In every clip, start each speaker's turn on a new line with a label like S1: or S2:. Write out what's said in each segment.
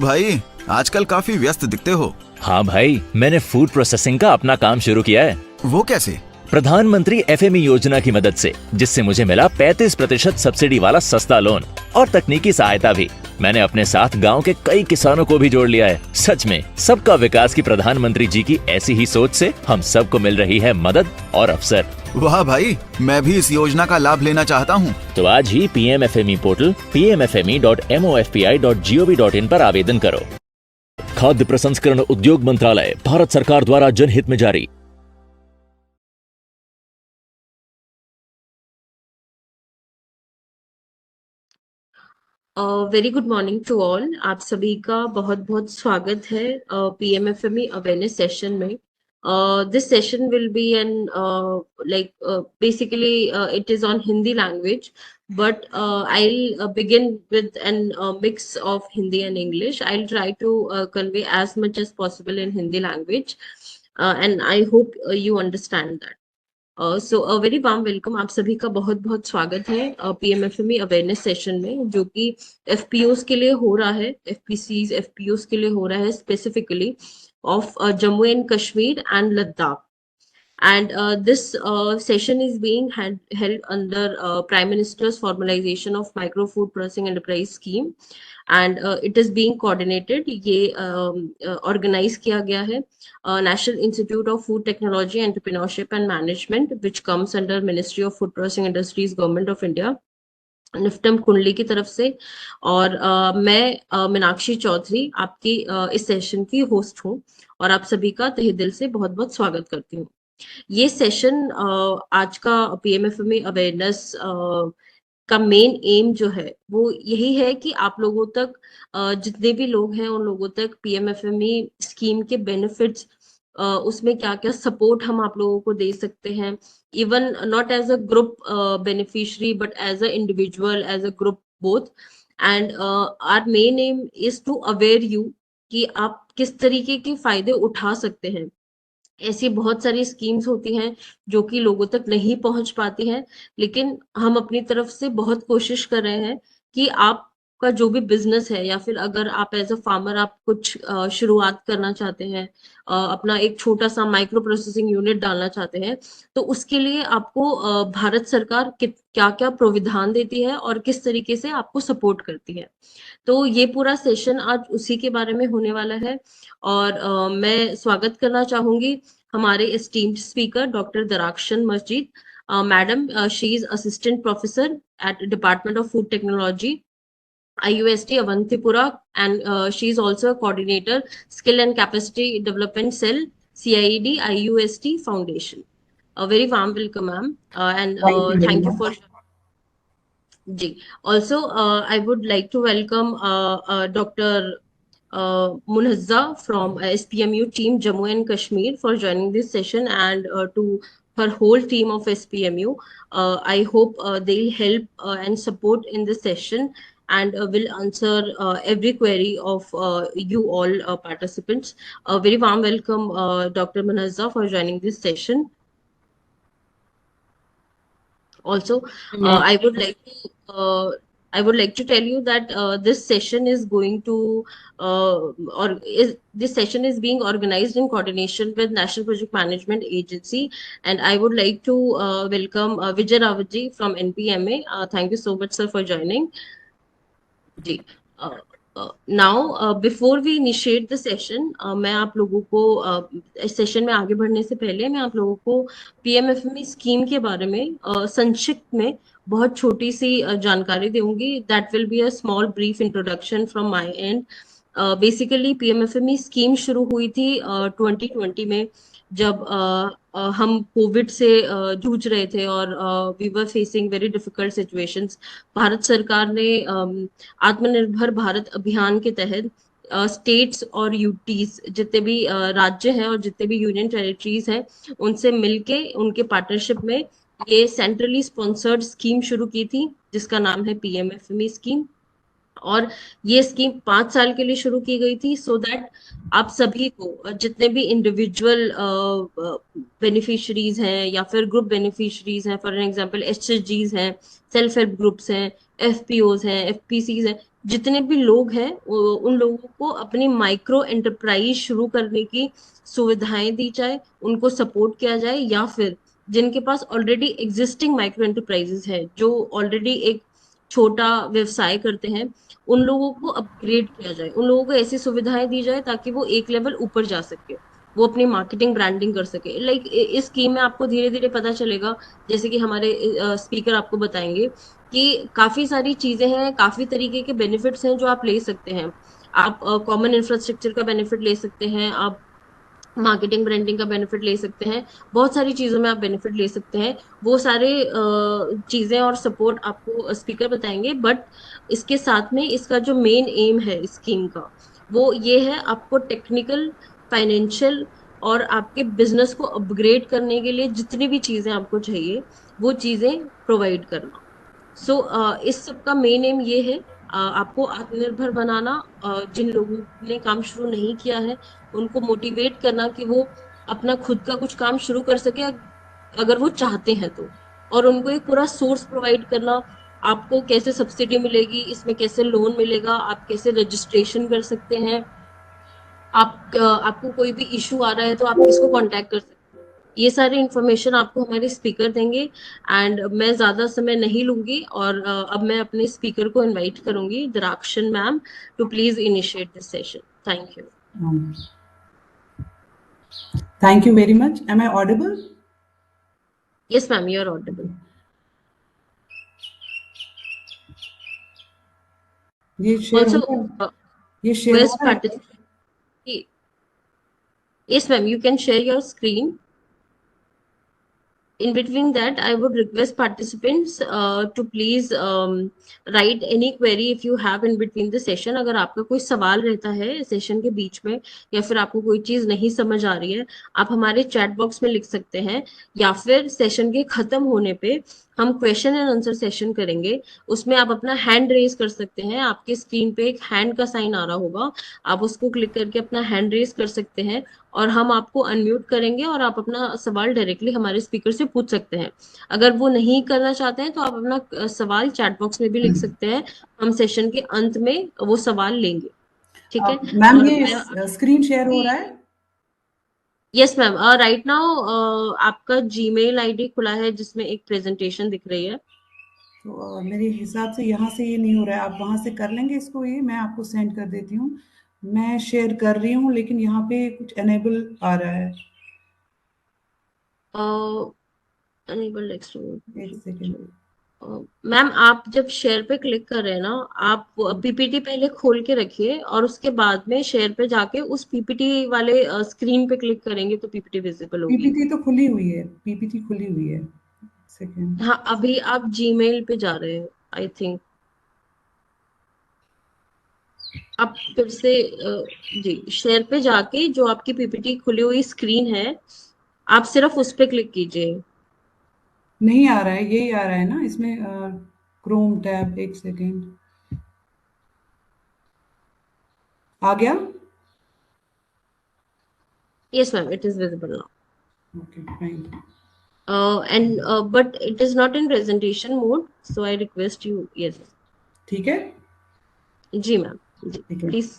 S1: भाई, आजकल काफी व्यस्त दिखते हो।
S2: हाँ भाई, मैंने फूड प्रोसेसिंग का अपना काम शुरू किया है।
S1: वो कैसे?
S2: प्रधानमंत्री एफएमई योजना की मदद से, जिससे मुझे मिला 35% सब्सिडी वाला सस्ता लोन और तकनीकी सहायता भी। मैंने अपने साथ गांव के कई किसानों को भी जोड़ लिया है। सच में सबका विकास की प्रधानमंत्री जी की ऐसी ही सोच से हम सबको मिल रही है मदद और अवसर।
S1: वाह भाई, मैं भी इस योजना का लाभ लेना चाहता हूँ।
S2: तो आज ही पीएमएफएमई पोर्टल pmfme.mofpi.gov.in पर आवेदन करो। खाद्य प्रसंस्करण उद्योग मंत्रालय, भारत सरकार द्वारा जनहित में जारी।
S3: Very good morning to all. आप सभी का बहुत बहुत स्वागत है पीएमएफएमई अवेयरनेस सेशन में। This session will be an basically it is on Hindi language, but I'll begin with an mix of Hindi and English. I'll try to convey as much as possible in Hindi language, and I hope you understand that. So a very warm welcome. आप सभी का बहुत बहुत स्वागत है PMFME awareness session में, जो कि एफपीओस के लिए हो रहा है, एफपीसीज एफपीओस के लिए हो रहा है, specifically of Jammu and Kashmir and Ladakh. And this session is being held under Prime Minister's formalization of Micro Food Processing Enterprise Scheme, and it is being coordinated. ये organize किया गया है National Institute of Food Technology, Entrepreneurship and Management, which comes under Ministry of Food Processing Industries, Government of India, NIFTEM कुंडली की तरफ से। और मैं मीनाक्षी चौधरी आपकी इस सेशन की होस्ट हूँ और आप सभी का तहे दिल से बहुत बहुत स्वागत करती हूँ। ये सेशन आज का पीएमएफएमई अवेयरनेस का मेन एम जो है वो यही है कि आप लोगों तक जितने भी लोग हैं उन लोगों तक पीएमएफएमई स्कीम के बेनिफिट्स, उसमें क्या क्या सपोर्ट हम आप लोगों को दे सकते हैं, even not as a group beneficiary but as a individual, as a group both. And our main aim is to aware you कि आप किस तरीके के फायदे उठा सकते हैं। ऐसी बहुत सारी स्कीम्स होती हैं जो कि लोगों तक नहीं पहुंच पाती हैं, लेकिन हम अपनी तरफ से बहुत कोशिश कर रहे हैं कि आपका जो भी बिजनेस है, या फिर अगर आप एज अ फार्मर आप कुछ शुरुआत करना चाहते हैं, अपना एक छोटा सा माइक्रो प्रोसेसिंग यूनिट डालना चाहते हैं, तो उसके लिए आपको भारत सरकार क्या क्या प्रोविधान देती है और किस तरीके से आपको सपोर्ट करती है। तो ये पूरा सेशन आज उसी के बारे में होने वाला है। और मैं स्वागत करना चाहूंगी हमारे एस्टीम्ड स्पीकर डॉक्टर दराक्शन मस्जिद madam. She is assistant professor at department of food technology, IUST Avantipura, and she is also a coordinator, Skill and Capacity Development Cell, CIED IUST Foundation. A very warm welcome, ma'am, and thank you for. जी, also I would like to welcome Dr. Munazza from SPMU team Jammu and Kashmir for joining this session, and to her whole team of SPMU. I hope they'll help and support in this session, and will answer every query of you all participants. A very warm welcome, Dr. Munazza, for joining this session. Also, I would like to tell you that this session is going to this session is being organized in coordination with National Project Management Agency, and I would like to welcome Vijay Rawatji from NPMA. Thank you so much, sir, for joining. जी, now before we initiate the session, मैं आप लोगों को इस session में आगे बढ़ने से पहले मैं आप लोगों को पीएमएफएमई स्कीम के बारे में संक्षिप्त में बहुत छोटी सी जानकारी दूंगी। That will be a small brief introduction from my and. Basically PMFME scheme शुरू हुई थी 2020 में, जब हम कोविड से जूझ रहे थे और we were facing very difficult situations. Bharat सरकार ने आत्मनिर्भर भारत अभियान के तहत स्टेट्स और यूटीज, जितने भी राज्य हैं और जितने भी यूनियन टेरिटरीज हैं, उनसे मिलके उनके पार्टनरशिप में ये सेंट्रली स्पॉन्सर्ड स्कीम शुरू की थी, जिसका नाम है पीएमएफएमई स्कीम। और ये स्कीम 5 साल के लिए शुरू की गई थी, सो दैट आप सभी को, जितने भी इंडिविजुअल बेनिफिशरीज हैं या फिर ग्रुप बेनिफिशरीज हैं, फॉर एग्जांपल एचएसजीज हैं, सेल्फ हेल्प ग्रुप्स हैं, एफपीओज हैं, एफपीसीज हैं, जितने भी लोग हैं उन लोगों को अपनी माइक्रो एंटरप्राइज शुरू करने की सुविधाएं दी जाए, उनको सपोर्ट किया जाए, या फिर जिनके पास ऑलरेडी एग्जिस्टिंग माइक्रो एंटरप्राइजेस है, जो ऑलरेडी एक छोटा व्यवसाय करते हैं, उन लोगों को अपग्रेड किया जाए, उन लोगों को ऐसी सुविधाएं दी जाए ताकि वो एक लेवल ऊपर जा सके, वो अपनी मार्केटिंग ब्रांडिंग कर सके। लाइक इस स्कीम में आपको धीरे धीरे पता चलेगा, जैसे कि हमारे स्पीकर आपको बताएंगे कि काफी सारी चीजें हैं, काफी तरीके के बेनिफिट्स हैं जो आप ले सकते हैं। आप कॉमन इंफ्रास्ट्रक्चर का बेनिफिट ले सकते हैं, आप मार्केटिंग ब्रांडिंग का बेनिफिट ले सकते हैं, बहुत सारी चीजों में आप बेनिफिट ले सकते हैं। वो सारे चीजें और सपोर्ट आपको स्पीकर बताएंगे, बट इसके साथ में इसका जो मेन एम है स्कीम का, वो ये है आपको टेक्निकल, फाइनेंशियल और आपके बिजनेस को अपग्रेड करने के लिए जितनी भी चीजें आपको चाहिए वो चीजें प्रोवाइड करना। सो इस सब का मेन एम ये है, आपको आत्मनिर्भर बनाना, जिन लोगों ने काम शुरू नहीं किया है उनको मोटिवेट करना कि वो अपना खुद का कुछ काम शुरू कर सके अगर वो चाहते हैं तो, और उनको एक पूरा सोर्स प्रोवाइड करना, आपको कैसे सब्सिडी मिलेगी, इसमें कैसे लोन मिलेगा, आप कैसे रजिस्ट्रेशन कर सकते हैं, आपको कोई भी इशू आ रहा है तो आप किसको कांटेक्ट कर सकते हैं, ये सारी इंफॉर्मेशन आपको हमारे स्पीकर देंगे। एंड मैं ज्यादा समय नहीं लूंगी, और अब मैं अपने स्पीकर को इनवाइट करूंगी, Darakshan ma'am, to please initiate this session. Thank you.
S4: Thank you very much. Am I audible?
S3: Yes ma'am, you are audible.
S4: ये शेयर
S3: ऑल्सो
S4: हो रहा है? ये शेयर हो
S3: रिक्वेस्ट
S4: रहा है?
S3: Participant, yes ma'am, you can share your screen. In between that, I would request participants to please write any query if you have in between the session. अगर आपका कोई सवाल रहता है सेशन के बीच में, या फिर आपको कोई चीज नहीं समझ आ रही है, आप हमारे चैट बॉक्स में लिख सकते हैं, या फिर सेशन के खत्म होने पे हम क्वेश्चन एंड आंसर सेशन करेंगे, उसमें आप अपना हैंड रेज कर सकते हैं। आपके स्क्रीन पे एक हैंड का साइन आ रहा होगा, आप उसको क्लिक करके अपना हैंड रेज कर सकते हैं, और हम आपको अनम्यूट करेंगे और आप अपना सवाल डायरेक्टली हमारे स्पीकर से पूछ सकते हैं। अगर वो नहीं करना चाहते हैं तो आप अपना सवाल चैट बॉक्स में भी लिख सकते हैं, हम सेशन के अंत में वो सवाल लेंगे। ठीक है।
S4: मैम
S3: और
S4: ये स्क्रीन शेयर हो रहा है?
S3: यस मैम, राइट नाउ आपका जीमेल आईडी खुला है जिसमें एक प्रेजेंटेशन दिख रही है।
S4: तो मेरे हिसाब से यहाँ से ये नहीं हो रहा है, आप वहाँ से कर लेंगे इसको, ये मैं आपको सेंड कर देती हूँ। मैं शेयर कर रही हूँ लेकिन यहाँ पे कुछ एनेबल आ रहा है।
S3: अनेबल
S4: एक सेकेंड।
S3: मैम, आप जब शेयर पे क्लिक कर रहे हैं ना, आप पीपीटी पहले खोल के रखिए और उसके बाद में शेयर पे जाके उस पीपीटी वाले स्क्रीन पे क्लिक करेंगे तो पीपीटी विजिबल होगी।
S4: पीपीटी तो खुली हुई है, पीपीटी खुली हुई है। सेकेंड।
S3: हाँ, अभी आप जीमेल पे जा रहे हैं आई थिंक। आप फिर से जी शेयर पे जाके जो आपकी पीपीटी खुली हुई स्क्रीन है, आप सिर्फ उस पे क्लिक कीजिए।
S4: नहीं आ रहा है, यही आ रहा है ना इसमें, क्रोम टैब। एक सेकेंड, आ गया?
S3: Yes ma'am, it is visible now.
S4: Okay fine.
S3: And but it is not in presentation mode, so I request you, yes।
S4: ठीक है,
S3: जी मैम, जी
S4: ठीक है।
S3: प्लीज।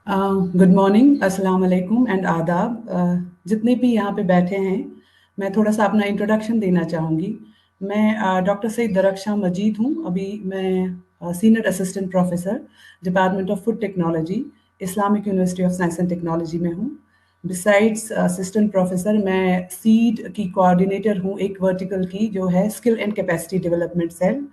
S4: गुड मॉर्निंग, अस्सलाम वालेकुम एंड आदाब। जितने भी यहाँ पे बैठे हैं, मैं थोड़ा सा अपना इंट्रोडक्शन देना चाहूँगी। मैं डॉक्टर सईद दरख्शां मजीद हूँ। अभी मैं senior assistant professor department of food technology, Islamic university of science and technology में हूँ। बिसाइड्स असिस्टेंट प्रोफेसर, मैं सीड की कोऑर्डिनेटर हूँ, एक वर्टिकल की जो है skill and capacity development cell.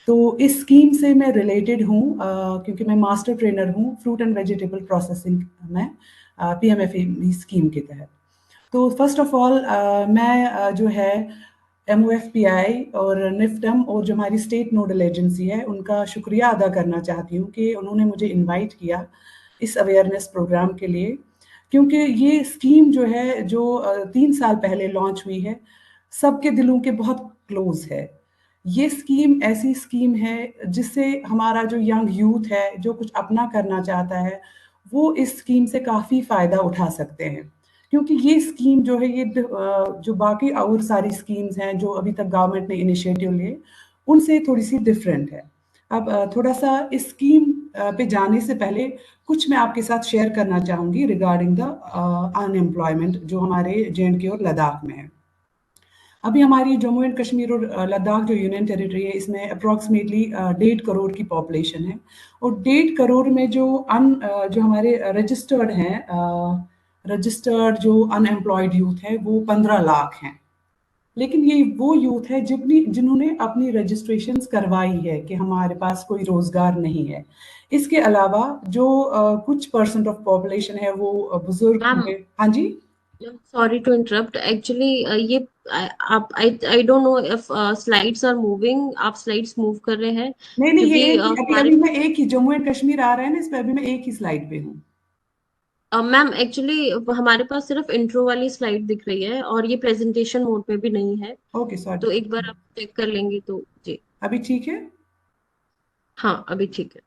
S4: तो इस स्कीम से मैं रिलेटेड हूँ क्योंकि मैं मास्टर ट्रेनर हूँ फ्रूट एंड वेजिटेबल प्रोसेसिंग में, पीएमएफई स्कीम के तहत। तो फर्स्ट ऑफ ऑल मैं जो है एमओएफपीआई और निफ्टम और जो हमारी स्टेट नोडल एजेंसी है उनका शुक्रिया अदा करना चाहती हूँ कि उन्होंने मुझे इनवाइट किया इस अवेयरनेस प्रोग्राम के लिए, क्योंकि ये स्कीम जो है जो 3 साल पहले लॉन्च हुई है, सबके दिलों के बहुत क्लोज है। ये स्कीम ऐसी स्कीम है जिससे हमारा जो यंग यूथ है जो कुछ अपना करना चाहता है वो इस स्कीम से काफ़ी फ़ायदा उठा सकते हैं, क्योंकि ये स्कीम जो है ये जो बाकी और सारी स्कीम्स हैं जो अभी तक गवर्नमेंट ने इनिशिएटिव लिए उनसे थोड़ी सी डिफरेंट है। अब थोड़ा सा इस स्कीम पे जाने से पहले कुछ मैं आपके साथ शेयर करना चाहूँगी रिगार्डिंग द अनएम्प्लॉयमेंट जो हमारे जे&के और लद्दाख में है। अभी हमारी जम्मू एंड कश्मीर और लद्दाख जो यूनियन टेरिटरी है इसमें अप्रॉक्सीमेटली 1.5 करोड़ की पॉपुलेशन है और 1.5 करोड़ में जो हमारे रजिस्टर्ड हैं, रजिस्टर्ड जो अनएम्प्लॉयड यूथ है वो 15 लाख हैं। लेकिन ये वो यूथ है जिन्होंने अपनी रजिस्ट्रेशंस करवाई है कि हमारे पास कोई रोजगार नहीं है। इसके अलावा जो कुछ परसेंट ऑफ पॉपुलेशन है वो बुजुर्ग
S3: मैम,
S4: होंगे। हाँ जी।
S3: सॉरी टू इंटरप्ट एक्चुअली, ये आप I don't know if slides are moving, आप स्लाइड्स मूव कर रहे हैं
S4: नहीं नहीं, ये
S3: क्योंकि
S4: एक ही अभी
S3: हमारे
S4: अभी मैं एक ही जम्मू एंड कश्मीर आ रहा है ना इस पे, अभी मैं एक ही स्लाइड पे हूँ।
S3: मैम एक्चुअली हमारे पास सिर्फ इंट्रो वाली स्लाइड दिख रही है और ये प्रेजेंटेशन मोड में भी नहीं है।
S4: ओके
S3: तो
S4: सॉरी।
S3: एक बार आप चेक कर लेंगे तो जी।
S4: अभी ठीक है।
S3: हाँ, अभी ठीक है।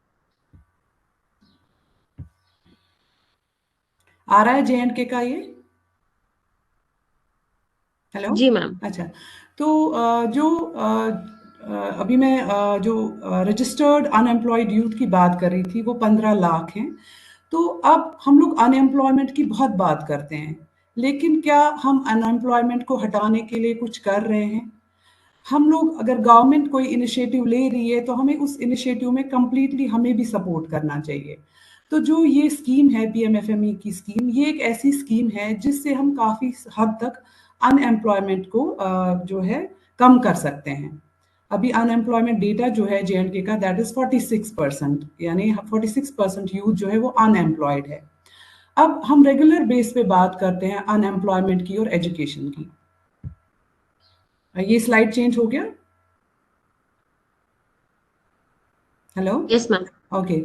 S4: आ रहा है जे&के का ये। हेलो।
S3: जी मैम।
S4: अच्छा। तो अभी मैं जो रजिस्टर्ड अनएम्प्लॉयड यूथ की बात कर रही थी वो 15 लाख हैं। तो अब हम लोग अनएम्प्लॉयमेंट की बहुत बात करते हैं, लेकिन क्या हम अनएम्प्लॉयमेंट को हटाने के लिए कुछ कर रहे हैं? हम लोग अगर गवर्नमेंट कोई इनिशिएटिव ले रही है तो हमें उस इनिशिएटिव में कंप्लीटली हमें भी सपोर्ट करना चाहिए। तो जो ये स्कीम है पीएमएफएमई की स्कीम, ये एक ऐसी स्कीम है जिससे हम काफ़ी हद तक अनएम्प्लॉयमेंट को जो है कम कर सकते हैं। अभी अनएम्प्लॉयमेंट डेटा जो है जे&के का दैट इज 46%, यानी 46% यूथ जो है वो अनएम्प्लॉयड है। अब हम रेगुलर बेस पे बात करते हैं अनएम्प्लॉयमेंट की और एजुकेशन की। ये स्लाइड चेंज हो गया। हेलो।
S3: Yes ma'am.
S4: ओके।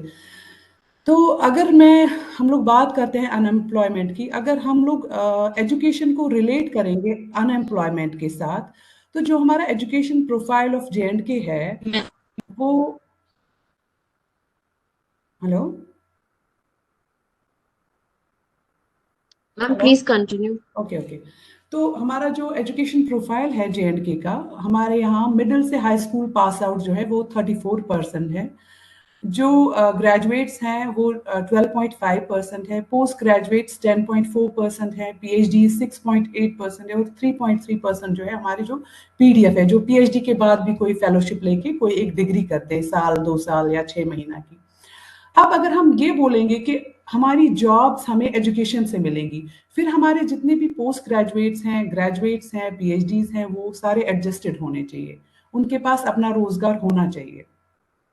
S4: तो अगर मैं हम लोग बात करते हैं अनएम्प्लॉयमेंट की, अगर हम लोग एजुकेशन को रिलेट करेंगे अनएम्प्लॉयमेंट के साथ, तो जो हमारा एजुकेशन प्रोफाइल ऑफ जे&के है वो। Hello.
S3: Ma'am
S4: hello.
S3: Please continue.
S4: Okay okay. तो हमारा जो एजुकेशन प्रोफाइल है जे&के का, हमारे यहाँ मिडिल से हाई स्कूल पास आउट जो है वो 34% है। जो ग्रेजुएट्स हैं वो 12.5% है, पोस्ट ग्रेजुएट्स 10.4% है, पीएचडी 6.8% है और 3.3% जो है हमारे जो पीडीएफ है, जो पीएचडी के बाद भी कोई फेलोशिप लेके कोई एक डिग्री करते हैं साल 2 साल या 6 महीना की। अब अगर हम ये बोलेंगे कि हमारी जॉब्स हमें एजुकेशन से मिलेंगी, फिर हमारे जितने भी पोस्ट ग्रेजुएट्स हैं, पीएचडीज हैं, वो सारे एडजस्टेड होने चाहिए, उनके पास अपना रोजगार होना चाहिए।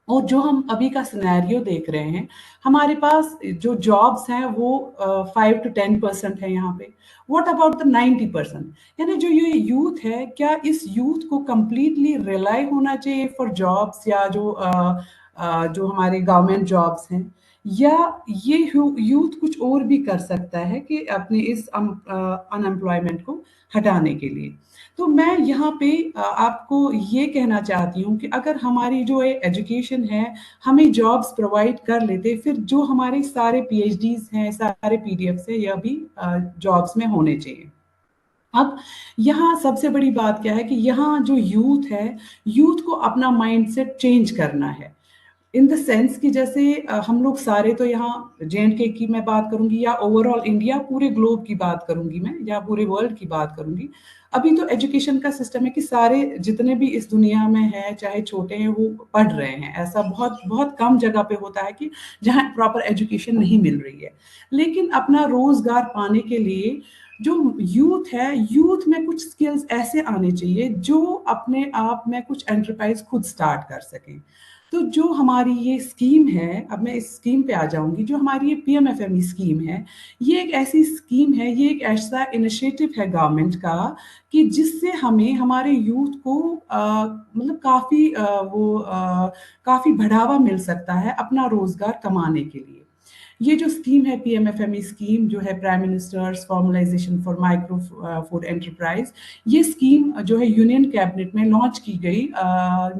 S4: और जो हम अभी का सिनेरियो देख रहे हैं, हमारे पास जो जॉब्स हैं वो 5 to 10% है यहाँ पे। What about the 90%? यानी जो ये यूथ है, क्या इस यूथ को कंप्लीटली रिलाई होना चाहिए फॉर जॉब्स, या जो हमारे गवर्नमेंट जॉब्स हैं, या ये यूथ कुछ और भी कर सकता है कि अपने इस अनएम्प्लॉयमेंट को हटाने के लिए? तो मैं यहाँ पे आपको ये कहना चाहती हूँ कि अगर हमारी जो एजुकेशन है हमें जॉब्स प्रोवाइड कर लेते, फिर जो हमारे सारे पीएचडीज हैं, सारे पीडीएफ्स हैं, यह भी जॉब्स में होने चाहिए। अब यहाँ सबसे बड़ी बात क्या है कि यहाँ जो यूथ है, यूथ को अपना माइंडसेट चेंज करना है, इन द सेंस कि जैसे हम लोग सारे तो यहाँ जे&के की मैं बात करूंगी या ओवरऑल इंडिया, पूरे ग्लोब की बात करूंगी मैं, या पूरे वर्ल्ड की बात करूंगी। अभी तो एजुकेशन का सिस्टम है कि सारे जितने भी इस दुनिया में हैं, चाहे छोटे हैं, वो पढ़ रहे हैं। ऐसा बहुत बहुत कम जगह पे होता है कि जहाँ प्रॉपर एजुकेशन नहीं मिल रही है। लेकिन अपना रोजगार पाने के लिए जो यूथ है, यूथ में कुछ स्किल्स ऐसे आने चाहिए जो अपने आप में कुछ एंटरप्राइज खुद स्टार्ट कर सकें। तो जो हमारी ये स्कीम है, अब मैं इस स्कीम पे आ जाऊंगी, जो हमारी ये पीएमएफएमई स्कीम है, ये एक ऐसी स्कीम है, ये एक ऐसा इनिशिएटिव है गवर्नमेंट का कि जिससे हमें हमारे यूथ को मतलब काफी बढ़ावा मिल सकता है अपना रोजगार कमाने के लिए। ये जो स्कीम है PMFME स्कीम जो है prime ministers formalisation for micro food enterprise, ये स्कीम जो है यूनियन कैबिनेट में लॉन्च की गई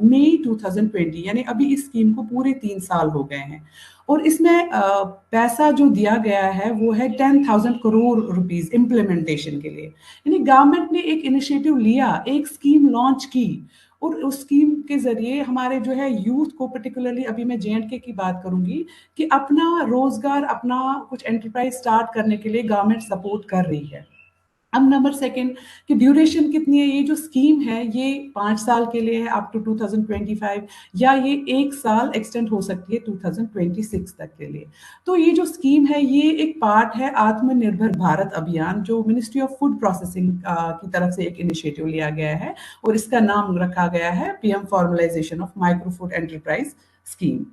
S4: मई 2020, यानी अभी इस स्कीम को पूरे 3 साल हो गए हैं। और इसमें पैसा जो दिया गया है वो है 10,000 करोड़ रुपीस इम्प्लीमेंटेशन के लिए। यानी गवर्नमेंट ने एक इनिशिएटिव लिया, एक स्कीम लॉन्च की, और उस स्कीम के जरिए हमारे जो है यूथ को, पर्टिकुलरली अभी मैं JNK की बात करूंगी, कि अपना रोजगार, अपना कुछ एंटरप्राइज स्टार्ट करने के लिए गवर्नमेंट सपोर्ट कर रही है। अब नंबर सेकंड कि ड्यूरेशन कितनी है, ये जो स्कीम है ये 5 साल के लिए है अप टू 2025, या ये 1 साल एक्सटेंड हो सकती है 2026 तक के लिए। तो ये जो स्कीम है ये एक पार्ट है आत्मनिर्भर भारत अभियान, जो मिनिस्ट्री ऑफ फूड प्रोसेसिंग की तरफ से एक इनिशिएटिव लिया गया है, और इसका नाम रखा गया है PM formalisation of micro food enterprise scheme.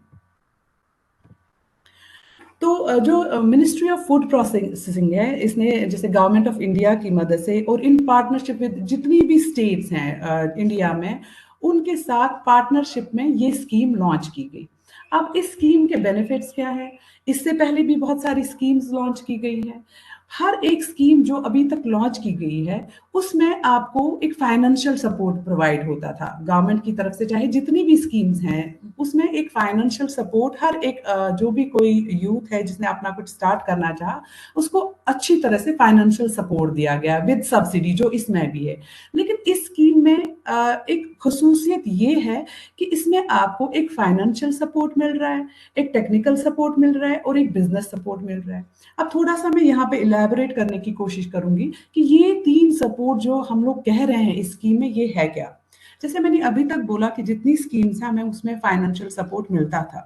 S4: तो जो मिनिस्ट्री ऑफ फूड प्रोसेसिंग है, इसने जैसे गवर्नमेंट ऑफ इंडिया की मदद से और इन पार्टनरशिप विद जितनी भी स्टेट्स हैं इंडिया में, उनके साथ पार्टनरशिप में ये स्कीम लॉन्च की गई। अब इस स्कीम के बेनिफिट्स क्या है? इससे पहले भी बहुत सारी स्कीम्स लॉन्च की गई है। हर एक स्कीम जो अभी तक लॉन्च की गई है उसमें आपको एक फाइनेंशियल सपोर्ट प्रोवाइड होता था गवर्नमेंट की तरफ से। चाहे जितनी भी स्कीम्स हैं उसमें एक फाइनेंशियल सपोर्ट, हर एक जो भी कोई यूथ है जिसने अपना कुछ स्टार्ट करना चाहा, उसको अच्छी तरह से फाइनेंशियल सपोर्ट दिया गया विद सब्सिडी, जो इसमें भी है। लेकिन इस स्कीम में एक खसूसियत ये है कि इसमें आपको एक फाइनेंशियल सपोर्ट मिल रहा है, एक टेक्निकल सपोर्ट मिल रहा है और एक बिजनेस सपोर्ट मिल रहा है। अब थोड़ा सा मैं यहाँ पे इलेबोरेट करने की कोशिश करूंगी कि ये 3 सपोर्ट जो हम लोग कह रहे हैं इस स्कीम में, ये है क्या। जैसे मैंने अभी तक बोला कि जितनी स्कीम्स हैं हमें उसमें फाइनेंशियल सपोर्ट मिलता था।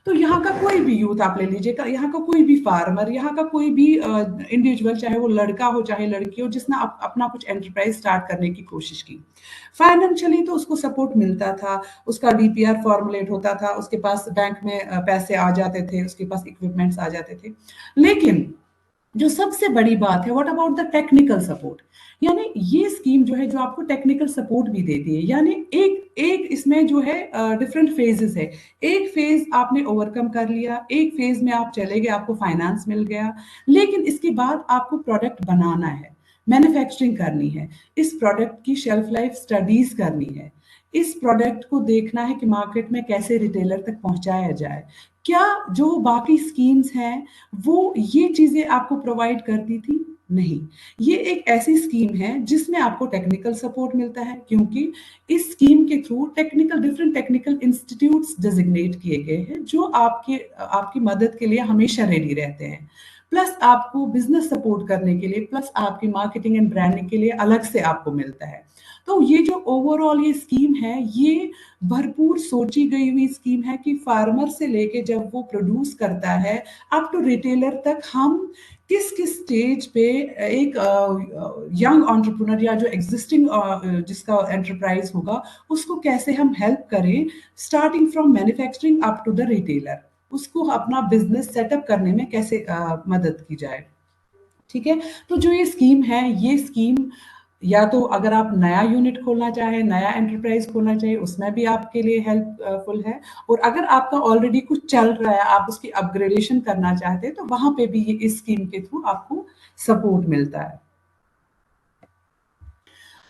S4: तो यहाँ का कोई भी यूथ आप ले लीजिएगा, यहाँ का कोई भी फार्मर, यहाँ का कोई भी इंडिविजुअल, चाहे वो लड़का हो चाहे लड़की हो, जिसने अपना कुछ एंटरप्राइज स्टार्ट करने की कोशिश की, फाइनेंशियली तो उसको सपोर्ट मिलता था, उसका DPR फॉर्मुलेट होता था, उसके पास बैंक में पैसे आ जाते थे, उसके पास इक्विपमेंट्स आ जाते थे। लेकिन जो सबसे बड़ी बात है, what about the technical support, यानी ये स्कीम जो है जो आपको टेक्निकल सपोर्ट भी देती है। यानी एक इसमें जो है डिफरेंट फेजेस है। एक फेज आपने ओवरकम कर लिया, एक फेज में आप चले गए, आपको फाइनेंस मिल गया, लेकिन इसके बाद आपको प्रोडक्ट बनाना है, मैन्युफैक्चरिंग करनी है, इस प्रोडक्ट की शेल्फ लाइफ स्टडीज करनी है, इस प्रोडक्ट को देखना है कि मार्केट में कैसे रिटेलर तक पहुंचाया जाए। क्या जो बाकी स्कीम्स हैं वो ये चीजें आपको प्रोवाइड करती थी? नहीं। ये एक ऐसी स्कीम है जिसमें आपको टेक्निकल सपोर्ट मिलता है, क्योंकि इस स्कीम के through different technical institutes designate किए गए हैं जो आपकी मदद के लिए हमेशा रेडी रहते हैं। प्लस आपको बिजनेस सपोर्ट करने के लिए, प्लस आपकी मार्केटिंग एंड ब्रांडिंग के लिए अलग से आपको मिलता है। तो ये जो ओवरऑल ये स्कीम है, ये भरपूर सोची गई हुई स्कीम है कि फार्मर से लेके जब वो प्रोड्यूस करता है अप टू रिटेलर तक, हम किस किस स्टेज पे एक यंग एंटरप्रेन्योर या जो एग्जिस्टिंग जिसका एंटरप्राइज होगा उसको कैसे हम हेल्प करें, starting from manufacturing up to the retailer, उसको अपना बिजनेस सेटअप करने में कैसे मदद की जाए। ठीक है, तो जो ये स्कीम है, ये स्कीम या तो अगर आप नया यूनिट खोलना चाहें, नया एंटरप्राइज खोलना चाहिए, उसमें भी आपके लिए हेल्पफुल है। और अगर आपका ऑलरेडी कुछ चल रहा है, आप उसकी अपग्रेडेशन करना चाहते हैं, तो वहां पे भी ये इस स्कीम के थ्रू आपको सपोर्ट मिलता है।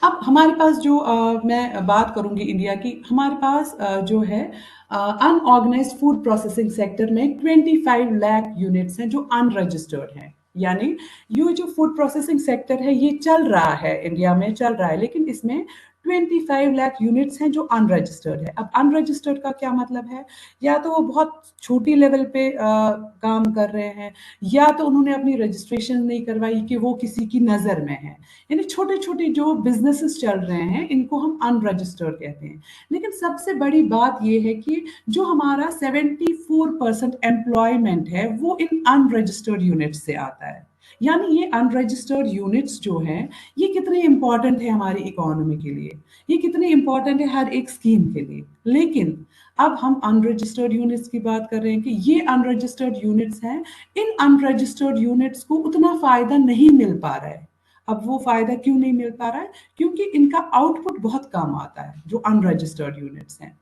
S4: अब हमारे पास जो मैं बात करूंगी इंडिया की, हमारे पास जो है अनऑर्गेनाइज्ड फूड प्रोसेसिंग सेक्टर में 25 लाख यूनिट्स हैं जो अनरजिस्टर्ड हैं। यानी ये जो फूड प्रोसेसिंग सेक्टर है ये चल रहा है, इंडिया में चल रहा है, लेकिन इसमें 25 लाख यूनिट्स हैं जो अनरजिस्टर्ड है। अब अनरजिस्टर्ड का क्या मतलब है? या तो वो बहुत छोटी लेवल पे काम कर रहे हैं, या तो उन्होंने अपनी रजिस्ट्रेशन नहीं करवाई कि वो किसी की नजर में है। यानी छोटे छोटे जो बिजनेसेस चल रहे हैं इनको हम अनरजिस्टर्ड कहते हैं। लेकिन सबसे बड़ी बात ये है कि जो हमारा 74% एम्प्लॉयमेंट है वो इन अनरजिस्टर्ड यूनिट से आता है। यानी ये अनरजिस्टर्ड यूनिट्स जो हैं ये कितने इंपॉर्टेंट है हमारी इकोनॉमी के लिए, ये कितने इंपॉर्टेंट है हर एक स्कीम के लिए। लेकिन अब हम अनरजिस्टर्ड यूनिट्स की बात कर रहे हैं कि ये अनरजिस्टर्ड यूनिट्स हैं, इन अनरजिस्टर्ड यूनिट्स को उतना फायदा नहीं मिल पा रहा है। अब वो फायदा क्यों नहीं मिल पा रहा है? क्योंकि इनका आउटपुट बहुत कम आता है, जो अनरजिस्टर्ड यूनिट्स हैं।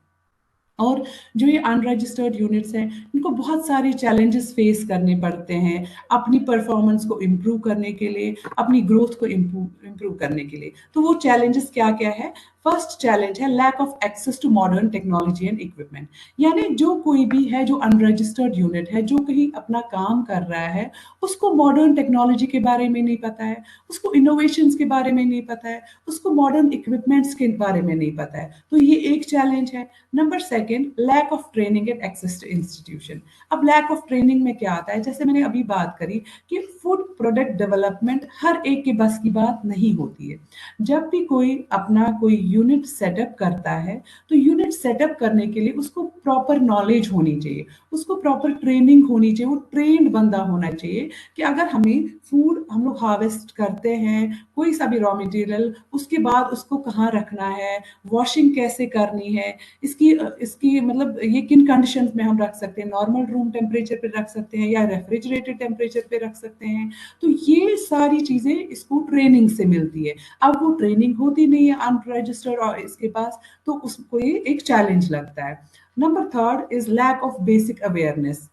S4: और जो ये अनरजिस्टर्ड यूनिट्स हैं, इनको बहुत सारे चैलेंजेस फेस करने पड़ते हैं अपनी परफॉर्मेंस को इम्प्रूव करने के लिए, अपनी ग्रोथ को इम्प्रूव करने के लिए। तो वो चैलेंजेस क्या क्या है? फर्स्ट चैलेंज है lack of access to modern technology and equipment. यानी जो कोई भी है जो अनरजिस्टर्ड यूनिट है, जो कहीं अपना काम कर रहा है, उसको मॉडर्न टेक्नोलॉजी के बारे में नहीं पता है, उसको इनोवेशंस के बारे में नहीं पता है, उसको मॉडर्न इक्विपमेंट्स के बारे में नहीं पता है। तो ये एक चैलेंज है। Number second, lack of training and access to institution. अब लैक ऑफ ट्रेनिंग में क्या आता है? जैसे मैंने अभी बात करी कि फूड प्रोडक्ट डेवलपमेंट हर एक के बस की बात नहीं होती है। जब भी कोई अपना कोई यूनिट सेटअप करता है, तो यूनिट सेटअप करने के लिए उसको प्रॉपर नॉलेज होनी चाहिए, उसको प्रॉपर ट्रेनिंग होनी चाहिए, वो ट्रेंड बंदा होना चाहिए कि अगर हमें फूड हम लोग हार्वेस्ट करते हैं, कोई सा भी रॉ मटेरियल, उसके बाद उसको कहाँ रखना है, वॉशिंग कैसे करनी है, इसकी इसकी मतलब ये किन कंडीशंस में हम रख सकते हैं, नॉर्मल रूम टेम्परेचर पे रख सकते हैं या रेफ्रिजरेटेड टेम्परेचर पे रख सकते हैं। तो ये सारी चीजें इसको ट्रेनिंग से मिलती है। अब वो ट्रेनिंग होती नहीं है अनरजिस्टर्ड और इसके पास, तो उसको ये एक चैलेंज लगता है। Number third is lack of basic awareness.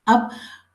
S4: अब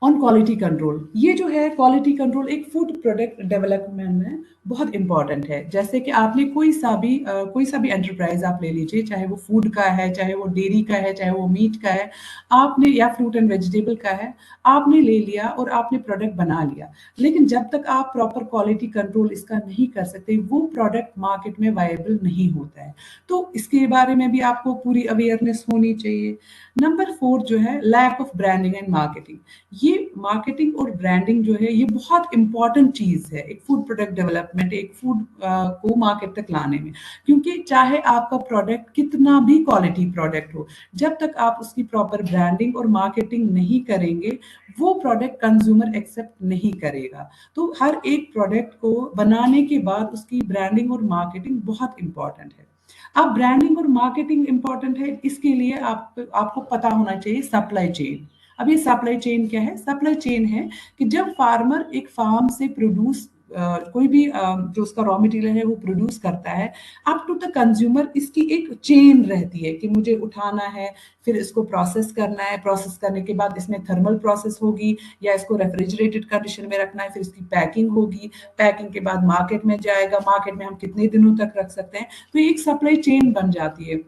S4: ऑन क्वालिटी कंट्रोल, ये जो है क्वालिटी कंट्रोल एक फूड प्रोडक्ट डेवलपमेंट में बहुत इंपॉर्टेंट है। जैसे कि आपने कोई सा भी एंटरप्राइज आप ले लीजिए, चाहे वो फूड का है, चाहे वो डेयरी का है, चाहे वो मीट का है, आपने या फ्रूट एंड वेजिटेबल का है, आपने ले लिया और आपने प्रोडक्ट बना लिया, लेकिन जब तक आप प्रॉपर क्वालिटी कंट्रोल इसका नहीं कर सकते, वो प्रोडक्ट मार्केट में वायबल नहीं होता है। तो इसके बारे में भी आपको पूरी अवेयरनेस होनी चाहिए। नंबर फोर जो है lack of branding and marketing. ये मार्केटिंग और ब्रांडिंग जो है ये बहुत इंपॉर्टेंट चीज है एक फूड प्रोडक्ट डेवलपमेंट, एक फूड को मार्केट तक लाने में। क्योंकि चाहे आपका प्रोडक्ट कितना भी क्वालिटी प्रोडक्ट हो, जब तक आप उसकी प्रॉपर ब्रांडिंग और मार्केटिंग नहीं करेंगे, वो प्रोडक्ट कंज्यूमर एक्सेप्ट नहीं करेगा। तो हर एक प्रोडक्ट को बनाने के बाद उसकी ब्रांडिंग और मार्केटिंग बहुत इंपॉर्टेंट है। अब ब्रांडिंग और मार्केटिंग इंपॉर्टेंट है, इसके लिए आपको पता होना चाहिए सप्लाई चेन। अब ये सप्लाई चेन क्या है? सप्लाई चेन है कि जब फार्मर एक फार्म से प्रोड्यूस कोई भी जो उसका रॉ मटेरियल है वो प्रोड्यूस करता है, अप टू द कंज्यूमर इसकी एक चेन रहती है कि मुझे उठाना है, फिर इसको प्रोसेस करना है, प्रोसेस करने के बाद इसमें थर्मल प्रोसेस होगी या इसको रेफ्रिजरेटेड कंडीशन में रखना है, फिर इसकी पैकिंग होगी, पैकिंग के बाद मार्केट में जाएगा, मार्केट में हम कितने दिनों तक रख सकते हैं। तो एक सप्लाई चेन बन जाती है।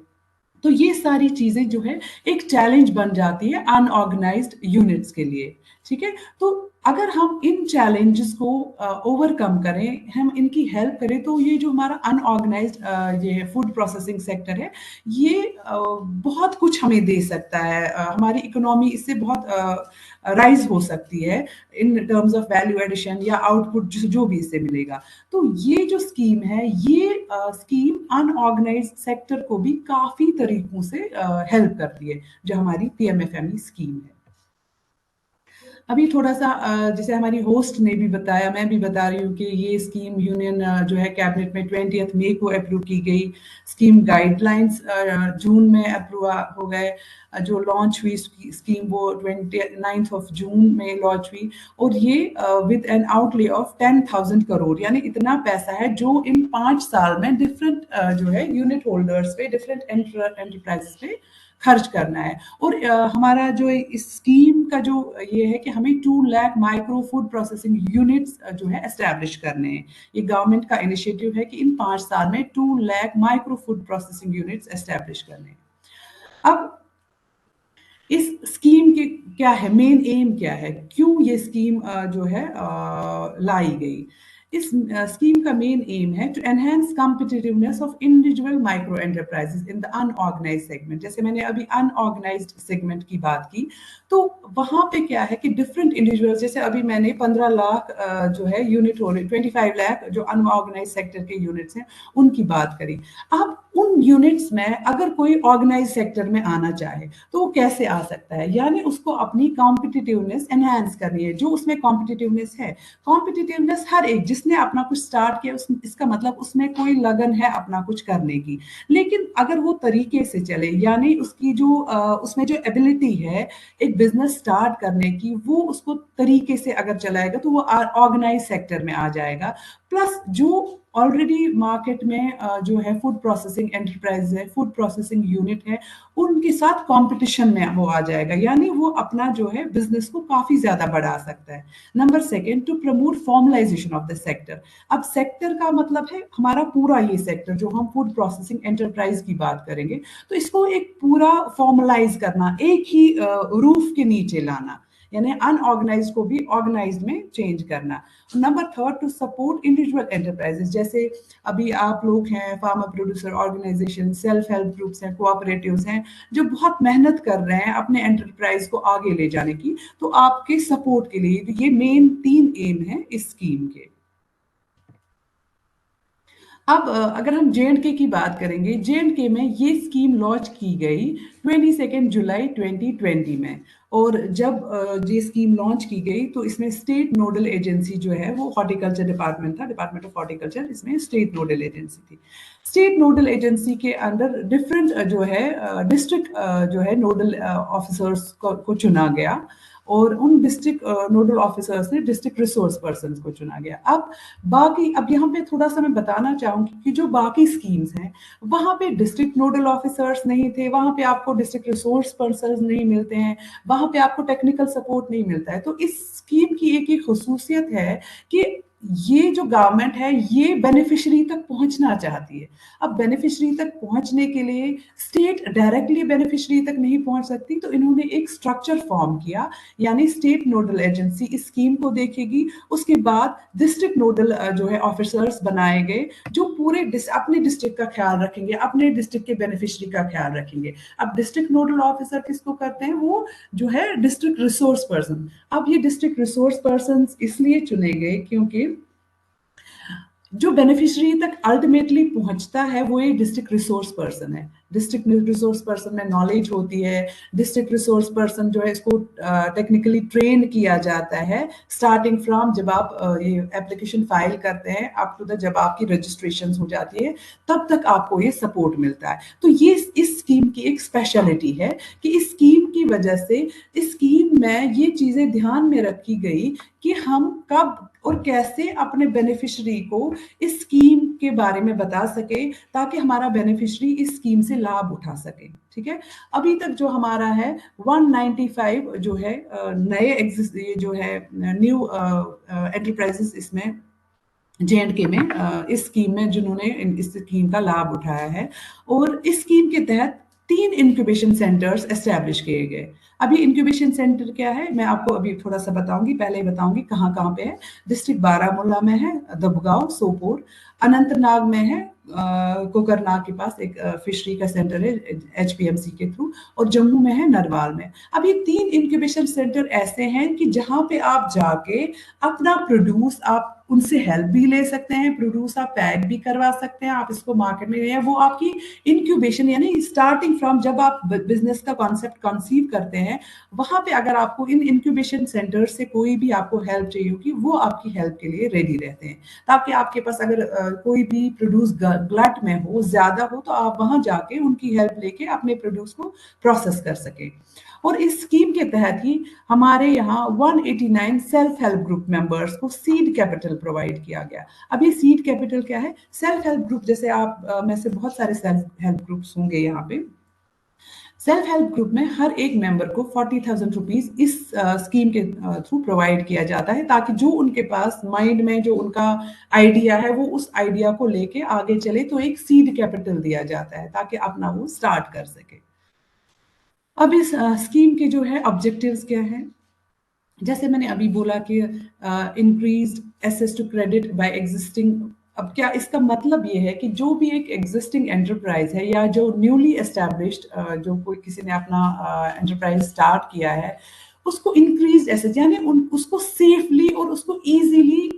S4: तो ये सारी चीजें जो है एक चैलेंज बन जाती है अनऑर्गेनाइज्ड यूनिट्स के लिए। ठीक है, तो अगर हम इन चैलेंजेस को ओवरकम करें, हम इनकी हेल्प करें, तो ये जो हमारा अनऑर्गेनाइज्ड ये फूड प्रोसेसिंग सेक्टर है, ये बहुत कुछ हमें दे सकता है। हमारी इकोनॉमी इससे बहुत राइज हो सकती है in terms of value addition या आउटपुट जो भी इससे मिलेगा। तो ये जो स्कीम है, ये स्कीम अनऑर्गेनाइज्ड सेक्टर को भी काफी तरीकों से हेल्प करती है, जो हमारी पीएमएफएमई स्कीम है। अभी थोड़ा सा जैसे हमारी होस्ट ने भी बताया, मैं भी बता रही हूँ कि ये स्कीम यूनियन जो है कैबिनेट में 20 मई को अप्रूव की गई। स्कीम गाइडलाइंस जून में अप्रूव हो गए। जो लॉन्च हुई स्कीम वो 29 जून में लॉन्च हुई, और ये with N outlay of 10,000 crore, यानी इतना पैसा है जो इन 5 साल में डिफरेंट जो है यूनिट होल्डर्स पे, डिफरेंट एंटरप्राइजेस पे खर्च करना है। और हमारा जो इस स्कीम का जो ये है कि हमें 2 lakh micro food processing units जो है एस्टैब्लिश करने हैं। ये गवर्नमेंट का इनिशिएटिव है कि इन 5 साल में 2 lakh micro food processing units establish करने हैं। अब इस स्कीम के क्या है मेन एम, क्या है, क्यों ये स्कीम जो है लाई गई? इस स्कीम का मेन एम है to enhance competitiveness of individual micro enterprises in the unorganised segment. जैसे मैंने अभी अनऑर्गेनाइज्ड सेगमेंट की बात की, तो वहां पे क्या है कि डिफरेंट इंडिविजुअल्स, जैसे अभी मैंने 15 लाख जो है यूनिट हो रहे, 25 लाख जो अनऑर्गेनाइज्ड सेक्टर के यूनिट्स हैं उनकी बात करी। अब उन यूनिट्स में अगर कोई ऑर्गेनाइज सेक्टर में आना चाहे तो वो कैसे आ सकता है? यानी उसको अपनी कॉम्पिटिटिवनेस एनहांस करनी है। जो उसमें कॉम्पिटिटिवनेस है, कॉम्पिटिटिवनेस हर एक जिसने अपना कुछ स्टार्ट किया इसका मतलब उसमें कोई लगन है अपना कुछ करने की। लेकिन अगर वो तरीके से चले, यानी उसकी जो उसमें जो एबिलिटी है एक बिजनेस स्टार्ट करने की, वो उसको तरीके से अगर चलाएगा तो वो ऑर्गेनाइज सेक्टर में आ जाएगा। प्लस जो ऑलरेडी मार्केट में जो है फूड प्रोसेसिंग एंटरप्राइज है, फूड प्रोसेसिंग यूनिट है, उनके साथ कंपटीशन में वो आ जाएगा, यानी वो अपना जो है बिजनेस को काफी ज्यादा बढ़ा सकता है। Number second, to promote formalisation of the sector. अब सेक्टर का मतलब है हमारा पूरा ये सेक्टर, जो हम फूड प्रोसेसिंग एंटरप्राइज की बात करेंगे, तो इसको एक पूरा फॉर्मलाइज करना, एक ही रूफ के नीचे लाना, यानी अनऑर्गेनाइज को भी ऑर्गेनाइज में चेंज करना। Number third, to support individual enterprises, जैसे अभी आप लोग हैं, farmer producer organisation, self help groups हैं, कोऑपरेटिव्स हैं, जो बहुत मेहनत कर रहे हैं अपने एंटरप्राइज को आगे ले जाने की, तो आपके सपोर्ट के लिए ये मेन 3 एम है इस स्कीम के। अब अगर हम जे.एंड.के की बात करेंगे, जे.एंड.के में ये स्कीम लॉन्च की गई 22 जुलाई 2020 में, और जब ये स्कीम लॉन्च की गई तो इसमें स्टेट नोडल एजेंसी जो है वो हॉर्टिकल्चर डिपार्टमेंट था, डिपार्टमेंट ऑफ हॉर्टिकल्चर, इसमें स्टेट नोडल एजेंसी थी। स्टेट नोडल एजेंसी के अंदर डिफरेंट जो है डिस्ट्रिक्ट जो है नोडल ऑफिसर्स को चुना गया, और उन डिस्ट्रिक्ट नोडल ऑफिसर्स ने डिस्ट्रिक्ट रिसोर्स पर्सन को चुना गया। अब बाकी, अब यहाँ पे थोड़ा सा मैं बताना चाहूंगी कि जो बाकी स्कीम्स हैं वहां पे डिस्ट्रिक्ट नोडल ऑफिसर्स नहीं थे, वहां पे आपको डिस्ट्रिक्ट रिसोर्स पर्सन नहीं मिलते हैं, वहां पे आपको टेक्निकल सपोर्ट नहीं मिलता है। तो इस स्कीम की एक खुसूसियत है कि ये जो गवर्नमेंट है ये बेनिफिशियरी तक पहुंचना चाहती है। अब बेनिफिशियरी तक पहुंचने के लिए स्टेट डायरेक्टली बेनिफिशियरी तक नहीं पहुंच सकती, तो इन्होंने एक स्ट्रक्चर फॉर्म किया, यानी स्टेट नोडल एजेंसी इस स्कीम को देखेगी, उसके बाद डिस्ट्रिक्ट नोडल जो है ऑफिसर्स बनाए गए जो पूरे अपने डिस्ट्रिक्ट का ख्याल रखेंगे, अपने डिस्ट्रिक्ट के बेनिफिशियरी का ख्याल रखेंगे। अब डिस्ट्रिक्ट नोडल ऑफिसर किसको करते हैं, वो जो है डिस्ट्रिक्ट रिसोर्स पर्सन। अब ये डिस्ट्रिक्ट रिसोर्स पर्सन इसलिए चुने गए क्योंकि जो बेनिफिशियरी तक अल्टीमेटली पहुंचता है वो ये डिस्ट्रिक्ट रिसोर्स पर्सन है। डिस्ट्रिक्ट रिसोर्स पर्सन में नॉलेज होती है, डिस्ट्रिक्ट रिसोर्स पर्सन जो है इसको टेक्निकली ट्रेन किया जाता है, स्टार्टिंग फ्रॉम जब आप ये एप्लीकेशन फाइल करते हैं अप टू द जब आपकी रजिस्ट्रेशन हो जाती है, तब तक आपको ये सपोर्ट मिलता है। तो ये इस स्कीम की एक स्पेशलिटी है कि इस स्कीम की वजह से इस स्कीम में ये चीजें ध्यान में रखी गई कि हम कब और कैसे अपने बेनिफिशियरी को इस स्कीम के बारे में बता सके, ताकि हमारा बेनिफिशियरी इस स्कीम से लाभ उठा सके। ठीक है, अभी तक जो हमारा है 195 जो है नए ये जो है न्यू एंटरप्राइजेस इसमें जे.एंड.के में इस स्कीम में जिन्होंने इस स्कीम का लाभ उठाया है, और इस स्कीम के तहत 3 इंक्यूबेशन सेंटर्स एस्टैब्लिश किए गए। अभी इंक्यूबेशन सेंटर क्या है मैं आपको अभी थोड़ा सा बताऊंगी, पहले बताऊंगी कहाँ कहाँ पे है। डिस्ट्रिक्ट बारामूला में है, दबगांव, सोपोर, अनंतनाग में है, कोकरनाग के पास एक फिशरी का सेंटर है HPMC के थ्रू, और जम्मू में है, नरवाल में। अब ये 3 इंक्यूबेशन सेंटर ऐसे हैं कि जहां पे आप जाके अपना प्रोड्यूस आप उनसे हेल्प भी ले सकते हैं, प्रोड्यूस आप पैक भी करवा सकते हैं, आप इसको मार्केट में ले, वो आपकी इंक्यूबेशन यानी स्टार्टिंग फ्रॉम जब आप बिजनेस का कॉन्सेप्ट कंसीव करते हैं, वहां पे अगर आपको इन इंक्यूबेशन सेंटर से कोई भी आपको हेल्प चाहिए होगी, वो आपकी हेल्प के लिए रेडी रहते हैं, ताकि आपके पास अगर कोई भी प्रोड्यूस ग्लट में हो, ज्यादा हो, तो आप वहां जाके उनकी हेल्प लेके अपने प्रोड्यूस को प्रोसेस कर सके। और इस स्कीम के तहत ही हमारे यहाँ 189 सेल्फ हेल्प ग्रुप मेंबर्स को सीड कैपिटल प्रोवाइड किया गया। अब ये सीड कैपिटल क्या है? सेल्फ हेल्प ग्रुप, जैसे आप में से बहुत सारे सेल्फ हेल्प ग्रुप्स होंगे यहाँ पे। सेल्फ हेल्प ग्रुप में हर एक मेंबर को 40,000 रुपीज इस स्कीम के थ्रू प्रोवाइड किया जाता है, ताकि जो उनके पास माइंड में जो उनका आइडिया है वो उस आइडिया को लेके आगे चले, तो एक सीड कैपिटल दिया जाता है ताकि अपना वो स्टार्ट कर सके। अब इस स्कीम के जो है ऑब्जेक्टिव्स क्या है, जैसे मैंने अभी बोला कि increased access to credit by existing. अब क्या इसका मतलब ये है कि जो भी एक एग्जिस्टिंग एंटरप्राइज है या जो न्यूली एस्टैब्लिश्ड जो कोई किसी ने अपना एंटरप्राइज स्टार्ट किया है, उसको इंक्रीज एसेट यानी उसको सेफली और उसको इजीली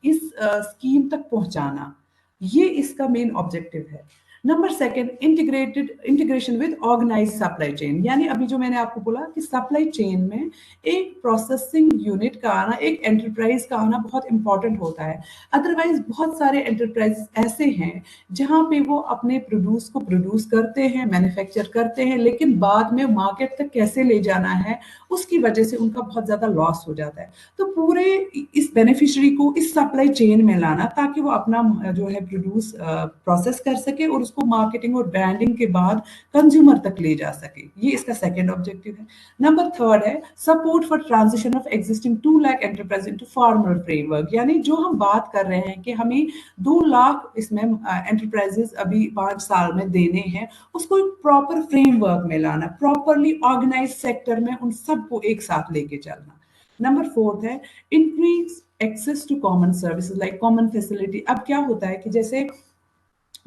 S4: इस स्कीम तक पहुंचाना, ये इसका मेन ऑब्जेक्टिव है। Number second, integration with organised supply chain, यानी अभी जो मैंने आपको बोला कि सप्लाई चेन में एक प्रोसेसिंग यूनिट का आना, एक एंटरप्राइज का आना बहुत इंपॉर्टेंट होता है। अदरवाइज बहुत सारे एंटरप्राइज ऐसे हैं जहां पे वो अपने प्रोड्यूस को प्रोड्यूस करते हैं, मैन्युफैक्चर करते हैं, लेकिन बाद में मार्केट तक कैसे ले जाना है उसकी वजह से उनका बहुत ज्यादा लॉस हो जाता है। तो पूरे इस बेनिफिशियरी को इस सप्लाई चेन में लाना ताकि वो अपना जो है प्रोड्यूस प्रोसेस कर सके और उसको मार्केटिंग और ब्रांडिंग के बाद कंज्यूमर तक ले जा सके, ये इसका सेकंड ऑब्जेक्टिव है। नंबर थर्ड है support for transition of existing 2 lakh enterprise into formal framework, यानी जो हम बात कर रहे हैं कि हमें 2 लाख इसमें एंटरप्राइजेस अभी 5 साल में देने हैं, उसको एक प्रॉपर फ्रेमवर्क में लाना, प्रॉपरली ऑर्गेनाइज सेक्टर में उन सबको एक साथ लेके चलना। नंबर फोर्थ है increase access to common services like common facility. अब क्या होता है कि जैसे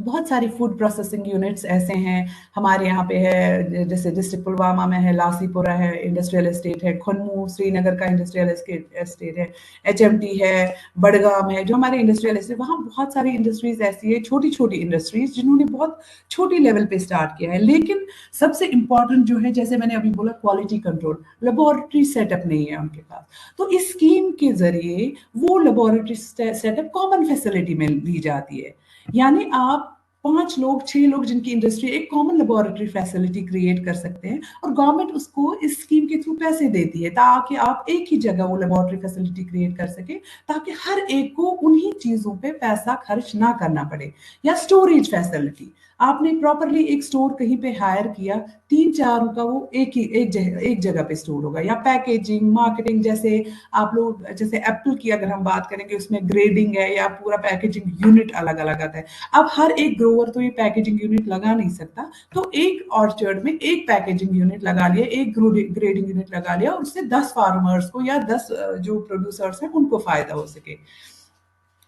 S4: बहुत सारी फूड प्रोसेसिंग यूनिट्स ऐसे हैं हमारे यहाँ पे है, जैसे डिस्ट्रिक्ट पुलवामा में है, लासीपुरा है इंडस्ट्रियल एस्टेट है, खन्मू श्रीनगर का इंडस्ट्रियल एस्टेट है, एचएमटी है, बड़गाम है, जो हमारे इंडस्ट्रियल एस्टेट, वहाँ बहुत सारी इंडस्ट्रीज ऐसी है, छोटी छोटी इंडस्ट्रीज जिन्होंने बहुत छोटी लेवल पे स्टार्ट किया है। लेकिन सबसे इंपॉर्टेंट जो है, जैसे मैंने अभी बोला, क्वालिटी कंट्रोल, लेबोरेटरी सेटअप नहीं है उनके पास। तो इस स्कीम के जरिए वो लेबोरेटरी सेटअप कॉमन फैसिलिटी में दी जाती है, यानी आप 5 लोग 6 लोग जिनकी इंडस्ट्री एक कॉमन लेबोरेटरी फैसिलिटी क्रिएट कर सकते हैं और गवर्नमेंट उसको इस स्कीम के थ्रू पैसे देती है ताकि आप एक ही जगह वो लेबोरेटरी फैसिलिटी क्रिएट कर सके, ताकि हर एक को उन्हीं चीजों पे पैसा खर्च ना करना पड़े। या स्टोरेज फैसिलिटी, आपने प्रॉपरली एक स्टोर कहीं पे हायर किया, 3-4 का वो एक जगह पे स्टोर होगा। या पैकेजिंग, मार्केटिंग, जैसे आप लोग, जैसे एप्पल की अगर हम बात करेंगे उसमें ग्रेडिंग है या पूरा पैकेजिंग यूनिट अलग अलग आता है। अब हर एक ग्रोवर तो ये पैकेजिंग यूनिट लगा नहीं सकता, तो एक ऑर्चर्ड में एक पैकेजिंग यूनिट लगा लिया, एक ग्रेडिंग यूनिट लगा लिया, और उससे 10 फार्मर्स को या 10 जो प्रोड्यूसर्स हैं उनको फायदा हो सके।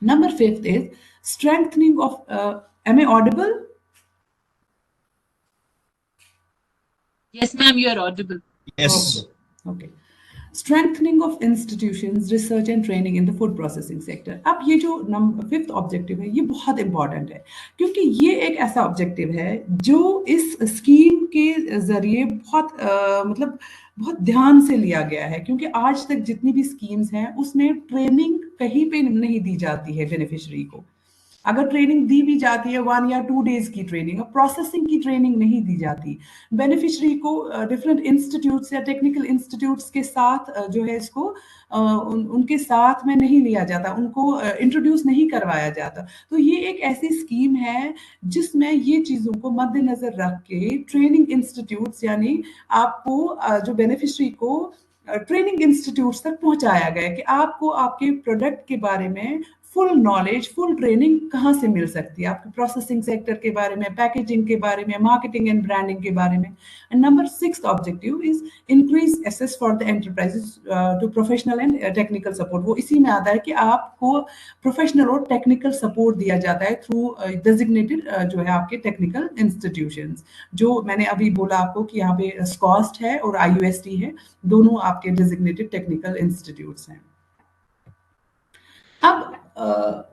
S4: Number 5 is strengthening of, am I audible?
S3: Yes, ma'am, you are audible.
S1: Yes.
S4: Okay. Strengthening of institutions, research and training in the food processing sector. अब ये जो 5th ऑब्जेक्टिव है ये बहुत इंपॉर्टेंट है, क्योंकि ये एक ऐसा ऑब्जेक्टिव है जो इस स्कीम के जरिए मतलब बहुत ध्यान से लिया गया है, क्योंकि आज तक जितनी भी स्कीम्स हैं उसमें ट्रेनिंग कहीं पे नहीं दी जाती है बेनिफिशियरी को। अगर ट्रेनिंग दी भी जाती है 1 या 2 डेज की ट्रेनिंग, प्रोसेसिंग की ट्रेनिंग नहीं दी जाती। बेनिफिशियरी को डिफरेंट इंस्टीट्यूट्स या टेक्निकल इंस्टीट्यूट्स के साथ जो है इसको उनके साथ में नहीं लिया जाता, उनको इंट्रोड्यूस नहीं करवाया जाता। तो ये एक ऐसी स्कीम है जिसमें ये चीज़ों को मद्देनजर रख के ट्रेनिंग इंस्टीट्यूट्स, यानी आपको जो बेनिफिशियरी को ट्रेनिंग इंस्टीट्यूट्स तक पहुंचाया गया कि आपको आपके प्रोडक्ट के बारे में फुल नॉलेज, फुल ट्रेनिंग कहाँ से मिल सकती है, आपके प्रोसेसिंग सेक्टर के बारे में, पैकेजिंग के बारे में, मार्केटिंग एंड ब्रांडिंग के बारे में। And number 6 objective is increase access for the enterprises to professional and technical support. वो इसी में आता है कि आपको प्रोफेशनल और टेक्निकल सपोर्ट दिया जाता है थ्रू डेजिग्नेटेड जो है आपके टेक्निकल इंस्टीट्यूशंस, जो मैंने अभी बोला आपको कि यहाँ पे स्कॉस्ट है और IUST है, दोनों आपके डेजिग्नेटेड टेक्निकल इंस्टीट्यूट्स हैं। अब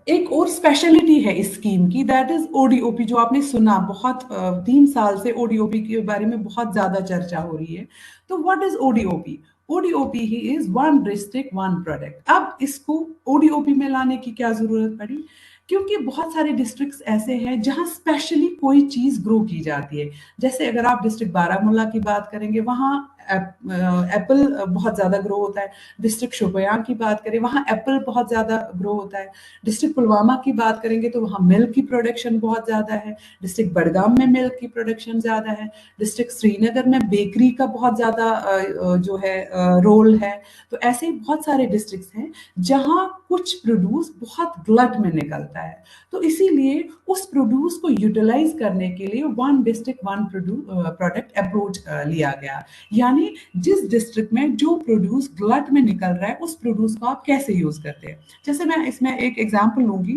S4: एक और स्पेशलिटी है इस स्कीम की, दैट इज ODOP, जो आपने सुना बहुत 3 साल से ODOP के बारे में बहुत ज्यादा चर्चा हो रही है। तो what is ODOP? ODOP he is one district one product. अब इसको ODOP में लाने की क्या जरूरत पड़ी? क्योंकि बहुत सारे डिस्ट्रिक्ट्स ऐसे हैं जहां स्पेशली कोई चीज ग्रो की जाती है। जैसे अगर आप डिस्ट्रिक्ट बारामूला की बात करेंगे, वहाँ एप्पल बहुत ज्यादा ग्रो होता है। डिस्ट्रिक्ट शोपियां की बात करें, वहाँ एप्पल बहुत ज्यादा ग्रो होता है। डिस्ट्रिक्ट पुलवामा की बात करेंगे तो वहाँ मिल्क की प्रोडक्शन बहुत ज्यादा है। डिस्ट्रिक्ट बड़गाम में मिल्क की प्रोडक्शन ज्यादा है। डिस्ट्रिक्ट श्रीनगर में बेकरी का बहुत ज्यादा जो है रोल है। तो ऐसे बहुत सारे डिस्ट्रिक्ट्स हैं जहाँ कुछ प्रोड्यूस बहुत ग्लट में निकलता है। तो इसीलिए उस प्रोड्यूस को यूटिलाइज करने के लिए one district one product approach लिया गया, यानी जिस डिस्ट्रिक्ट में जो प्रोड्यूस ग्लट में निकल रहा है उस प्रोड्यूस को आप कैसे यूज करते हैं। जैसे मैं इसमें एक एग्जांपल लूंगी,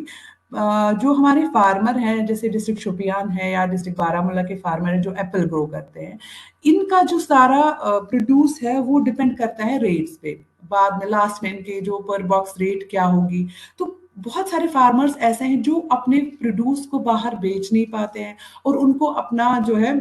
S4: जो हमारे फार्मर हैं, जैसे डिस्ट्रिक्ट शोपियान है या डिस्ट्रिक्ट बारामूला के फार्मर हैं जो एप्पल ग्रो करते हैं, इनका जो सारा प्रोड्यूस है वो डिपेंड करता है रेट्स पे। बाद में लास्ट में इनके जो पर बॉक्स रेट क्या होगी, तो बहुत सारे फार्मर्स ऐसे हैं जो अपने प्रोड्यूस को बाहर बेच नहीं पाते हैं, और उनको अपना जो है,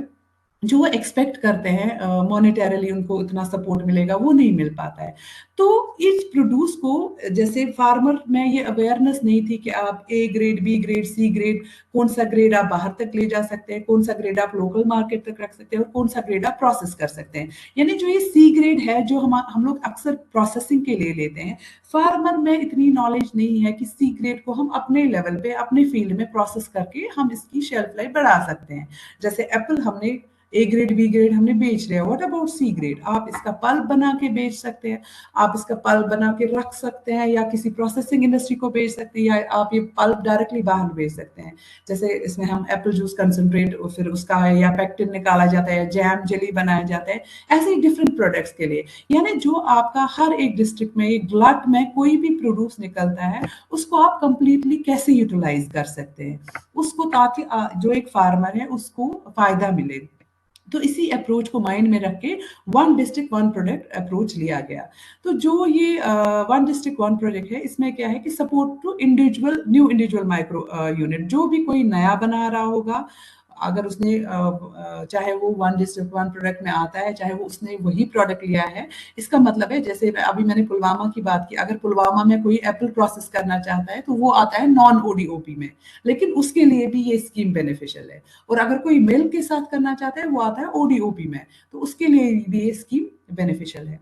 S4: जो वो एक्सपेक्ट करते हैं मॉनेटरली उनको इतना सपोर्ट मिलेगा, वो नहीं मिल पाता है। तो इस प्रोड्यूस को, जैसे फार्मर में ये अवेयरनेस नहीं थी कि आप A grade, B grade, C grade, कौन सा ग्रेड आप बाहर तक ले जा सकते हैं, कौन सा ग्रेड आप लोकल मार्केट तक रख सकते हैं, और कौन सा ग्रेड आप प्रोसेस कर सकते हैं। यानी जो ये सी ग्रेड है, जो हम लोग अक्सर प्रोसेसिंग के लिए लेते हैं, फार्मर में इतनी नॉलेज नहीं है कि सी ग्रेड को हम अपने लेवल पे, अपने फील्ड में प्रोसेस करके हम इसकी शेल्फ लाइफ बढ़ा सकते हैं। जैसे एप्पल हमने ए ग्रेड, बी ग्रेड हमने बेच रहे हैं, व्हाट अबाउट सी ग्रेड? आप इसका पल्प बना के बेच सकते हैं, आप इसका पल्प बना के रख सकते हैं, या किसी प्रोसेसिंग इंडस्ट्री को बेच सकते हैं, या आप ये पल्प डायरेक्टली बाहर बेच सकते हैं। जैसे इसमें हम एप्पल जूस कंसंट्रेट, फिर उसका है, या पेक्टिन निकाला जाता है, जैम जेली बनाया जाता है, ऐसे ही डिफरेंट प्रोडक्ट्स के लिए। यानी जो आपका हर एक डिस्ट्रिक्ट में, एक ब्लॉक में कोई भी प्रोड्यूस निकलता है, उसको आप कंप्लीटली कैसे यूटिलाइज कर सकते हैं उसको, ताकि जो एक फार्मर है उसको फायदा मिले। तो इसी अप्रोच को माइंड में रख के one district one product approach लिया गया। तो जो ये वन डिस्ट्रिक्ट वन प्रोडक्ट है, इसमें क्या है कि support to individual, new individual micro unit, जो भी कोई नया बना रहा होगा, अगर उसने चाहे वो वन डिस्ट्रिक्ट वन प्रोडक्ट में आता है, चाहे वो उसने वही प्रोडक्ट लिया है, इसका मतलब है, जैसे अभी मैंने पुलवामा की बात की, अगर पुलवामा में कोई एप्पल प्रोसेस करना चाहता है तो वो आता है नॉन ओडीओपी में, लेकिन उसके लिए भी ये स्कीम बेनिफिशियल है। और अगर कोई मिल्क के साथ करना चाहता है, वो आता है ओडीओपी में, तो उसके लिए भी ये स्कीम बेनिफिशियल है।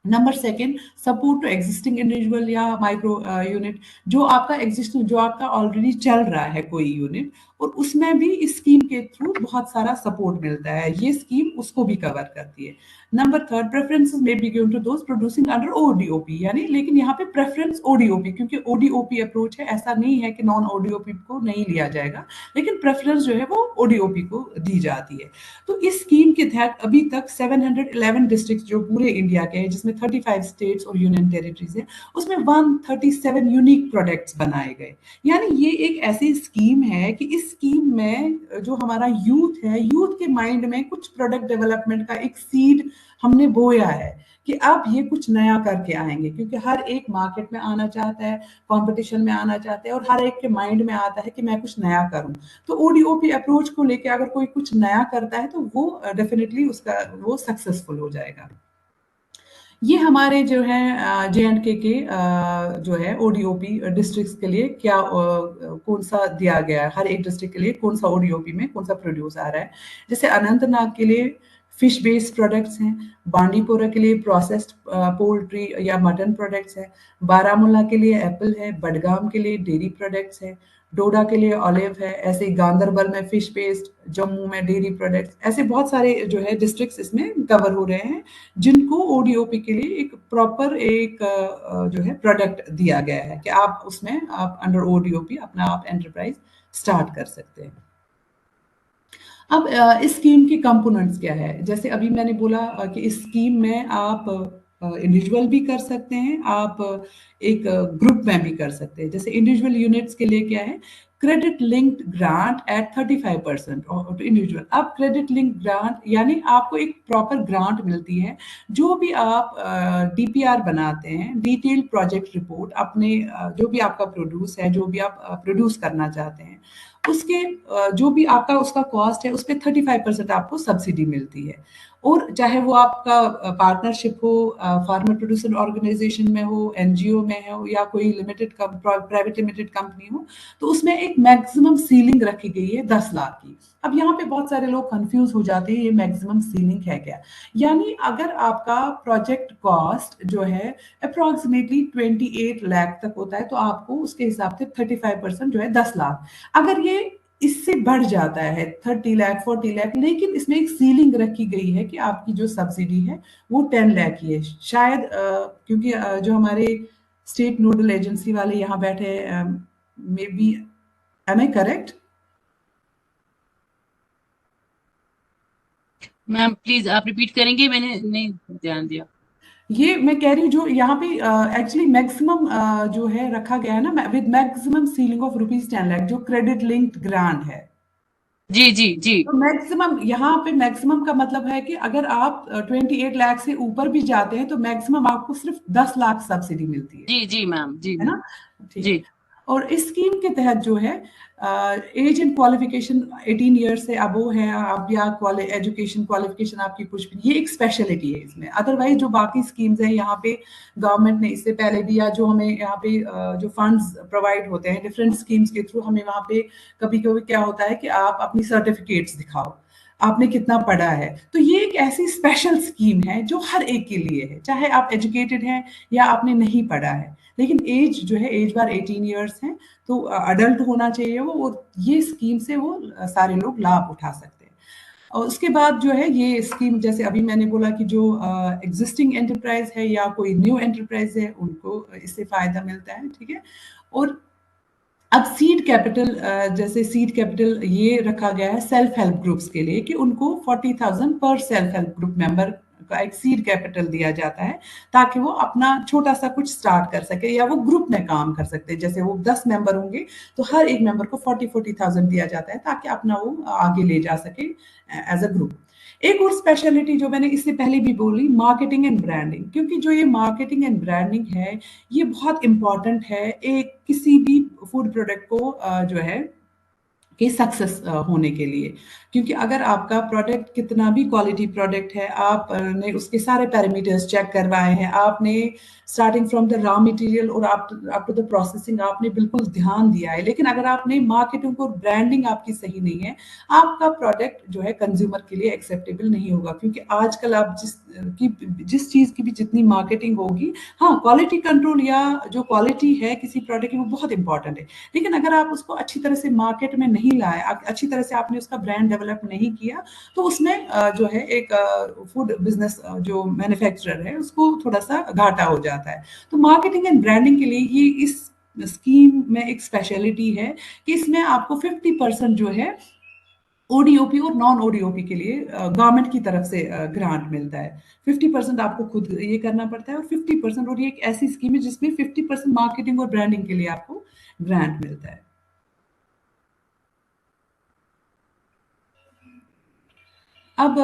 S4: Number second, support to existing individual या माइक्रो यूनिट, जो आपका एग्जिस्टिंग, जो आपका ऑलरेडी चल रहा है कोई यूनिट, और उसमें भी इस स्कीम के थ्रू बहुत सारा सपोर्ट मिलता है, ये स्कीम उसको भी कवर करती है। Number third, preferences may be given to those producing under ODOP, यानी लेकिन यहाँ पे प्रेफरेंस ओडीओपी, क्योंकि ओडीओपी अप्रोच है, ऐसा नहीं है कि नॉन ओडीओपी को नहीं लिया जाएगा, लेकिन प्रेफरेंस जो है वो ओडीओपी को दी जाती है। तो इस स्कीम के तहत अभी तक 711 डिस्ट्रिक्ट जो पूरे इंडिया के हैं, जिसमें 35 स्टेट्स और यूनियन टेरिटरीज है, उसमें 137 यूनिक प्रोडक्ट्स बनाए गए। यानी ये एक ऐसी स्कीम है कि इस स्कीम में जो हमारा यूथ है, यूथ के माइंड में कुछ प्रोडक्ट डेवलपमेंट का एक सीड हमने बोया है कि अब ये कुछ नया करके आएंगे, क्योंकि हर एक मार्केट में आना चाहता है, कंपटीशन में आना चाहता है, और हर एक के माइंड में आता है कि मैं कुछ नया करूं। तो ओडीओपी अप्रोच को लेके अगर कोई कुछ नया करता है तो वो डेफिनेटली उसका वो सक्सेसफुल हो जाएगा। ये हमारे जो है जे.एंड.के के जो है ओडीओपी डिस्ट्रिक्ट्स के लिए क्या कौन सा दिया गया है, हर एक डिस्ट्रिक्ट के लिए कौन सा ओडीओपी में कौन सा प्रोड्यूस आ रहा है। जैसे अनंतनाग के लिए फिश बेस्ड प्रोडक्ट्स हैं, बांडीपोरा के लिए प्रोसेस्ड पोल्ट्री या मटन प्रोडक्ट्स हैं, बारामूला के लिए एप्पल है, बडगाम के लिए डेयरी प्रोडक्ट्स है, डोडा के लिए ऑलिव है, ऐसे ही गांदरबल में फिश पेस्ट, जम्मू में डेयरी प्रोडक्ट्स, ऐसे बहुत सारे जो है डिस्ट्रिक्ट्स इसमें कवर हो रहे हैं, जिनको ओडीओपी के लिए एक प्रॉपर एक जो है प्रोडक्ट दिया गया है कि आप उसमें आप अंडर ओडीओपी अपना आप एंटरप्राइज स्टार्ट कर सकते हैं। अब इस स्कीम के कंपोनेंट्स क्या है, जैसे अभी मैंने बोला कि इस स्कीम में आप इंडिविजुअल भी कर सकते हैं, आप एक ग्रुप में भी कर सकते हैं। जैसे इंडिविजुअल यूनिट्स के लिए क्या है, credit linked grant at 35% to individual. अब क्रेडिट लिंक्ड ग्रांट यानी आपको एक प्रॉपर ग्रांट मिलती है, जो भी आप डीपीआर बनाते हैं, डिटेल प्रोजेक्ट रिपोर्ट, अपने जो भी आपका प्रोड्यूस है, जो भी आप प्रोड्यूस करना चाहते हैं, उसके जो भी आपका उसका कॉस्ट है, उस पर 35% आपको सब्सिडी मिलती है। और चाहे वो आपका पार्टनरशिप हो, फार्मर प्रोड्यूसर ऑर्गेनाइजेशन में हो, एनजीओ में हो, या कोई लिमिटेड प्राइवेट लिमिटेड कंपनी हो, तो उसमें एक मैक्सिमम सीलिंग रखी गई है 10 लाख की। अब यहाँ पे बहुत सारे लोग कंफ्यूज हो जाते हैं, ये मैक्सिमम सीलिंग है क्या? यानी अगर आपका प्रोजेक्ट कॉस्ट जो है अप्रोक्सीमेटली 28 लाख तक होता है, तो आपको उसके हिसाब से 35% जो है 10 लाख। अगर ये इससे बढ़ जाता है 30 लाख 40 लाख, लेकिन इसमें एक सीलिंग रखी गई है कि आपकी जो सब्सिडी है वो 10 लाख की है। शायद क्योंकि जो हमारे स्टेट नोडल एजेंसी वाले यहाँ बैठे, may be, am I correct?
S5: Ma'am please आप रिपीट करेंगे, मैंने नहीं ध्यान दिया।
S4: ये मैं कह रही हूँ, जो यहाँ पे एक्चुअली मैक्सिमम जो है रखा गया है ना, with maximum ceiling of ₹10 lakh, जो क्रेडिट लिंक्ड ग्रांट है।
S5: जी जी जी।
S4: तो मैक्सिमम, यहाँ पे मैक्सिमम का मतलब है कि अगर आप 28 लाख से ऊपर भी जाते हैं तो मैक्सिमम आपको सिर्फ 10 लाख सब्सिडी मिलती है।
S5: जी जी मैम, जी
S4: है ना? ठीक
S5: जी।
S4: है। और इस स्कीम के तहत जो है एज एंड क्वालिफिकेशन 18 ईयर्स से अबो है आप, या एजुकेशन क्वालिफिकेशन आपकी कुछ भी, ये एक स्पेशलिटी है इसमें। अदरवाइज जो बाकी स्कीम्स हैं यहाँ पे गवर्नमेंट ने इससे पहले भी, या जो हमें यहाँ पे जो फंड्स प्रोवाइड होते हैं डिफरेंट स्कीम्स के थ्रू, हमें वहाँ पे कभी कभी क्या होता है कि आप अपनी सर्टिफिकेट्स दिखाओ, आपने कितना पढ़ा है। तो ये एक ऐसी स्पेशल स्कीम है जो हर एक के लिए है, चाहे आप एजुकेटेड हैं या आपने नहीं पढ़ा है, लेकिन एज जो है, एज बार 18 ईयर्स है, तो अडल्ट होना चाहिए वो, और ये स्कीम से वो सारे लोग लाभ उठा सकते हैं। और उसके बाद जो है ये स्कीम, जैसे अभी मैंने बोला कि जो एग्जिस्टिंग एंटरप्राइज है या कोई न्यू एंटरप्राइज है उनको इससे फायदा मिलता है, ठीक है। और अब सीड कैपिटल, जैसे सीड कैपिटल ये रखा गया है सेल्फ हेल्प ग्रुप्स के लिए कि उनको 40,000 पर सेल्फ हेल्प ग्रुप मेंबर का एक सीड कैपिटल दिया जाता है, ताकि वो अपना छोटा सा कुछ स्टार्ट कर सके या वो ग्रुप में काम कर सकते हैं। जैसे वो 10 मेंबर होंगे तो हर एक मेंबर को 40,000 दिया जाता है, ताकि अपना वो आगे ले जा सके एज अ ग्रुप। एक और स्पेशलिटी जो मैंने इससे पहले भी बोली, मार्केटिंग एंड ब्रांडिंग, क्योंकि जो ये मार्केटिंग एंड ब्रांडिंग है ये बहुत इंपॉर्टेंट है एक किसी भी फूड प्रोडक्ट को जो है कि सक्सेस होने के लिए। क्योंकि अगर आपका प्रोडक्ट कितना भी क्वालिटी प्रोडक्ट है, आपने उसके सारे पैरामीटर्स चेक करवाए हैं, आपने starting from the raw material और अप टू द प्रोसेसिंग आपने बिल्कुल ध्यान दिया है, लेकिन अगर आपने मार्केटिंग और ब्रांडिंग आपकी सही नहीं है, आपका प्रोडक्ट जो है कंज्यूमर के लिए एक्सेप्टेबल नहीं होगा। क्योंकि आजकल आप जिस चीज़ की भी जितनी मार्केटिंग होगी, हाँ क्वालिटी कंट्रोल या जो क्वालिटी है किसी प्रोडक्ट की वो बहुत इंपॉर्टेंट है, लेकिन अगर आप उसको अच्छी तरह से मार्केट में नहीं लाए, अच्छी तरह से आपने उसका ब्रांड डेवलप नहीं किया, तो उसमें जो है एक फूड बिजनेस जो मैन्युफैक्चरर है उसको थोड़ा सा घाटा हो जाता है। तो मार्केटिंग एंड ब्रांडिंग के लिए ये इस स्कीम में एक स्पेशलिटी है कि इसमें आपको 50% जो है ओडीओपी और नॉन ओडीओपी के लिए गवर्नमेंट की तरफ से ग्रांट मिलता है। 50% आपको खुद ये करना पड़ता है और 50%, और ये एक ऐसी स्कीम है जिसमें 50% मार्केटिंग और ब्रांडिंग के लिए आपको ग्रांट मिलता है। अब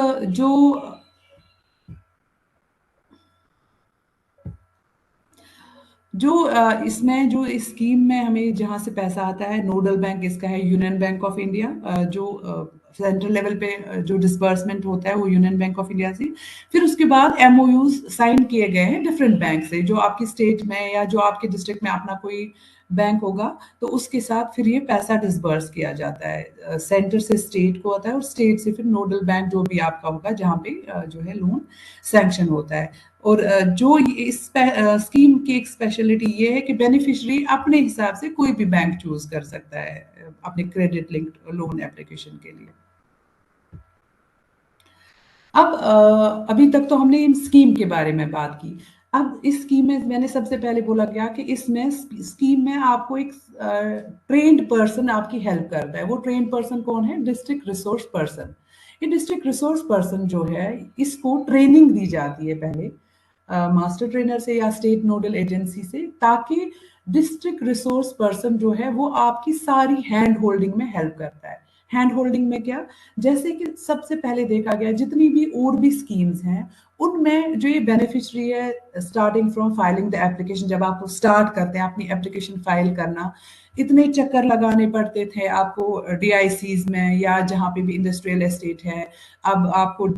S4: इसमें जो इस स्कीम में हमें जहाँ से पैसा आता है, नोडल बैंक इसका है यूनियन बैंक ऑफ इंडिया, जो सेंट्रल लेवल पे जो डिसबर्समेंट होता है वो यूनियन बैंक ऑफ इंडिया से। फिर उसके बाद एमओयूज साइन किए गए हैं डिफरेंट बैंक से, जो आपकी स्टेट में या जो आपके डिस्ट्रिक्ट में अपना कोई बैंक होगा तो उसके साथ फिर ये पैसा डिसबर्स किया जाता है। सेंटर से स्टेट को होता है और स्टेट से फिर नोडल बैंक जो भी आपका होगा जहाँ पे जो है लोन सैंक्शन होता है। और जो इस स्कीम की एक स्पेशलिटी ये है कि बेनिफिशियरी अपने हिसाब से कोई भी बैंक चूज कर सकता है अपने क्रेडिट लिंक्ड लोन एप्लीकेशन के लिए। अब अभी तक तो हमने इन स्कीम के बारे में बात की। अब इस स्कीम में मैंने सबसे पहले बोला गया कि इसमें स्कीम में आपको एक ट्रेन्ड पर्सन आपकी हेल्प करता है। वो ट्रेन्ड पर्सन कौन है? District resource person. ये डिस्ट्रिक्ट रिसोर्स पर्सन जो है इसको ट्रेनिंग दी जाती है पहले मास्टर ट्रेनर से या स्टेट नोडल एजेंसी से, ताकि डिस्ट्रिक्ट रिसोर्स पर्सन जो है वो आपकी सारी हैंड होल्डिंग में हेल्प करता है। हैंड होल्डिंग में क्या? जैसे कि सबसे पहले देखा गया जितनी भी और भी स्कीम्स हैं उनमें जो ये बेनिफिशियरी है starting from filing the application, जब आप स्टार्ट करते हैं अपनी एप्लीकेशन फाइल करना, इतने चक्कर लगाने पड़ते थे आपको डीआईसीज में या जहाँ पे भी इंडस्ट्रियल एस्टेट है। अब आपको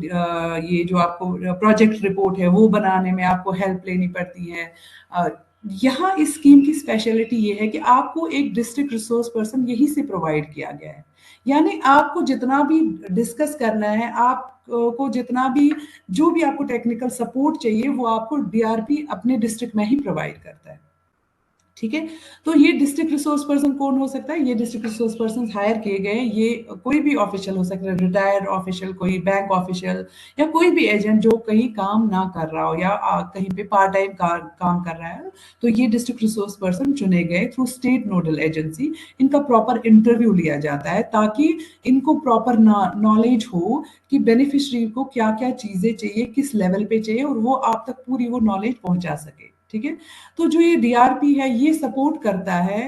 S4: ये जो आपको प्रोजेक्ट रिपोर्ट है वो बनाने में आपको हेल्प लेनी पड़ती है। यहाँ इस स्कीम की स्पेशलिटी ये है कि आपको एक डिस्ट्रिक्ट रिसोर्स पर्सन यही से प्रोवाइड किया गया है। यानी आपको जितना भी डिस्कस करना है, आपको जितना भी जो भी आपको टेक्निकल सपोर्ट चाहिए वो आपको डीआरपी अपने डिस्ट्रिक्ट में ही प्रोवाइड करता है। ठीक है, तो ये डिस्ट्रिक्ट रिसोर्स पर्सन कौन हो सकता है? ये डिस्ट्रिक्ट रिसोर्स पर्सन हायर किए गए, ये कोई भी ऑफिशियल हो सकता है, रिटायर्ड ऑफिशियल, कोई बैंक ऑफिशियल या कोई भी एजेंट जो कहीं काम ना कर रहा हो या कहीं पे पार्ट टाइम काम कर रहा है, तो ये डिस्ट्रिक्ट रिसोर्स पर्सन चुने गए थ्रू स्टेट नोडल एजेंसी। इनका प्रॉपर इंटरव्यू लिया जाता है ताकि इनको प्रॉपर नॉलेज हो कि बेनिफिशियरी को क्या क्या चीजें चाहिए, किस लेवल पे चाहिए, और वो आप तक पूरी वो नॉलेज पहुंचा सके। ठीक है, तो जो ये डीआरपी है ये सपोर्ट करता है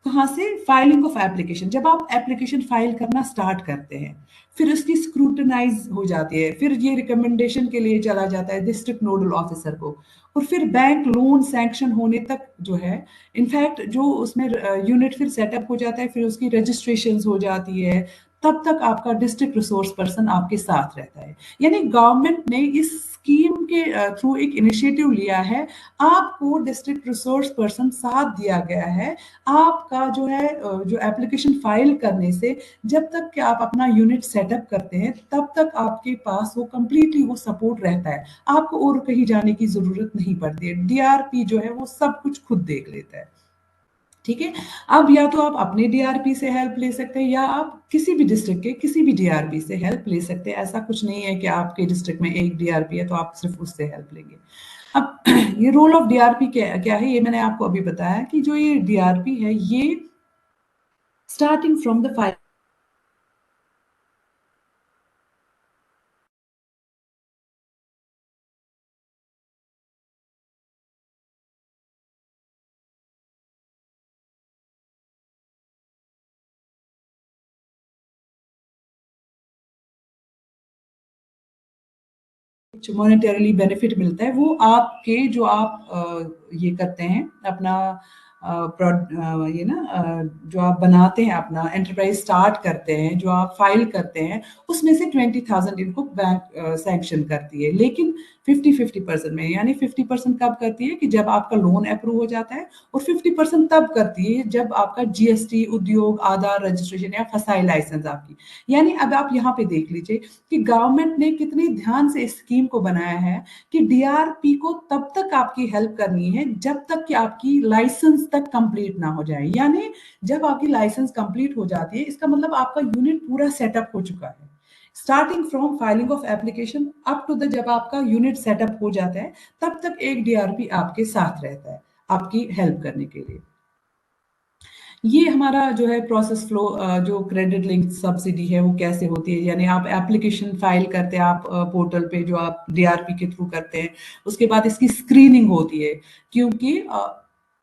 S4: कहाँ से? Filing of application. जब आप एप्लीकेशन फाइल करना स्टार्ट करते हैं, फिर उसकी स्क्रूटनाइज हो जाती है, फिर ये रिकमेंडेशन के लिए चला जाता है डिस्ट्रिक्ट नोडल ऑफिसर को, और फिर बैंक लोन सैंक्शन होने तक जो है, इनफैक्ट जो उसमें यूनिट फिर सेटअप हो जाता है, फिर उसकी रजिस्ट्रेशन हो जाती है, तब तक आपका डिस्ट्रिक्ट रिसोर्स पर्सन आपके साथ रहता है। यानी गवर्नमेंट ने इस स्कीम के थ्रू एक इनिशिएटिव लिया है, आपको डिस्ट्रिक्ट रिसोर्स पर्सन साथ दिया गया है, आपका जो है जो एप्लीकेशन फाइल करने से जब तक कि आप अपना यूनिट सेटअप करते हैं, तब तक आपके पास वो कंप्लीटली वो सपोर्ट रहता है, आपको और कहीं जाने की जरूरत नहीं पड़ती है। डीआरपी जो है वो सब कुछ खुद देख लेता है। ठीक है, अब या तो आप अपने डीआरपी से हेल्प ले सकते हैं, या आप किसी भी डिस्ट्रिक्ट के किसी भी डीआरपी से हेल्प ले सकते हैं। ऐसा कुछ नहीं है कि आपके डिस्ट्रिक्ट में एक डीआरपी है तो आप सिर्फ उससे हेल्प लेंगे। अब ये रोल ऑफ डीआरपी क्या है, ये मैंने आपको अभी बताया कि जो ये डीआरपी है, ये starting from the file monetarily benefit मिलता है, वो आपके जो आप ये करते हैं अपना ये ना जो आप बनाते हैं, अपना एंटरप्राइज स्टार्ट करते हैं, जो आप फाइल करते हैं, उसमें से 20,000 इनको बैंक सैंक्शन करती है, लेकिन 50-50% में। यानी 50% कब करती है कि जब आपका लोन अप्रूव हो जाता है, और 50% तब करती है जब आपका जीएसटी, उद्योग, आधार रजिस्ट्रेशन या फसाई लाइसेंस आपकी। यानी अब आप यहाँ पे देख लीजिए कि गवर्नमेंट ने कितने ध्यान से इस स्कीम को बनाया है कि डीआरपी को तब तक आपकी हेल्प करनी है जब तक कि आपकी लाइसेंस तक कंप्लीट ना हो जाए। यानी जब आपकी लाइसेंस कंप्लीट हो जाती है, इसका मतलब आपका यूनिट पूरा सेटअप हो चुका है। Starting from filing of application up to the जब आपका यूनिट सेटअप हो जाता है, तब तक एक डीआरपी आपके साथ रहता है आपकी हेल्प करने के लिए। ये हमारा जो है प्रोसेस फ्लो, जो क्रेडिट लिंक सब्सिडी है वो कैसे होती है। यानी आप एप्लीकेशन फाइल करते हैं, आप पोर्टल पे जो आप डीआरपी के थ्रू करते हैं, उसके बाद इसकी स्क्रीनिंग होती है, क्योंकि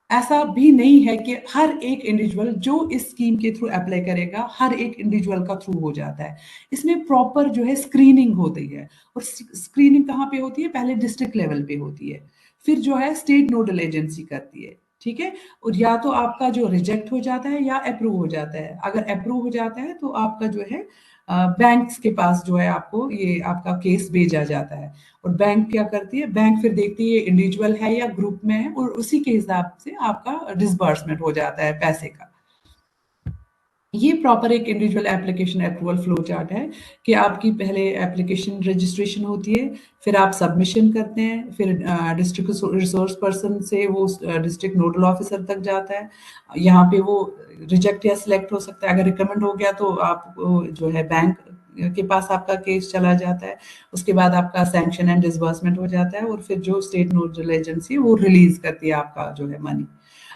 S4: ऐसा भी नहीं है कि हर एक इंडिविजुअल जो इस स्कीम के थ्रू अप्लाई करेगा हर एक इंडिविजुअल का थ्रू हो जाता है। इसमें प्रॉपर जो है स्क्रीनिंग होती है, और स्क्रीनिंग कहाँ पे होती है? पहले डिस्ट्रिक्ट लेवल पे होती है, फिर जो है स्टेट नोडल एजेंसी करती है। ठीक है, और या तो आपका जो रिजेक्ट हो जाता है या अप्रूव हो जाता है। अगर अप्रूव हो जाता है तो आपका जो है बैंक्स के पास जो है आपको ये आपका केस भेजा जाता है, और बैंक क्या करती है? बैंक फिर देखती है इंडिविजुअल है या ग्रुप में है, और उसी के हिसाब से आपका डिसबर्समेंट हो जाता है पैसे का। ये प्रॉपर एक individual application approval flow chart है कि आपकी पहले एप्लीकेशन रजिस्ट्रेशन होती है, फिर आप सबमिशन करते हैं, फिर डिस्ट्रिक्ट रिसोर्स पर्सन से वो डिस्ट्रिक्ट नोडल ऑफिसर तक जाता है। यहाँ पे वो रिजेक्ट या सिलेक्ट हो सकता है। अगर रिकमेंड हो गया तो आप जो है बैंक के पास आपका केस चला जाता है। उसके बाद आपका सैंक्शन एंड डिसबर्समेंट हो जाता है, और फिर जो स्टेट नोडल एजेंसी वो रिलीज करती है आपका जो है मनी।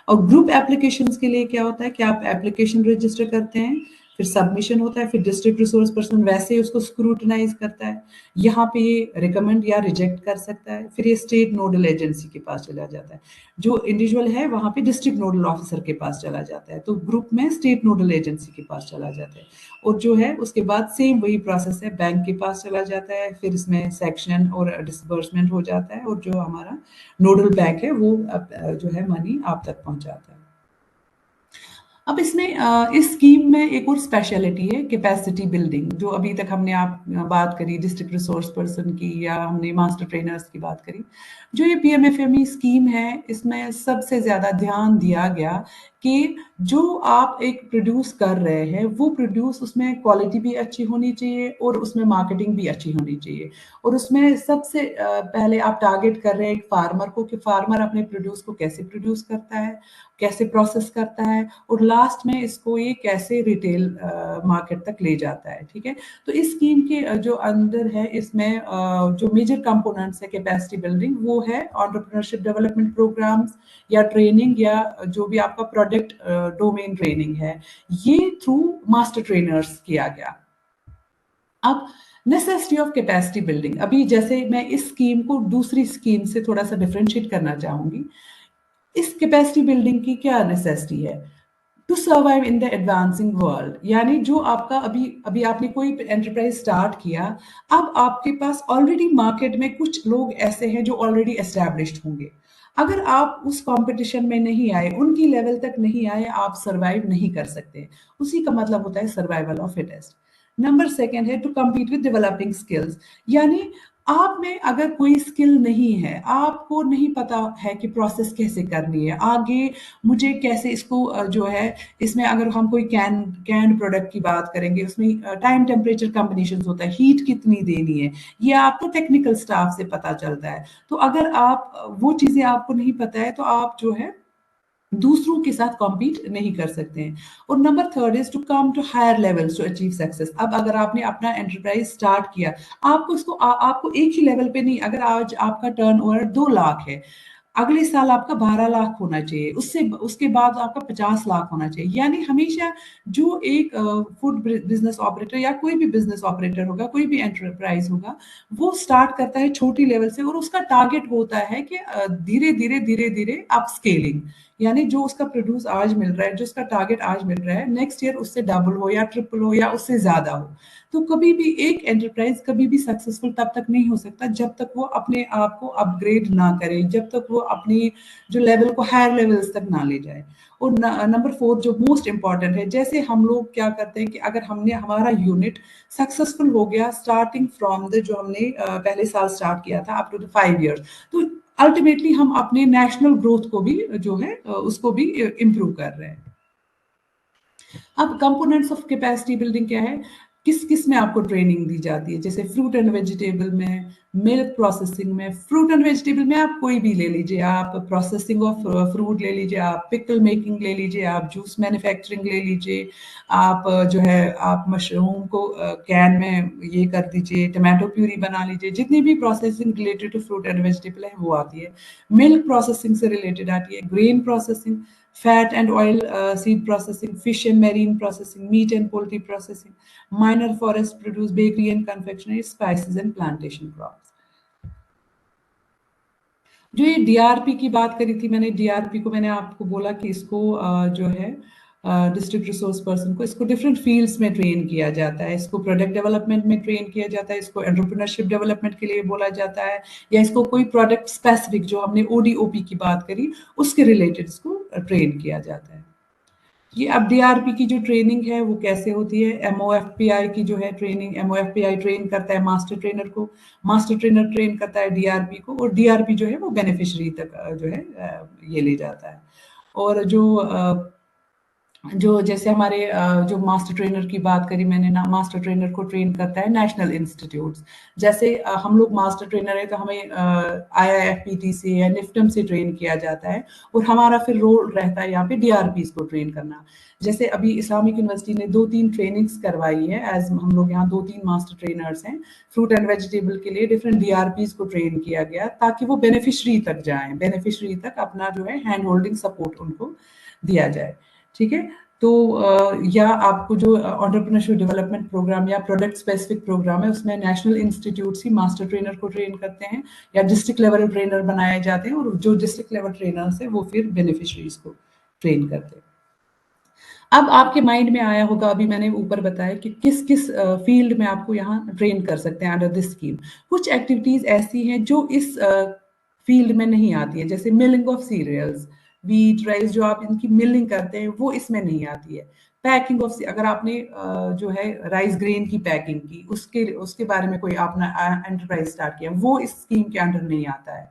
S4: और ग्रुप एप्लीकेशंस के लिए क्या होता है कि आप एप्लीकेशन रजिस्टर करते हैं, फिर सबमिशन होता है, फिर डिस्ट्रिक्ट रिसोर्स पर्सन वैसे ही उसको स्क्रूटनाइज करता है। यहाँ पे ये रिकमेंड या रिजेक्ट कर सकता है, फिर ये स्टेट नोडल एजेंसी के पास चला जाता है। जो इंडिविजुअल है वहाँ पे डिस्ट्रिक्ट नोडल ऑफिसर के पास चला जाता है, तो ग्रुप में स्टेट नोडल एजेंसी के पास चला जाता है। और जो है उसके बाद सेम वही प्रोसेस है, बैंक के पास चला जाता है, फिर इसमें सेक्शन और डिसबर्समेंट हो जाता है, और जो हमारा नोडल बैंक है वो जो है मनी आप तक पहुंचाता है। अब इसमें इस स्कीम में एक और स्पेशलिटी है कैपेसिटी बिल्डिंग। जो अभी तक हमने आप बात करी डिस्ट्रिक्ट रिसोर्स पर्सन की, या हमने मास्टर ट्रेनर्स की बात करी, जो ये पीएमएफएमई स्कीम है इसमें सबसे ज्यादा ध्यान दिया गया कि जो आप एक प्रोड्यूस कर रहे हैं वो प्रोड्यूस उसमें क्वालिटी भी अच्छी होनी चाहिए, और उसमें मार्केटिंग भी अच्छी होनी चाहिए। और उसमें सबसे पहले आप टारगेट कर रहे हैं एक फार्मर को, कि फार्मर अपने प्रोड्यूस को कैसे प्रोड्यूस करता है, कैसे प्रोसेस करता है, और लास्ट में इसको ये कैसे रिटेल मार्केट तक ले जाता है। ठीक है, तो इस स्कीम के जो अंदर है इसमें जो मेजर कंपोनेंट्स है कैपेसिटी बिल्डिंग, वो है एंटरप्रेन्योरशिप डेवलपमेंट प्रोग्राम्स, या ट्रेनिंग, या जो भी आपका प्रोडक्ट डोमेन ट्रेनिंग है, ये थ्रू मास्टर ट्रेनर्स किया गया। अब नेसेसिटी ऑफ कैपेसिटी बिल्डिंग, अभी जैसे मैं इस स्कीम को दूसरी स्कीम से थोड़ा सा डिफरेंशिएट करना चाहूंगी। इस कैपेसिटी बिल्डिंग की क्या नेसेसिटी है? To survive in the advancing world, यानी जो आपका अभी अभी आपने कोई एंटरप्राइज स्टार्ट किया, अब आपके पास ऑलरेडी मार्केट में कुछ लोग ऐसे हैं जो ऑलरेडी एस्टैब्लिश्ड होंगे। अगर आप उस कंपटीशन में नहीं आए, उनकी लेवल तक नहीं आए, आप सरवाइव नहीं कर सकते। उसी का मतलब होता है survival of fittest. Number second है to compete with developing skills, यानी आप में अगर कोई स्किल नहीं है, आपको नहीं पता है कि प्रोसेस कैसे करनी है, आगे मुझे कैसे इसको जो है, इसमें अगर हम कोई कैंड प्रोडक्ट की बात करेंगे, उसमें टाइम टेम्परेचर कॉम्बिनेशन होता है, हीट कितनी देनी है, ये आपको टेक्निकल स्टाफ से पता चलता है। तो अगर आप वो चीजें आपको नहीं पता है, तो आप जो है दूसरों के साथ कॉम्पीट नहीं कर सकते हैं। और number third is to come to higher levels to achieve success. अब अगर आपने अपना एंटरप्राइज स्टार्ट किया, आपको इसको आपको एक ही लेवल पे नहीं, अगर आज आपका टर्नओवर 2 लाख है, अगले साल आपका 12 लाख होना चाहिए, उससे उसके बाद आपका 50 लाख होना चाहिए। यानी हमेशा जो एक फूड बिजनेस ऑपरेटर या कोई भी बिजनेस ऑपरेटर होगा, कोई भी एंटरप्राइज होगा, वो स्टार्ट करता है छोटी लेवल से, और उसका टारगेट होता है कि धीरे धीरे धीरे धीरे अप स्केलिंग, यानी जो उसका प्रोड्यूस आज मिल रहा है, जो उसका टारगेट आज मिल रहा है, नेक्स्ट ईयर उससे डबल हो या ट्रिपल हो या उससे ज्यादा हो। तो कभी भी एक एंटरप्राइज कभी भी सक्सेसफुल तब तक नहीं हो सकता जब तक वो अपने आप को अपग्रेड ना करे, जब तक वो अपनी जो लेवल को हायर लेवल्स तक ना ले जाए। और नंबर 4 जो मोस्ट इंपॉर्टेंट है, जैसे हम लोग क्या करते हैं कि अगर हमने हमारा यूनिट सक्सेसफुल हो गया स्टार्टिंग फ्रॉम द जो हमने पहले साल स्टार्ट किया था अप टू द 5 इयर्स, तो अल्टीमेटली हम अपने नेशनल ग्रोथ को भी जो है उसको भी इम्प्रूव कर रहे हैं। अब कंपोनेंट्स ऑफ कैपेसिटी बिल्डिंग क्या है, किस किस में आपको ट्रेनिंग दी जाती है, जैसे फ्रूट एंड वेजिटेबल में, मिल्क प्रोसेसिंग में। फ्रूट एंड वेजिटेबल में आप कोई भी ले लीजिए, आप प्रोसेसिंग ऑफ फ्रूट ले लीजिए, आप पिकल मेकिंग ले लीजिए, आप जूस मैन्युफैक्चरिंग ले लीजिए, आप जो है आप मशरूम को कैन में ये कर दीजिए, टमाटो प्यूरी बना लीजिए, जितनी भी processing related to fruit and vegetable है वो आती है। मिल्क प्रोसेसिंग से रिलेटेड आती है, grain processing, fat and oil seed processing, fish and marine processing, meat and poultry processing, minor forest produce, bakery and confectionery, spices and plantation crops. जो ये DRP की बात करी थी मैंने, डीआरपी को मैंने आपको बोला कि इसको जो है डिस्ट्रिक्ट रिसोर्स पर्सन को इसको डिफरेंट फील्ड्स में ट्रेन किया जाता है, इसको प्रोडक्ट डेवलपमेंट में ट्रेन किया जाता है, इसको एंटरप्रेन्योरशिप डेवलपमेंट के लिए बोला जाता है, या इसको कोई प्रोडक्ट स्पेसिफिक जो हमने ओडीओपी की बात करी उसके रिलेटेड इसको ट्रेन किया जाता है। ये अब डीआरपी की जो ट्रेनिंग है वो कैसे होती है, एमओएफपीआई की जो है ट्रेनिंग, एमओएफपीआई ट्रेन करता है मास्टर ट्रेनर को, मास्टर ट्रेनर ट्रेन करता है डीआरपी को, और डीआरपी जो है वो बेनिफिशियरी तक जो है ये ले जाता है। और जो जैसे हमारे जो मास्टर ट्रेनर की बात करी मैंने ना, मास्टर ट्रेनर को ट्रेन करता है नेशनल इंस्टीट्यूट्स। जैसे हम लोग मास्टर ट्रेनर है तो हमें आईआईएफपीटी से या निफ्टम से ट्रेन किया जाता है, और हमारा फिर रोल रहता है यहाँ पे डीआरपीस को ट्रेन करना। जैसे अभी इस्लामिक यूनिवर्सिटी ने 2-3 ट्रेनिंग्स करवाई है, एज हम लोग यहाँ 2-3 मास्टर ट्रेनर्स हैं, फ्रूट एंड वेजिटेबल के लिए डिफरेंट डीआरपीस को ट्रेन किया गया ताकि वो बेनिफिशरी तक जाए, बेनिफिशरी तक अपना जो है हैंड होल्डिंग सपोर्ट उनको दिया जाए। ठीक है, तो या आपको जो एंटरप्रेन्योरशिप डेवलपमेंट प्रोग्राम या प्रोडक्ट स्पेसिफिक प्रोग्राम है उसमें नेशनल इंस्टीट्यूट ही मास्टर ट्रेनर को ट्रेन करते हैं, या डिस्ट्रिक्ट लेवल ट्रेनर बनाए जाते हैं, और जो डिस्ट्रिक्ट लेवल ट्रेनर्स है वो फिर बेनिफिशरीज को ट्रेन करते हैं। अब आपके माइंड में आया होगा, अभी मैंने ऊपर बताया कि किस किस फील्ड में आपको यहाँ ट्रेन कर सकते हैं अंडर दिस स्कीम। कुछ एक्टिविटीज ऐसी हैं जो इस फील्ड में नहीं आती है, जैसे milling of cereals, wheat rice, जो आप इनकी मिलिंग करते हैं वो इसमें नहीं आती है। पैकिंग ऑफ, अगर आपने जो है राइस ग्रेन की पैकिंग की, उसके बारे में कोई आपने एंटरप्राइज स्टार्ट किया, वो इस स्कीम के अंडर नहीं आता है।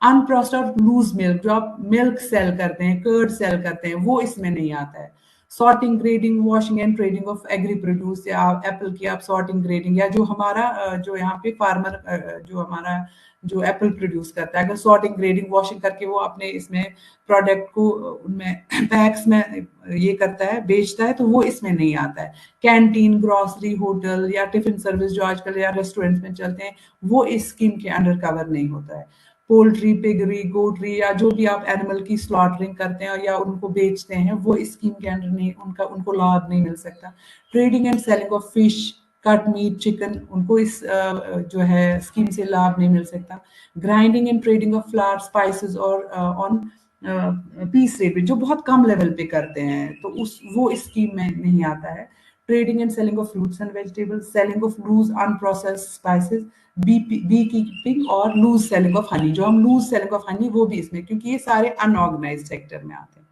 S4: अनप्रोसेस्ड लूज मिल्क, जो आप मिल्क सेल करते हैं, कर्ड सेल करते हैं, वो इसमें नहीं आता है। Sorting, grading, washing and trading of agri produce, या एप्पल की आप सॉर्टिंग, ग्रेडिंग, या जो हमारा जो यहाँ पे फार्मर जो हमारा जो एप्पल प्रोड्यूस करता है, अगर सॉर्टिंग, ग्रेडिंग, वॉशिंग करके वो अपने इसमें प्रोडक्ट को उनमें पैक्स में ये करता है, बेचता है, तो वो इसमें नहीं आता है। कैंटीन, ग्रोसरी, होटल या टिफिन सर्विस जो आजकल या रेस्टोरेंट में चलते हैं, वो इस स्कीम के अंडर कवर नहीं होता है। पोल्ट्री, पिगरी, गोटरी, या जो भी आप एनिमल की स्लॉटरिंग करते हैं या उनको बेचते हैं, वो इस स्कीम के अंडर नहीं, उनको लाभ नहीं मिल सकता। Trading and selling of fish, cut meat, chicken, उनको इस जो है स्कीम से लाभ नहीं मिल सकता। Grinding and trading of flower, spices और ऑन पीस रेट पे, जो बहुत कम लेवल पे करते हैं, तो वो इस स्कीम में नहीं आता है। Trading and selling of fruits and vegetables, selling of loose unprocessed spices, beekeeping और लूज सेलिंग ऑफ हनी। जो हम लूज सेलिंग ऑफ हनी वो भी इसमें, क्योंकि ये सारे अनऑर्गेनाइज्ड सेक्टर में आते हैं।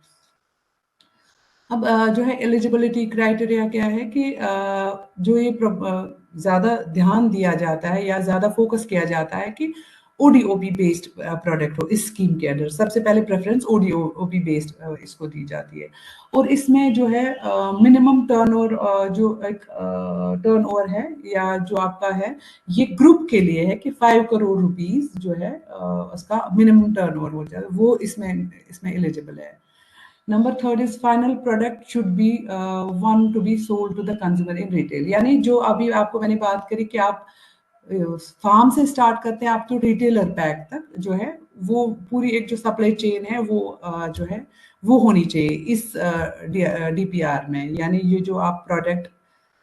S4: अब जो है एलिजिबिलिटी क्राइटेरिया क्या है कि जो ये ज़्यादा ध्यान दिया जाता है या ज़्यादा फोकस किया जाता है कि ओडीओपी बेस्ड प्रोडक्ट हो इस स्कीम के अंदर। सबसे पहले प्रेफरेंस ओडीओपी बेस्ड इसको दी जाती है। और इसमें जो है मिनिमम टर्नओवर, जो एक टर्नओवर है या जो आपका है, ये ग्रुप के लिए है कि 5 करोड़ रुपीस जो है उसका मिनिमम टर्नओवर हो जाए, वो इसमें एलिजिबल है। Number third is final product should be one to be sold to the consumer in retail। यानी जो अभी आपको मैंने बात करी कि आप फार्म से स्टार्ट करते हैं आप तो रिटेलर पैक तक जो है, वो पूरी एक जो सप्लाई चेन है वो जो है वो होनी चाहिए इस डीपीआर में। यानी ये जो आप प्रोडक्ट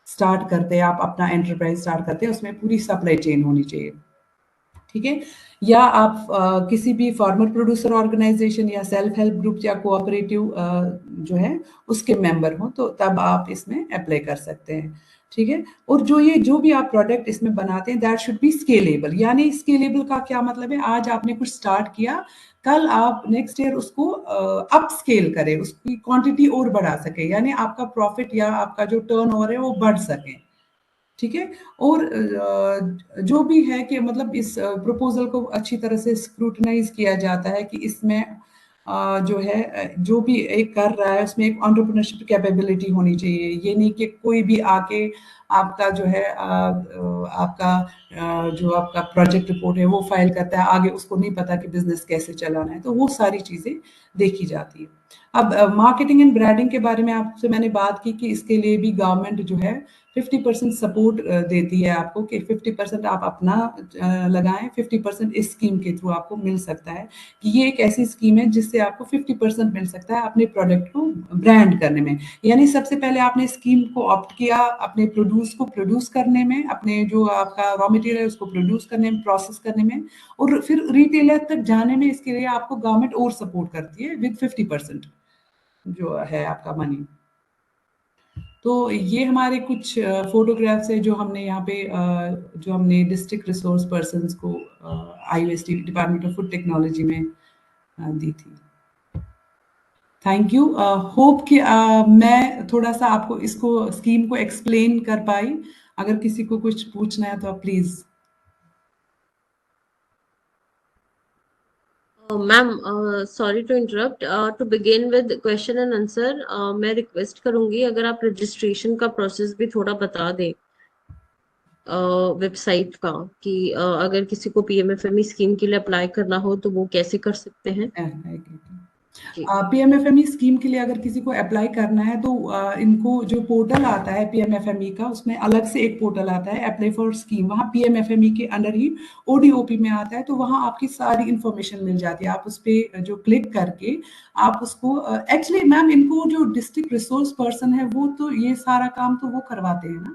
S4: स्टार्ट करते हैं, आप अपना एंटरप्राइज स्टार्ट करते हैं, उसमें पूरी सप्लाई चेन होनी चाहिए। ठीक है। या आप किसी भी फार्मर प्रोड्यूसर ऑर्गेनाइजेशन या सेल्फ हेल्प ग्रुप या कोऑपरेटिव जो है उसके मेंबर हो, तो तब आप इसमें अप्लाई कर सकते हैं। ठीक है। और जो भी आप प्रोडक्ट इसमें बनाते हैं दैट शुड बी स्केलेबल। यानी स्केलेबल का क्या मतलब है, आज आपने कुछ स्टार्ट किया, कल आप नेक्स्ट ईयर उसको अप स्केल करें, उसकी क्वांटिटी और बढ़ा सके, यानी आपका प्रॉफिट या आपका जो टर्नओवर है वो बढ़ सके। ठीक है। और जो भी है कि मतलब इस प्रपोजल को अच्छी तरह से स्क्रूटनाइज किया जाता है कि इसमें जो है जो भी एक कर रहा है उसमें एक एंटरप्रेन्योरशिप कैपेबिलिटी होनी चाहिए। ये नहीं कि कोई भी आके आपका जो है आपका जो आपका प्रोजेक्ट रिपोर्ट है वो फाइल करता है, आगे उसको नहीं पता कि बिजनेस कैसे चलाना है, तो वो सारी चीजें देखी जाती है। अब मार्केटिंग एंड ब्रांडिंग के बारे में आपसे मैंने बात की कि इसके लिए भी गवर्नमेंट जो है 50% सपोर्ट देती है आपको, कि 50% आप अपना लगाएं, 50% इस स्कीम के थ्रू आपको मिल सकता है। कि ये एक ऐसी स्कीम है जिससे आपको 50% मिल सकता है अपने प्रोडक्ट को ब्रांड करने में। यानी सबसे पहले आपने स्कीम को ऑप्ट किया अपने प्रोड्यूस को प्रोड्यूस करने में, अपने जो आपका रॉ मटेरियल है उसको प्रोड्यूस करने में, प्रोसेस करने में, और फिर रिटेलर तक जाने में। इसके लिए आपको गवर्नमेंट और सपोर्ट करती है विद 50% जो है आपका मनी। तो ये हमारे कुछ फोटोग्राफ्स है जो हमने यहाँ पे जो हमने डिस्ट्रिक्ट रिसोर्स पर्सन्स को IUST department of food technology में दी थी। Thank you. होप कि मैं थोड़ा सा आपको इसको स्कीम को एक्सप्लेन कर पाई। अगर किसी को कुछ पूछना है तो आप please.
S3: Ma'am sorry to interrupt, to begin with question and answer मैं रिक्वेस्ट करूंगी अगर आप रजिस्ट्रेशन का प्रोसेस भी थोड़ा बता दें वेबसाइट का, कि अगर किसी को पीएमएफएमई स्कीम के लिए अप्लाई करना हो तो वो कैसे कर सकते हैं। जी।
S4: पीएमएफएमई स्कीम के लिए अगर किसी को अप्लाई करना है तो इनको जो पोर्टल आता है पीएमएफएमई का, उसमें अलग से एक पोर्टल आता है अप्लाई फॉर स्कीम। वहाँ पीएमएफएमई के अंडर ही ओडीओपी में आता है, तो वहाँ आपकी सारी इंफॉर्मेशन मिल जाती है। आप उस पर जो क्लिक करके आप उसको एक्चुअली मैम इनको जो डिस्ट्रिक्ट रिसोर्स पर्सन है वो तो ये सारा काम तो वो करवाते हैं ना,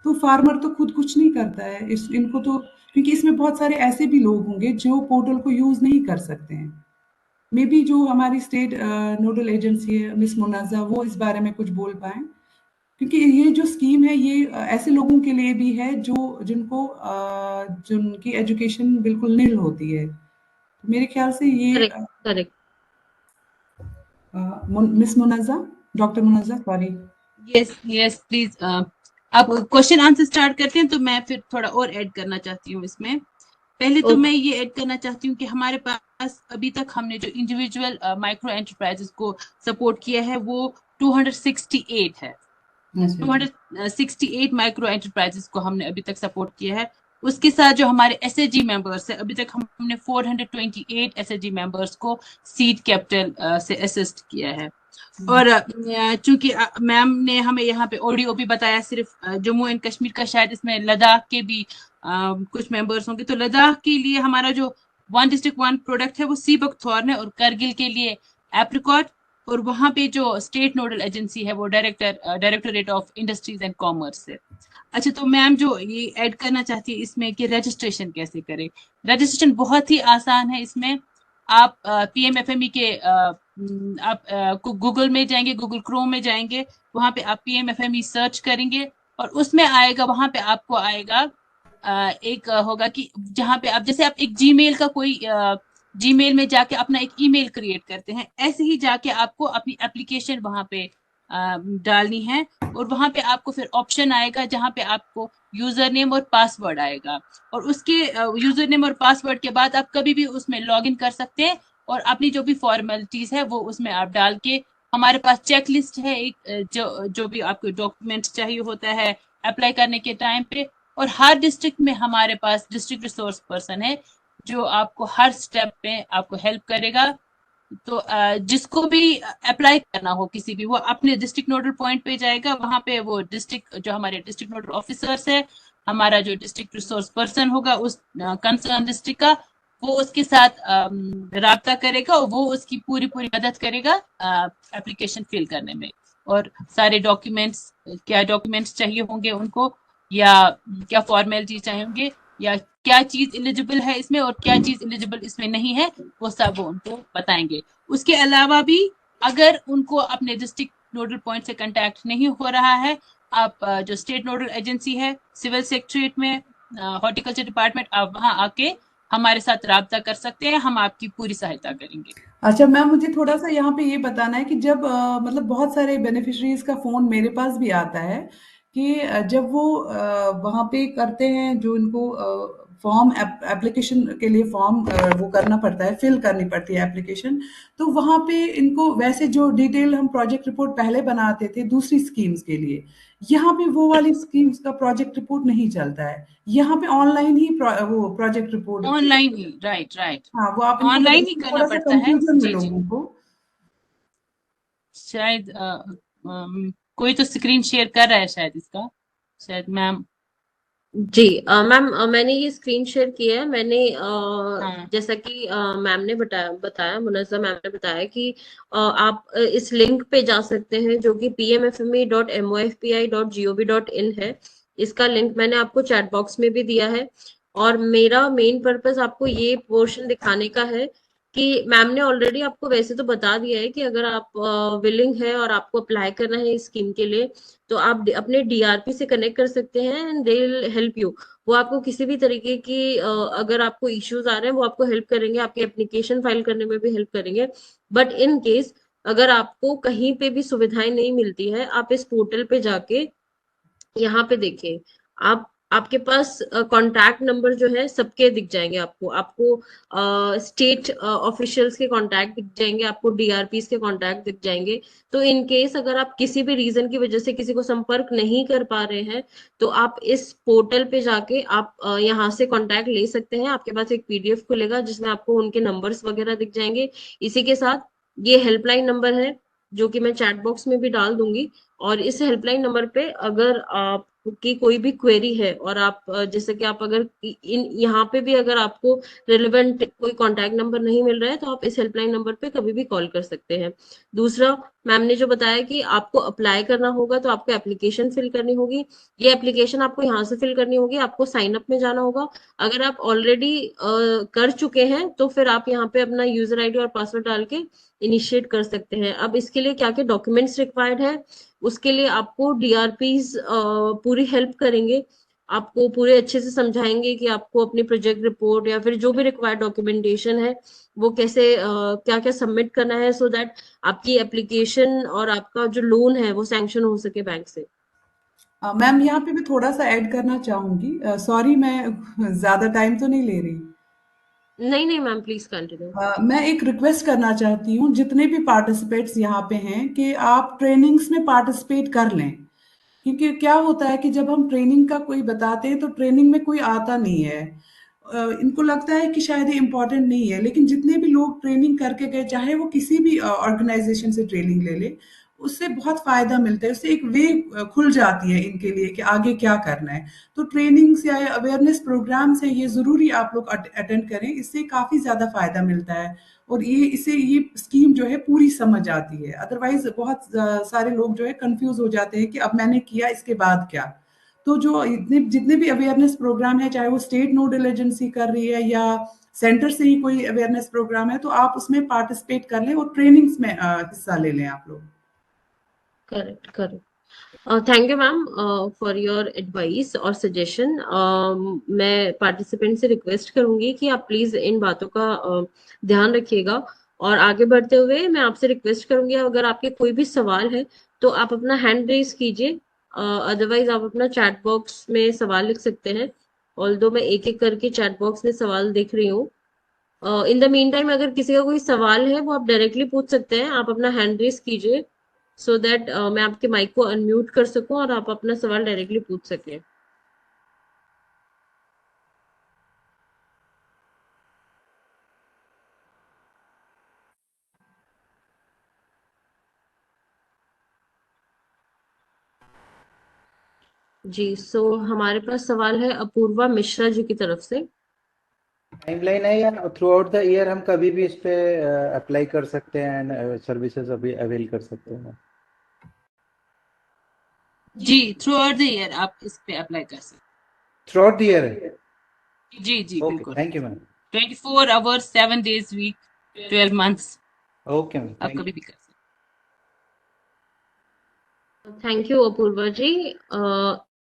S4: तो फार्मर तो खुद कुछ नहीं करता है इनको तो, क्योंकि इसमें बहुत सारे ऐसे भी लोग होंगे जो पोर्टल को यूज नहीं कर सकते हैं। मे बी जो हमारी स्टेट नोडल एजेंसी है मिस मुनाजा वो इस बारे में कुछ बोल पाए, क्योंकि ये जो स्कीम है ये ऐसे लोगों के लिए भी है जो जिनकी एजुकेशन बिल्कुल निल होती है। तो मेरे ख्याल से ये
S3: correct
S4: miss Munaza, doctor Munaza, sorry.
S5: Yes please. आप क्वेश्चन आंसर स्टार्ट करते हैं तो मैं फिर थोड़ा और ऐड करना चाहती हूँ इसमें। पहले तो मैं ये ऐड करना चाहती हूँ कि हमारे पास अभी तक हमने जो इंडिविजुअल माइक्रो एंटरप्राइजेस को सपोर्ट किया है वो 268 है। 268 माइक्रो एंटरप्राइजेस को हमने अभी तक सपोर्ट किया है। उसके साथ जो हमारे एसएचजी मेंबर्स है, अभी तक हमने 428 एसएचजी मेंबर्स को सीड कैपिटल से असिस्ट किया है। और चूंकि मैम ने हमें यहाँ पे ओडीओपी बताया सिर्फ जम्मू एंड कश्मीर का, शायद इसमें लद्दाख के भी कुछ मेंबर्स होंगे। तो लद्दाख के लिए हमारा जो वन डिस्ट्रिक्ट वन प्रोडक्ट है वो सी बकथॉर्न है, और करगिल के लिए एप्रिकॉट, और वहां पे जो स्टेट नोडल एजेंसी है वो directorate of industries and commerce है। अच्छा, तो मैम जो ये ऐड करना चाहती है इसमें कि रजिस्ट्रेशन कैसे करें। रजिस्ट्रेशन बहुत ही आसान है। इसमें आप PMFME के आप गूगल में जाएंगे, गूगल क्रोम में जाएंगे, वहां पे आप PMFME सर्च करेंगे और उसमें आएगा, वहां पे आपको आएगा एक होगा कि जहां पे आप जैसे आप एक जीमेल का कोई जीमेल में जाके अपना एक ईमेल क्रिएट करते हैं, ऐसे ही जाके आपको अपनी एप्लीकेशन वहां पे डालनी है और वहां पे आपको फिर ऑप्शन आएगा जहां पे आपको यूजर नेम और पासवर्ड आएगा और उसके यूजर नेम और पासवर्ड के बाद आप कभी भी उसमें लॉग इन कर सकते हैं और अपनी जो भी फॉर्मेलिटीज है वो उसमें आप डाल के, हमारे पास चेक लिस्ट है एक जो भी आपको डॉक्यूमेंट चाहिए होता है अप्लाई करने के टाइम पे, और हर डिस्ट्रिक्ट में हमारे पास डिस्ट्रिक्ट रिसोर्स पर्सन है जो आपको हर स्टेप पे आपको हेल्प करेगा। तो जिसको भी अप्लाई करना हो किसी भी, वो अपने डिस्ट्रिक्ट नोडल पॉइंट पे जाएगा, वहां पे वो डिस्ट्रिक्ट जो हमारे डिस्ट्रिक्ट नोडल ऑफिसर्स है, हमारा जो डिस्ट्रिक्ट रिसोर्स पर्सन होगा उस कंसर्न डिस्ट्रिक्ट का, वो उसके साथ राब्ता करेगा और वो उसकी पूरी पूरी मदद करेगा एप्लीकेशन फिल करने में, और सारे डॉक्यूमेंट्स, क्या डॉक्यूमेंट्स चाहिए होंगे उनको या क्या फॉर्मेलिटी चाहिए होंगे या क्या चीज एलिजिबल है इसमें और क्या चीज एलिजिबल इसमें नहीं है, वो सब वो उनको बताएंगे। उसके अलावा भी अगर उनको अपने डिस्ट्रिक्ट नोडल पॉइंट से कांटेक्ट नहीं हो रहा है, आप जो स्टेट नोडल एजेंसी है सिविल सेक्रेटरीट में हॉर्टिकल्चर डिपार्टमेंट, आप वहां आके हमारे साथ राब्ता कर सकते हैं, हम आपकी पूरी सहायता करेंगे।
S4: अच्छा मैम, मुझे थोड़ा सा यहाँ पे ये बताना है कि जब मतलब बहुत सारे बेनिफिशरीज का फोन मेरे पास भी आता है कि जब वो वहाँ पे करते हैं, जो इनको फॉर्म एप्लीकेशन के लिए फॉर्म वो करना पड़ता है, फिल करनी पड़ती है एप्लीकेशन, तो वहाँ पे इनको वैसे जो डिटेल हम प्रोजेक्ट रिपोर्ट पहले बनाते थे दूसरी स्कीम्स के लिए, यहाँ पे वो वाली स्कीम्स का प्रोजेक्ट रिपोर्ट नहीं चलता है। यहाँ पे ऑनलाइन ही वो प्रोजेक्ट रिपोर्ट,
S5: ऑनलाइन ही, राइट राइट,
S4: हाँ वो आप इनको
S5: ऑनलाइन ही
S4: इसमें
S5: करना
S4: थोड़ा सा
S5: पड़ता है।
S4: कंफ्यूजन में
S5: जी जी,
S4: लोगों को।
S5: शायद कोई तो स्क्रीन शेयर कर रहा है शायद इसका, शायद मैम।
S3: जी मैम, मैंने ये स्क्रीन शेयर किया है। मैंने
S5: हाँ
S3: जैसा कि मैम ने बताया मुनज़्ज़म मैम ने बताया कि आप इस लिंक पे जा सकते हैं जो कि pmfme.mofpi.gov.in है। इसका लिंक मैंने आपको चैट बॉक्स में भी दिया है और मेरा मेन पर्पस आपको ये पोर्शन दिखाने का है कि मैम ने ऑलरेडी आपको वैसे तो बता दिया है कि अगर आप विलिंग है और आपको अप्लाई करना है इस स्कीम के लिए, तो आप अपने डीआरपी से कनेक्ट कर सकते हैं and they will help you. वो आपको किसी भी तरीके की अगर आपको इश्यूज आ रहे हैं वो आपको हेल्प करेंगे, आपकी एप्लीकेशन फाइल करने में भी हेल्प करेंगे। बट इन केस अगर आपको कहीं पे भी सुविधाएं नहीं मिलती है, आप इस पोर्टल पे जाके यहाँ पे देखिए, आप आपके पास कांटेक्ट नंबर जो है सबके दिख जाएंगे आपको। आपको स्टेट ऑफिशियल्स के कांटेक्ट दिख जाएंगे, आपको डीआरपीस के कांटेक्ट दिख जाएंगे। तो इन केस अगर आप किसी भी रीजन की वजह से किसी को संपर्क नहीं कर पा रहे हैं, तो आप इस पोर्टल पे जाके आप यहाँ से कांटेक्ट ले सकते हैं। आपके पास एक पीडीएफ खुलेगा जिसमें आपको उनके नंबर्स वगैरह दिख जाएंगे। इसी के साथ ये हेल्पलाइन नंबर है जो कि मैं चैट बॉक्स में भी डाल दूंगी, और इस हेल्पलाइन नंबर पे अगर आपकी कोई भी क्वेरी है और आप जैसे कि आप अगर इन यहाँ पे भी अगर आपको रिलेवेंट कोई कांटेक्ट नंबर नहीं मिल रहा है, तो आप इस हेल्पलाइन नंबर पे कभी भी कॉल कर सकते हैं। दूसरा, मैम ने जो बताया कि आपको अप्लाई करना होगा तो आपको एप्लीकेशन फिल करनी होगी। ये एप्लीकेशन आपको यहाँ से फिल करनी होगी, आपको साइन अप में जाना होगा। अगर आप ऑलरेडी कर चुके हैं तो फिर आप यहाँ पे अपना यूजर आईडी और पासवर्ड डाल के इनिशिएट कर सकते हैं। अब इसके लिए क्या क्या डॉक्यूमेंट्स रिक्वायर्ड है, उसके लिए आपको डीआरपीज पूरी हेल्प करेंगे, आपको पूरे अच्छे से समझाएंगे कि आपको अपनी प्रोजेक्ट रिपोर्ट या फिर जो भी रिक्वायर्ड डॉक्यूमेंटेशन है वो कैसे क्या क्या सबमिट करना है, सो दैट आपकी एप्लीकेशन और आपका जो लोन है वो सैंक्शन हो सके बैंक से।
S4: मैम यहाँ पे मैं थोड़ा सा ऐड करना चाहूंगी, सॉरी मैं ज्यादा टाइम तो नहीं ले रही।
S3: नहीं नहीं मैम, प्लीज कंटिन्यू।
S4: मैं एक रिक्वेस्ट करना चाहती हूँ जितने भी पार्टिसिपेट्स यहाँ पे हैं कि आप ट्रेनिंग्स में पार्टिसिपेट कर लें, क्योंकि क्या होता है कि जब हम ट्रेनिंग का कोई बताते हैं तो ट्रेनिंग में कोई आता नहीं है। इनको लगता है कि शायद ये इम्पोर्टेंट नहीं है, लेकिन जितने भी लोग ट्रेनिंग करके गए, चाहे वो किसी भी ऑर्गेनाइजेशन से ट्रेनिंग ले ले, उससे बहुत फायदा मिलता है, उससे एक वे खुल जाती है इनके लिए कि आगे क्या करना है। तो ट्रेनिंग्स या अवेयरनेस प्रोग्राम से ये जरूरी आप लोग अटेंड करें, इससे काफी ज्यादा फायदा मिलता है और ये इससे ये स्कीम जो है पूरी समझ आती है। अदरवाइज बहुत सारे लोग जो है कंफ्यूज हो जाते हैं कि अब मैंने किया इसके बाद क्या। तो जो इतने जितने भी अवेयरनेस प्रोग्राम है, चाहे वो स्टेट नोडल एजेंसी कर रही है या सेंटर से ही कोई अवेयरनेस प्रोग्राम है तो आप उसमें पार्टिसिपेट कर लें और ट्रेनिंग्स में हिस्सा ले लें आप लोग।
S3: Correct correct. Thank you ma'am for your advice और सजेशन। मैं पार्टिसिपेंट से रिक्वेस्ट करूंगी कि आप प्लीज इन बातों का ध्यान रखिएगा। और आगे बढ़ते हुए मैं आपसे रिक्वेस्ट करूंगी, अगर आपके कोई भी सवाल है तो आप अपना हैंड रेज कीजिए, अदरवाइज आप अपना चैट बॉक्स में सवाल लिख सकते हैं। ऑल्दो मैं एक एक करके चैट बॉक्स में सवाल देख रही हूँ। इन द मीन टाइम अगर किसी का कोई सवाल है वो आप डायरेक्टली पूछ सकते हैं। आप अपना हैंड रेज कीजिए सो दैट मैं आपके माइक को अनम्यूट कर सकूं और आप अपना सवाल डायरेक्टली पूछ सकें। जी, सो हमारे पास सवाल है अपूर्वा मिश्रा जी की तरफ से।
S6: टाइमलाइन है या थ्रू आउट द ईयर हम कभी भी इस पे अप्लाई कर सकते हैं एंड सर्विसेज अभी अवेल कर सकते हैं?
S5: जी, थ्रू आउट द ईयर आप इस पे अप्लाई कर सकते
S6: थ्रू आउट द ईयर है?
S5: हैं। जी जी
S6: ओके,
S5: बिल्कुल।
S6: Thank you ma'am.
S5: 24 hours 7 days week 12 months
S6: okay ma'am,
S5: आप कभी भी कर सकते
S3: thank you Apoorva ji.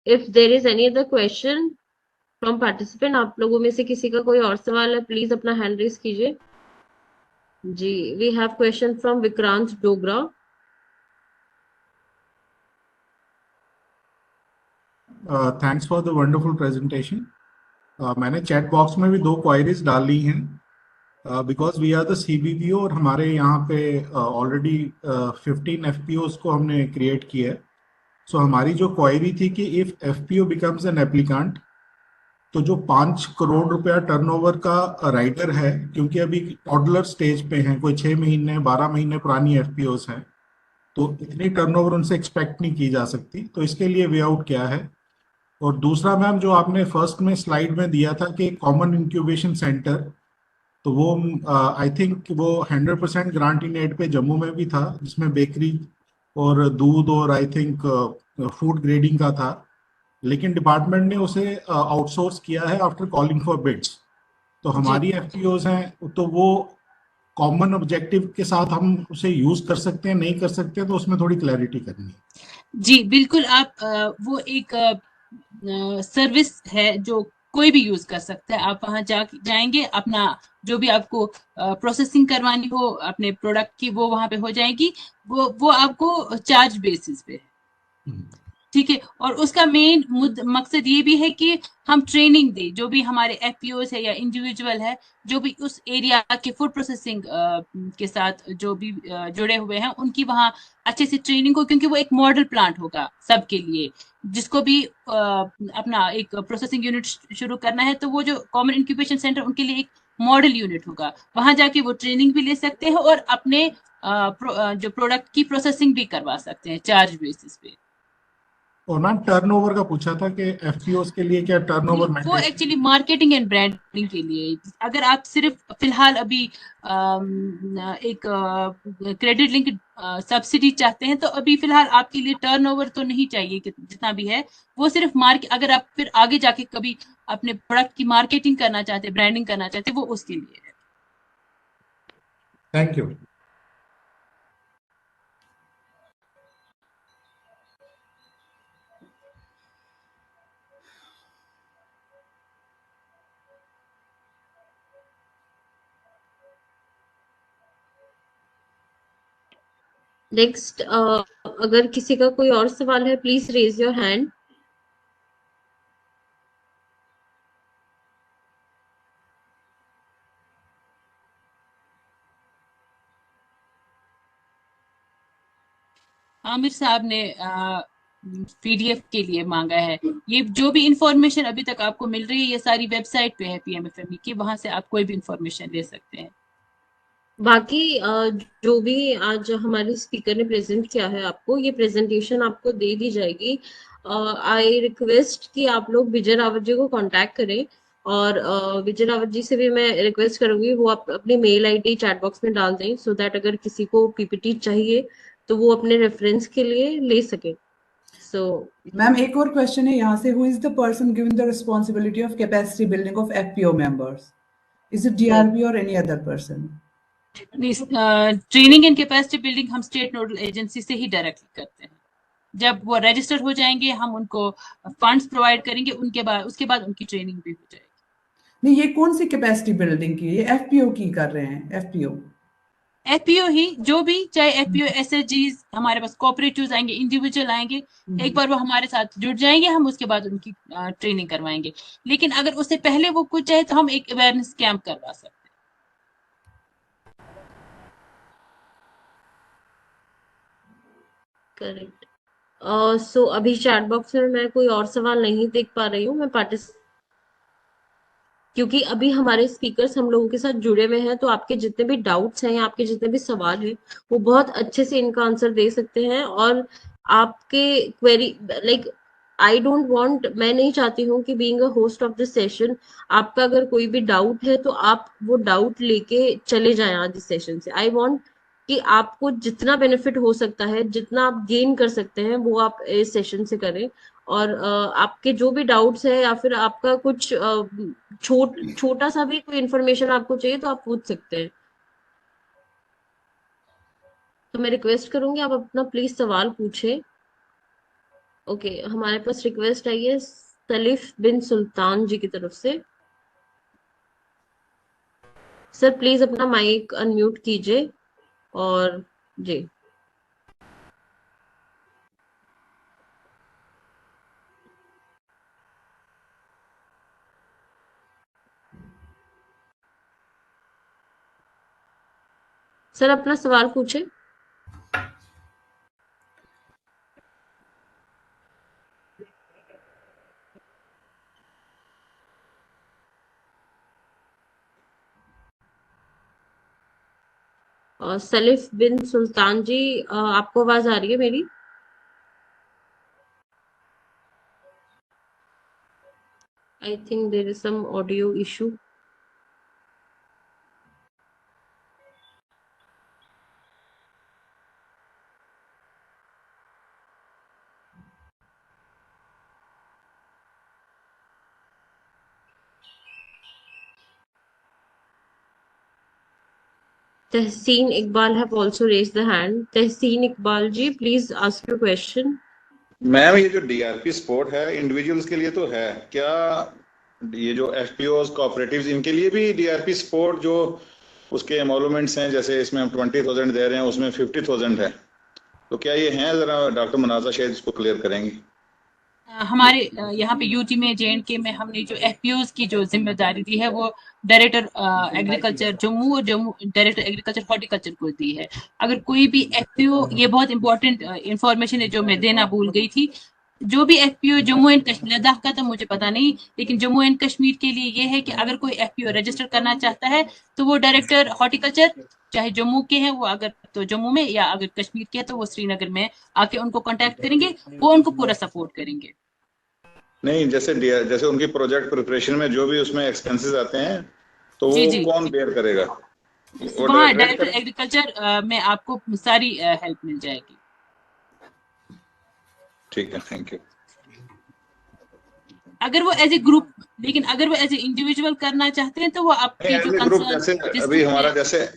S3: If there is any other question from participant, आप लोगों में से किसी का कोई और सवाल है प्लीज अपना हैंड रेज कीजिए। जी, we have question from Vikrant Dogra.
S7: Thanks for the wonderful presentation. मैंने चैट बॉक्स में भी 2 क्वायरीज डाली हैं because we are the CBPO और हमारे यहाँ पे ऑलरेडी 15 एफपीओज को हमने क्रिएट किया है। सो हमारी जो क्वायरी थी कि if FPO becomes N applicant तो जो 5 करोड़ रुपया टर्नओवर का राइडर है, क्योंकि अभी टॉडलर स्टेज पे हैं, कोई 6 महीने 12 महीने पुरानी एफपीओज हैं, तो इतनी टर्नओवर उनसे एक्सपेक्ट नहीं की जा सकती। तो इसके लिए वे आउट क्या है? और दूसरा मैम, जो आपने फर्स्ट में स्लाइड में दिया था कि कॉमन इंक्यूबेशन सेंटर, तो वो आई थिंक वो 100% ग्रांट इन एड पे जम्मू में भी था, जिसमें बेकरी और दूध और आई थिंक फूड ग्रेडिंग का था, लेकिन डिपार्टमेंट ने उसे आउटसोर्स किया है आफ्टर कॉलिंग फॉर बिड्स। तो हमारी एफपीओज हैं तो वो कॉमन ऑब्जेक्टिव के साथ हम उसे यूज कर सकते हैं, नहीं कर सकते, तो उसमें थोड़ी क्लैरिटी करनी है।
S5: जी बिल्कुल। आप वो एक सर्विस है जो कोई भी यूज कर सकता है। आप वहां जाएंगे, अपना जो भी आपको प्रोसेसिंग करवानी हो अपने प्रोडक्ट की वो वहां पे हो जाएगी। वो आपको चार्ज बेसिस पे, ठीक है। और उसका मेन मकसद ये भी है कि हम ट्रेनिंग दें, जो भी हमारे एफपीओस है या इंडिविजुअल है जो भी उस एरिया के फूड प्रोसेसिंग के साथ जो भी जुड़े हुए हैं, उनकी वहाँ अच्छे से ट्रेनिंग हो, क्योंकि वो एक मॉडल प्लांट होगा सबके लिए। जिसको भी अपना एक प्रोसेसिंग यूनिट शुरू करना है तो वो जो कॉमन इंक्यूबेशन सेंटर उनके लिए एक मॉडल यूनिट होगा। वहां जाके वो ट्रेनिंग भी ले सकते हैं और अपने जो प्रोडक्ट की प्रोसेसिंग भी करवा सकते हैं चार्ज बेसिस पे।
S7: और मैम टर्नओवर का पूछा था कि एफपीओस के लिए क्या टर्नओवर
S5: वो
S7: mandate?
S5: Actually marketing and branding के लिए। अगर आप सिर्फ फिलहाल अभी एक क्रेडिट लिंक सब्सिडी चाहते हैं तो अभी फिलहाल आपके लिए टर्नओवर तो नहीं चाहिए कि जितना भी है वो सिर्फ अगर आप फिर आगे जाके कभी अपने प्रोडक्ट की मार्केटिंग करना चाहते हैं, ब्रांडिंग करना चाहते हैं, वो उसके लिए है।
S7: Thank you.
S3: नेक्स्ट, अगर किसी का कोई और सवाल है please raise your hand.
S5: Aamir साहब ने पीडीएफ के लिए मांगा है। ये जो भी इंफॉर्मेशन अभी तक आपको मिल रही है ये सारी वेबसाइट पे है पीएमएफएमई की, वहां से आप कोई भी इंफॉर्मेशन ले सकते हैं।
S3: बाकी जो भी आज हमारे स्पीकर ने प्रेजेंट किया है आपको, ये प्रेजेंटेशन आपको दे दी जाएगी। आई रिक्वेस्ट कि आप लोग विजय रावत जी को कांटेक्ट करें, और विजय रावत जी से भी मैं रिक्वेस्ट करूंगी वो आप अपनी मेल आईडी चैट बॉक्स में डाल दें, सो दैट अगर किसी को पीपीटी चाहिए तो वो अपने रेफरेंस के लिए ले सके। सो
S4: मैम एक और क्वेश्चन है यहाँ से, who is the person given the responsibility of capacity building of FPO members? Is it DRB or any other person?
S5: Training and capacity building हम स्टेट नोडल एजेंसी से ही डायरेक्टली करते हैं। जब वो रजिस्टर हो जाएंगे हम उनको फंड्स प्रोवाइड करेंगे, उसके बाद उनकी ट्रेनिंग भी हो जाएगी।
S4: नहीं, ये कौन सी कैपेसिटी बिल्डिंग की? ये एफपीओ की कर रहे हैं? एफपीओ
S5: एफपीओ ही, जो भी, चाहे एफपीओ एसएचजीज, हमारे पास कोऑपरेटिव्स आएंगे, इंडिविजुअल आएंगे, एक बार वो हमारे साथ जुड़ जाएंगे, हम उसके बाद उनकी ट्रेनिंग करवाएंगे। लेकिन अगर उससे पहले वो कुछ चाहे तो हम एक अवेयरनेस कैंप करवा सकते हैं।
S3: करेक्ट। सो अभी चैट बॉक्स में मैं कोई और सवाल नहीं देख पा रही हूँ। मैं क्योंकि अभी हमारे स्पीकर्स हम लोगों के साथ जुड़े हुए हैं, तो आपके जितने भी डाउट्स हैं या आपके जितने भी सवाल हैं वो बहुत अच्छे से इनका आंसर दे सकते हैं। और आपके query like I don't want, मैं नहीं चाहती हूँ कि being a host of this session आपका अगर कोई भी डाउट है तो आप वो डाउट लेके चले जाएं आज इस सेशन से। आई वांट कि आपको जितना बेनिफिट हो सकता है, जितना आप गेन कर सकते हैं, वो आप इस सेशन से करें। और आपके जो भी डाउट्स है या फिर आपका कुछ छोटा सा भी कोई इन्फॉर्मेशन आपको चाहिए तो आप पूछ सकते हैं। तो मैं रिक्वेस्ट करूंगी आप अपना प्लीज सवाल पूछे। ओके, हमारे पास रिक्वेस्ट आई है सलीफ बिन सुल्तान जी की तरफ से। सर प्लीज अपना माइक अनम्यूट कीजिए। और जी, सर अपना सवाल पूछे। सलीफ बिन सुल्तान जी, आपको आवाज आ रही है मेरी? I think there is some audio issue. Tehseen Iqbal have also raised the hand. Tehseen Iqbal ji, please ask your question.
S8: Ma'am, ये जो डीआरपी सपोर्ट है इंडिविजुअल्स के लिए तो है क्या? ये जो एफपीओ कोऑपरेटिव्स इनके लिए भी डीआरपी सपोर्ट जो उसके एमोलमेंट्स हैं, जैसे इसमें हम 20,000 दे रहे हैं, उसमें 50,000 है, तो क्या ये हैं? जरा डॉक्टर मुनाजा शायद इसको क्लियर करेंगे।
S5: हमारे यहाँ पे यूटी में, जेएंडके में हमने जो एफपीओज की जो जिम्मेदारी दी है वो डायरेक्टर एग्रीकल्चर जम्मू और जम्मू डायरेक्टर एग्रीकल्चर हॉर्टिकल्चर को दी है। अगर कोई भी एफपीओ, ये बहुत इंपॉर्टेंट इंफॉर्मेशन है जो मैं देना भूल गई थी, जो भी एफपीओ जम्मू एंड कश्मीर, लद्दाख का तो मुझे पता नहीं, लेकिन जम्मू एंड कश्मीर के लिए ये है कि अगर कोई एफपीओ रजिस्टर करना चाहता है तो वो डायरेक्टर हॉर्टिकल्चर, चाहे जम्मू के हैं वो, अगर तो जम्मू में, या अगर कश्मीर के हैं तो वो श्रीनगर में आके उनको कांटेक्ट करेंगे, वो उनको पूरा सपोर्ट करेंगे।
S8: नहीं, जैसे उनकी प्रोजेक्ट प्रिपरेशन में जो भी उसमें एक्सपेंसेस आते हैं तो
S5: जी
S8: वो
S5: जी,
S8: कौन बेयर करेगा? वो
S5: वहाँ
S8: डायरेक्टर
S5: डायरेक्टर एग्रीकल्चर में आपको सारी हेल्प मिल जाएगी।
S8: ठीक है, थैंक यू।
S5: अगर वो एज ए ग्रुप, लेकिन अगर वो एज ए इंडिविजुअल करना चाहते हैं तो वो आपके जो
S8: ग्रुप
S5: कंसर्न
S8: जैसे अभी
S5: डिस्ट्रिक्ट
S8: हमारा,
S5: में।
S8: जैसे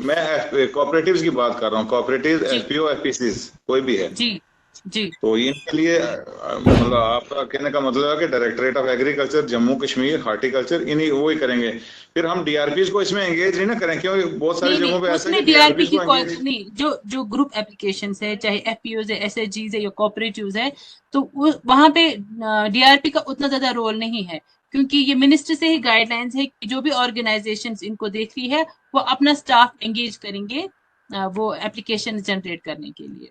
S8: मैं कोऑपरेटिव्स की बात कर रहा हूँ, कोऑपरेटिव
S5: जी
S8: एफपीओ एफपीसीज कोई भी है,
S5: जी जी
S8: तो इनके लिए मतलब आपका कहने का मतलब है कि directorate of agriculture Jammu Kashmir horticulture इन्हीं वो ही करेंगे, फिर हम डीआरपीज को इसमें एंगेज नहीं ना करें? क्योंकि बहुत सारी
S5: नहीं नहीं,
S8: जगहों पे ऐसा है कि
S5: उसमें डीआरपी
S8: डीआरपीज
S5: की
S8: को
S5: कोई
S8: एंगेज।
S5: नहीं, जो ग्रुप एप्लीकेशंस है, चाहे एफपीओज है, एसएचजीज है या कोऑपरेटिव्स है, तो वहां पे डीआरपी का उतना ज्यादा रोल नहीं है, क्योंकि ये मिनिस्ट्री से ही गाइडलाइंस है कि जो भी ऑर्गेनाइजेशंस इनको देख रही है वो अपना स्टाफ एंगेज करेंगे वो एप्लीकेशन जनरेट करने के लिए।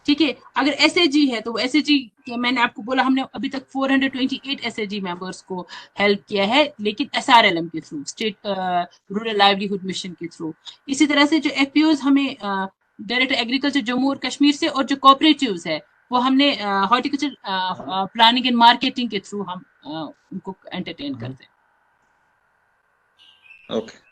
S5: ठीक है, अगर एसएचजी है तो वो एसएचजी, मैंने आपको बोला हमने अभी तक 428 एसएचजी मेंबर्स को हेल्प किया है, लेकिन एसआरएलएम के through, state rural livelihood mission के थ्रू। इसी तरह से जो एफपीओज हमें डायरेक्टर एग्रीकल्चर जम्मू और कश्मीर से, और जो कोऑपरेटिव्स है वो हमने हॉर्टिकल्चर प्लानिंग एंड मार्केटिंग के थ्रू हम उनको एंटरटेन करते हैं।
S8: ओके,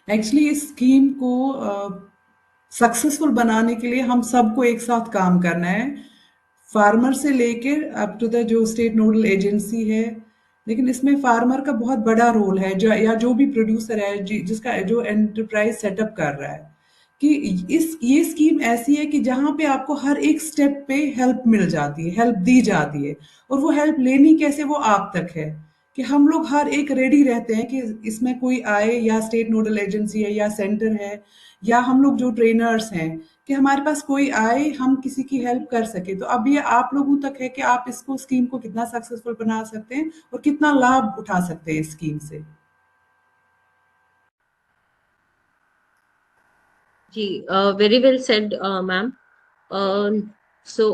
S4: एक्चुअली इस स्कीम को सक्सेसफुल बनाने के लिए हम सबको एक साथ काम करना है, फार्मर से लेकर अप टू द जो स्टेट नोडल एजेंसी है। लेकिन इसमें फार्मर का बहुत बड़ा रोल है, जो या जो भी प्रोड्यूसर है जिसका जो एंटरप्राइज सेटअप कर रहा है, कि ये स्कीम ऐसी है कि जहाँ पे आपको हर एक स्टेप पे हेल्प मिल जाती है, हेल्प दी जाती है, और वो हेल्प लेनी कैसे, वो आप तक है कि हम लोग हर एक रेडी रहते हैं कि इसमें कोई आए, या स्टेट नोडल एजेंसी है या सेंटर है, या हम लोग जो ट्रेनर्स हैं, कि हमारे पास कोई आए, हम किसी की हेल्प कर सके। तो अब ये आप लोगों तक है कि आप इसको स्कीम को कितना सक्सेसफुल बना सकते हैं और कितना लाभ उठा सकते हैं इस स्कीम से।
S3: जी, वेरी वेल सेड मैम। सो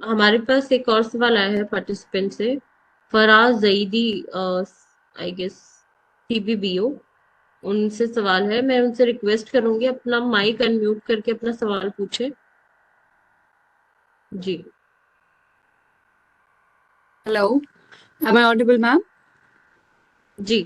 S3: हमारे पास एक और सवाल आया है पार्टिसिपेंट से, फराज जईदी, आई गेस सीबीबीओ, उनसे सवाल है। मैं उनसे रिक्वेस्ट करूंगी अपना माइक अनम्यूट करके अपना सवाल पूछे। जी,
S9: Hello, am I audible, ma'am?
S3: जी,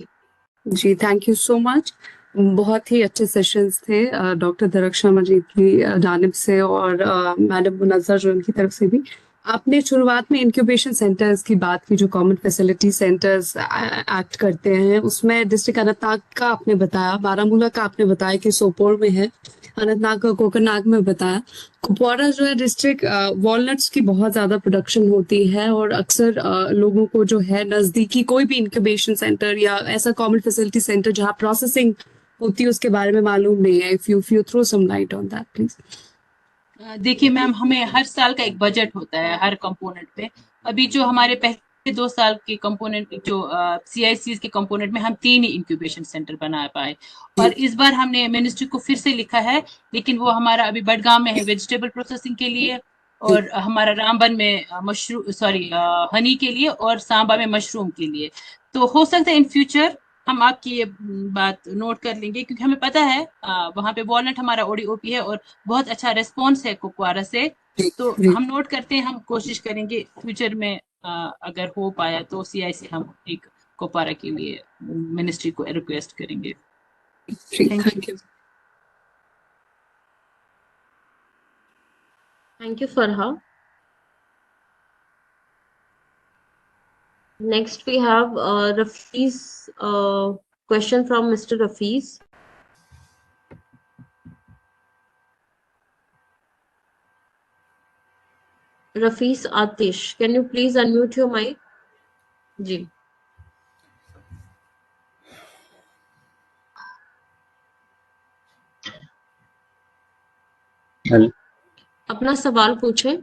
S9: जी, थैंक यू सो मच। बहुत ही अच्छे सेशंस थे डॉक्टर दरक्षा मजीद की जानिब से और मैडम मुनज़्ज़र जो उनकी तरफ से भी। आपने शुरुआत में इंक्यूबेशन सेंटर्स की बात की, जो कॉमन फैसिलिटी सेंटर्स एक्ट करते हैं, उसमें डिस्ट्रिक्ट अनंतनाग का आपने बताया, बारामूला का आपने बताया कि सोपोर में है, अनंतनाग का कोकरनाग में बताया। कुपवाड़ा जो है डिस्ट्रिक्ट, वॉलनट्स की बहुत ज्यादा प्रोडक्शन होती है और अक्सर लोगों को जो है नजदीकी कोई भी इंक्यूबेशन सेंटर या ऐसा कॉमन फैसिलिटी सेंटर जहाँ प्रोसेसिंग होती है उसके बारे में मालूम नहीं है। If you throw some light on that please.
S5: देखिए मैम, हमें हर साल का एक बजट होता है हर कंपोनेंट पे। अभी जो हमारे पहले 2 साल के कंपोनेंट, जो CICs के कंपोनेंट में हम 3 ही इंक्यूबेशन सेंटर बना पाए, और इस बार हमने मिनिस्ट्री को फिर से लिखा है, लेकिन वो हमारा अभी बडगाम में है वेजिटेबल प्रोसेसिंग के लिए, और हमारा रामबन में हनी के लिए, और सांबा में मशरूम के लिए। तो हो सकता है इन फ्यूचर हम आपकी ये बात नोट कर लेंगे, क्योंकि हमें पता है वहाँ पे वॉलनट हमारा ODOP है और बहुत अच्छा रिस्पॉन्स है कुपवाड़ा से। तो हम नोट करते हैं, हम कोशिश करेंगे फ्यूचर में अगर हो पाया तो CIC हम एक कुपवाड़ा के लिए मिनिस्ट्री को रिक्वेस्ट करेंगे।
S9: Thank you.
S3: Thank you Farha. Next we have Rafi's question from Mr. Rafiz. Rafiz Atish, can you please unmute your mic? जी, अपना सवाल पूछे।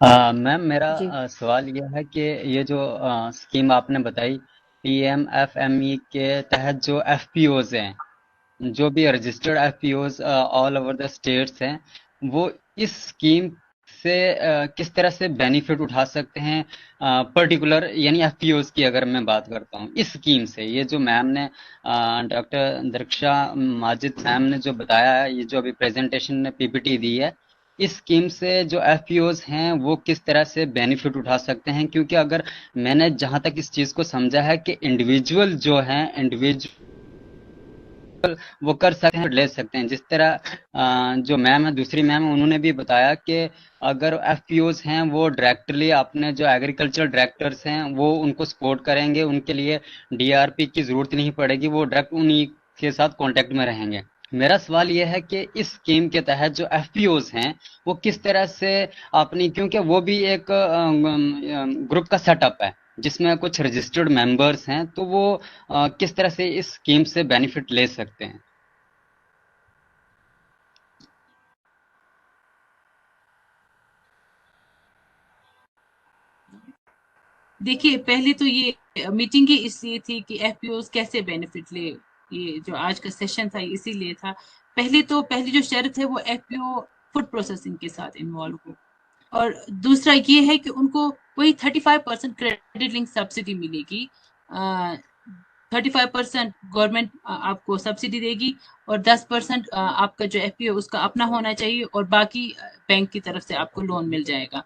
S10: मैम, मेरा
S3: जी,
S10: सवाल यह है कि ये जो स्कीम आपने बताई PMFME के तहत, जो FPOs हैं, जो भी registered FPOs all over the states हैं, वो इस स्कीम से किस तरह से बेनिफिट उठा सकते हैं? पर्टिकुलर यानी FPOs की अगर मैं बात करता हूँ इस स्कीम से, ये जो मैम ने डॉक्टर दरक्षा माजिद मैम ने जो बताया है, ये जो अभी प्रेजेंटेशन ने PPT दी है, इस स्कीम से जो FPOs हैं वो किस तरह से बेनिफिट उठा सकते हैं? क्योंकि अगर मैंने जहां तक इस चीज को समझा है कि इंडिविजुअल जो हैं, इंडिविजुअल वो कर सकते हैं, ले सकते हैं। जिस तरह जो मैम है, दूसरी मैम है, उन्होंने भी बताया कि अगर FPOs हैं वो डायरेक्टली अपने जो एग्रीकल्चर डायरेक्टर्स हैं वो उनको सपोर्ट करेंगे, उनके लिए DRP की जरूरत नहीं पड़ेगी, वो डायरेक्ट उन्हीं के साथ कांटेक्ट में रहेंगे। मेरा सवाल यह है कि इस स्कीम के तहत जो FPOs हैं वो किस तरह से अपनी, क्योंकि वो भी एक ग्रुप का सेटअप है जिसमें कुछ रजिस्टर्ड मेंबर्स हैं, तो वो किस तरह से इस स्कीम से बेनिफिट ले सकते हैं?
S5: देखिए, पहले तो ये मीटिंग ही इसलिए थी कि FPOs कैसे बेनिफिट ले, ये जो आज का सेशन था इसीलिए था। पहली जो शर्त है वो FPO फूड प्रोसेसिंग के साथ इन्वॉल्व हो, और दूसरा ये है कि उनको वही 35% क्रेडिट लिंक सब्सिडी मिलेगी। 35% गवर्नमेंट आपको सब्सिडी देगी, और 10% आपका जो FPO उसका अपना होना चाहिए, और बाकी बैंक की तरफ से आपको लोन मिल जाएगा।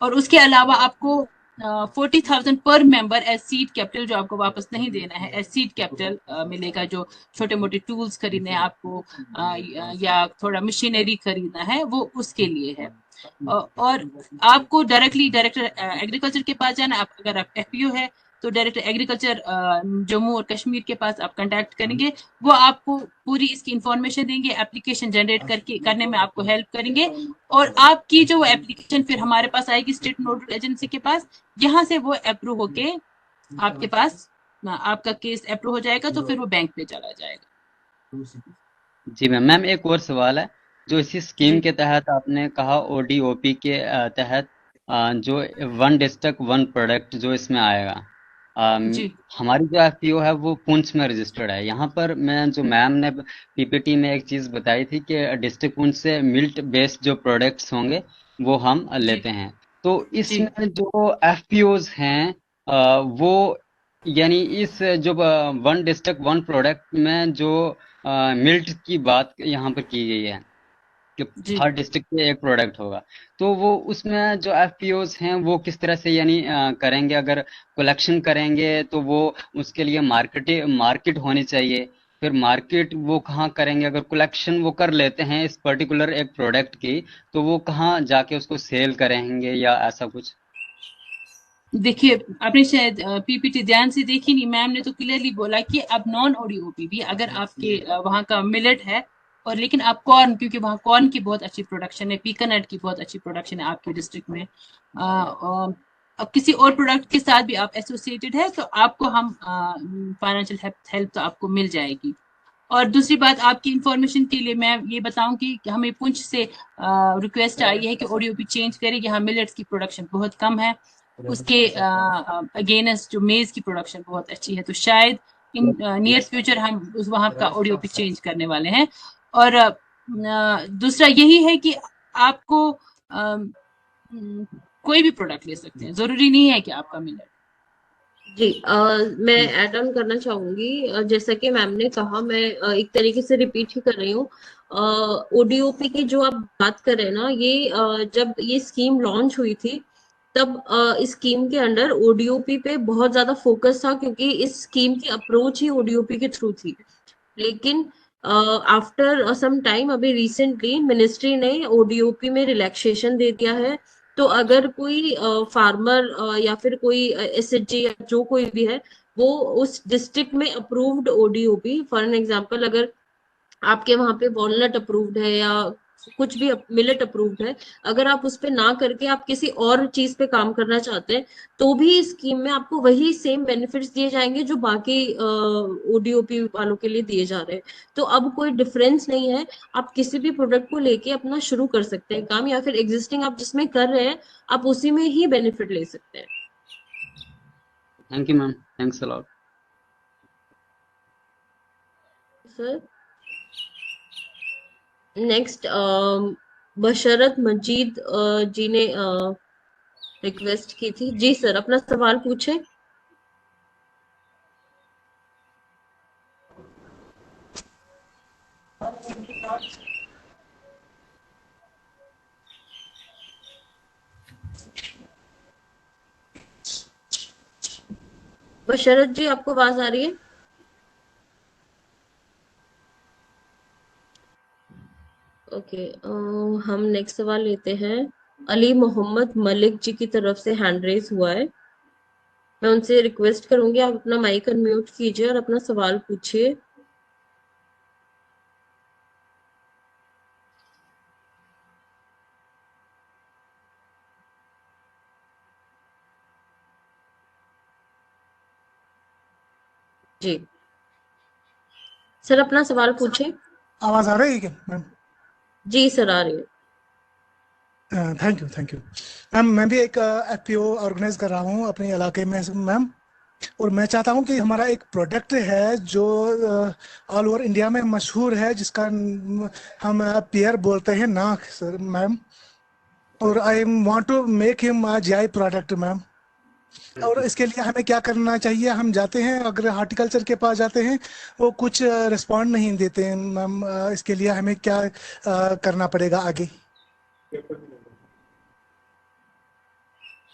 S5: और उसके अलावा आपको 40,000 पर मेंबर एज सीड कैपिटल, जो आपको वापस नहीं देना है, एज सीड कैपिटल मिलेगा। जो छोटे मोटे टूल्स खरीदने हैं आपको या थोड़ा मशीनरी खरीदना है, वो उसके लिए है। और आपको डायरेक्टली डायरेक्टर एग्रीकल्चर के पास जाना। आप अगर आप एफपीओ है तो डायरेक्टर एग्रीकल्चर जम्मू और कश्मीर के पास आप कांटेक्ट करेंगे, वो आपको पूरी इसकी इंफॉर्मेशन देंगे, एप्लीकेशन जनरेट करने में आपको हेल्प करेंगे। और आपकी जो एप्लीकेशन फिर हमारे पास आएगी स्टेट नोडल एजेंसी के पास, यहाँ से वो अप्रूव होके आपके पास आपका केस अप्रूव हो जाएगा, तो फिर वो बैंक पे चला जाएगा।
S10: जी मैम, एक और सवाल है। जो इसी स्कीम के तहत आपने कहा ओडीओपी के तहत जो वन डिस्ट्रिक्ट वन प्रोडक्ट जो इसमें आएगा,
S5: जी
S10: हमारी जो एफपीओ है वो पुंछ में रजिस्टर्ड है। यहाँ पर मैं जो मैम ने पीपीटी में एक चीज बताई थी कि डिस्ट्रिक्ट पुंछ से मिल्ट बेस्ड जो प्रोडक्ट्स होंगे वो हम लेते हैं। तो इसमें जो एफपीओज हैं वो यानी इस जो वन डिस्ट्रिक्ट वन प्रोडक्ट में जो मिल्ट की बात यहाँ पर की गई है कि हर डिस्ट्रिक्ट में एक प्रोडक्ट होगा, तो वो उसमें जो एफपीओज हैं वो किस तरह से यानी करेंगे? अगर कलेक्शन करेंगे तो वो उसके लिए मार्केट होनी चाहिए। फिर मार्केट वो कहाँ करेंगे? अगर कलेक्शन वो कर लेते हैं इस पर्टिकुलर एक प्रोडक्ट की, तो वो कहाँ जाके उसको सेल करेंगे या ऐसा कुछ?
S5: देखिए, आपने शायद पीपीटी ध्यान से देखी नहीं, मैम ने तो क्लियरली बोला कि अब नॉन ओडीओपी भी अगर आपके वहाँ का मिलेट है, और लेकिन आप कॉर्न, क्योंकि वहाँ कॉर्न की बहुत अच्छी प्रोडक्शन है, पीकनट की बहुत अच्छी प्रोडक्शन है आपके डिस्ट्रिक्ट में, अब किसी और प्रोडक्ट के साथ भी आप एसोसिएटेड है, तो आपको हम फाइनेंशियल हेल्प तो आपको मिल जाएगी। और दूसरी बात, आपकी इंफॉर्मेशन के लिए मैं ये बताऊं कि हमें पुंछ से रिक्वेस्ट आई है कि ओडीओपी चेंज करें। यहाँ मिलेट्स की प्रोडक्शन बहुत कम है, उसके अगेंस्ट जो मेज की प्रोडक्शन बहुत अच्छी है, तो शायद इन नियर फ्यूचर हम उस वहाँ का ओडीओपी चेंज करने वाले हैं। और दूसरा यही है कि आपको कोई भी प्रोडक्ट ले सकते हैं, जरूरी नहीं है कि आपका मिलेट।
S3: जी मैं ऐड ऑन करना चाहूंगी, जैसा कि मैम ने कहा, मैं एक तरीके से रिपीट ही कर रही हूँ। ओडीओपी की जो आप बात कर रहे हैं ना, ये जब ये स्कीम लॉन्च हुई थी तब इस स्कीम के अंडर ओडीओपी पे बहुत ज्यादा फोकस था, क्योंकि इस स्कीम की अप्रोच ही ओडीओपी के थ्रू थी। लेकिन आफ्टर सम टाइम, अभी रिसेंटली मिनिस्ट्री ने ओडीओपी में रिलैक्सेशन दे दिया है। तो अगर कोई फार्मर या फिर कोई एसएचजी या जो कोई भी है, वो उस डिस्ट्रिक्ट में approved ODOP, for an example अगर आपके वहां पे वॉलनट अप्रूव्ड है या कुछ भी मिलेट अप्रूव्ड है, अगर आप उस पे ना करके आप किसी और चीज पे काम करना चाहते हैं, तो भी इस स्कीम में आपको वही सेम बेनिफिट्स दिए जाएंगे जो बाकी ओडीओपी वालों के लिए दिए जा रहे हैं। तो अब कोई डिफरेंस नहीं है, आप किसी भी प्रोडक्ट को लेके अपना शुरू कर सकते हैं काम, या फिर एग्जिस्टिंग आप जिसमें कर रहे हैं आप उसी में ही बेनिफिट ले सकते हैं।
S10: Thank you ma'am, thanks a lot.
S3: Sir next Basharat Majeed ji ने रिक्वेस्ट की थी। जी सर, अपना सवाल पूछे। बशरत जी, आपको आवाज आ रही है? ओके, हम नेक्स्ट सवाल लेते हैं। अली मोहम्मद मलिक जी की तरफ से हैंड रेज हुआ है। मैं उनसे रिक्वेस्ट करूंगी, आप अपना माइक अनम्यूट कीजिए और अपना सवाल पूछिए। जी सर, अपना सवाल पूछे।
S11: आवाज आ रही है क्या मैम?
S3: जी सर, आ रही है।
S11: Thank you, thank you ma'am. मैं भी एक एफपीओ ऑर्गेनाइज कर रहा हूँ अपने इलाके में मैम, और मैं चाहता हूँ कि हमारा एक प्रोडक्ट है जो ऑल ओवर इंडिया में मशहूर है, जिसका हम पियर बोलते हैं नाक सर मैम, और I want to make him GI product ma'am. और इसके लिए हमें क्या करना चाहिए? हम जाते हैं, अगर हार्टिकल्चर के पास जाते हैं वो कुछ रिस्पॉन्ड नहीं देते हैं मैम, इसके लिए हमें क्या करना पड़ेगा आगे?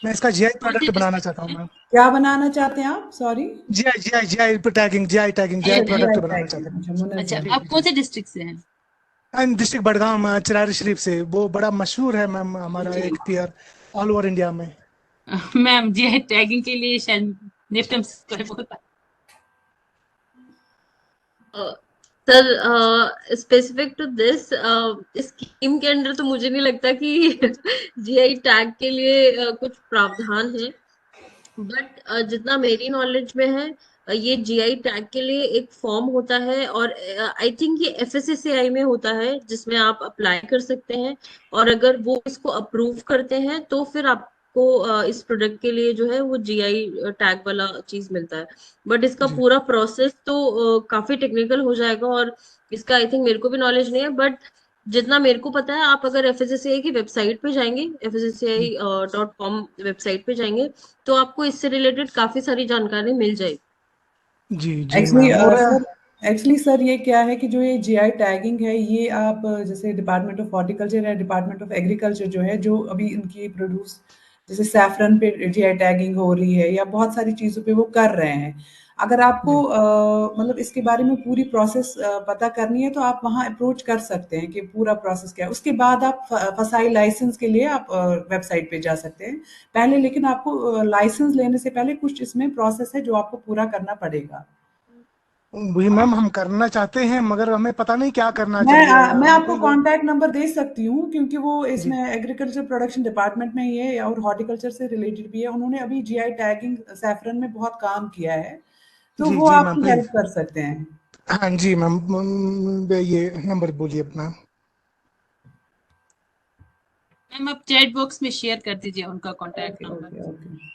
S11: मैं इसका जीआई प्रोडक्ट बनाना चाहता हूँ मैम।
S4: क्या बनाना चाहते हैं आप? Sorry,
S11: GI tagging, GI product बनाना चाहते हैं।
S4: अच्छा,
S5: अच्छा,
S4: मुनव्वर।
S5: आप कौन से डिस्ट्रिक्ट से हैं?
S11: डिस्ट्रिक्ट बड़गाम, चिरारी शरीफ से। वो बड़ा मशहूर है मैम, हमारा एक पेयर ऑल ओवर इंडिया में।
S5: मैम जीआई टैगिंग के लिए शायद निफ्टम से बोला।
S3: Sir, specific to this scheme के अंडर तो मुझे नहीं लगता कि जीआई टैग के लिए कुछ प्रावधान है, बट जितना मेरी नॉलेज में है, ये जीआई टैग के लिए एक फॉर्म होता है, और आई थिंक ये एफएसएसएआई में होता है, जिसमें आप अप्लाई कर सकते हैं, और अगर वो इसको अप्रूव करते हैं तो फिर आपको इस प्रोडक्ट के लिए जो है वो जीआई टैग वाला चीज मिलता है। बट इसका पूरा प्रोसेस तो काफी टेक्निकल हो जाएगा, और इसका आई थिंक मेरे को भी नॉलेज नहीं है, बट जितना मेरे को पता है, आप अगर एफएसएसएआई की वेबसाइट पे जाएंगे, fssai.com वेबसाइट पे जाएंगे, तो आपको इससे रिलेटेड काफी सारी जानकारी मिल जाएगी।
S11: जी
S4: एक्चुअली
S11: मैम। और
S4: सर ये क्या है कि जो ये जीआई टैगिंग है, ये आप जैसे डिपार्टमेंट ऑफ हॉर्टिकल्चर या डिपार्टमेंट ऑफ एग्रीकल्चर जो है, जो अभी इनकी प्रोड्यूस, जैसे सैफरन पे जीआई टैगिंग हो रही है या बहुत सारी चीज़ों पे वो कर रहे हैं। अगर आपको मतलब इसके बारे में पूरी प्रोसेस पता करनी है, तो आप वहाँ अप्रोच कर सकते हैं कि पूरा प्रोसेस क्या है। उसके बाद आप फसाई लाइसेंस के लिए आप वेबसाइट पे जा सकते हैं पहले, लेकिन आपको लाइसेंस लेने से पहले कुछ इसमें प्रोसेस है जो आपको पूरा करना पड़ेगा।
S11: वही मैम हम करना चाहते हैं, मगर हमें पता नहीं क्या करना
S4: मैं
S11: चाहिए।
S4: मैं आपको
S11: हमको
S4: कांटेक्ट नंबर दे सकती हूँ, क्योंकि वो इसमें एग्रीकल्चर प्रोडक्शन डिपार्टमेंट में ही है और हॉर्टिकल्चर से रिलेटेड भी है। उन्होंने अभी जीआई टैगिंग सैफरन में बहुत काम किया है, तो
S11: जी
S4: वो
S11: जी मैम
S4: आपकी
S11: प्लीज।
S4: हेल्प कर सकते हैं।
S11: हाँ जी मैम, ये नंबर बोलिए अपना।
S5: मैम आप चैट बॉक्स में शेयर कर दीजिए उनका contact
S4: okay
S5: number.
S4: Okay okay.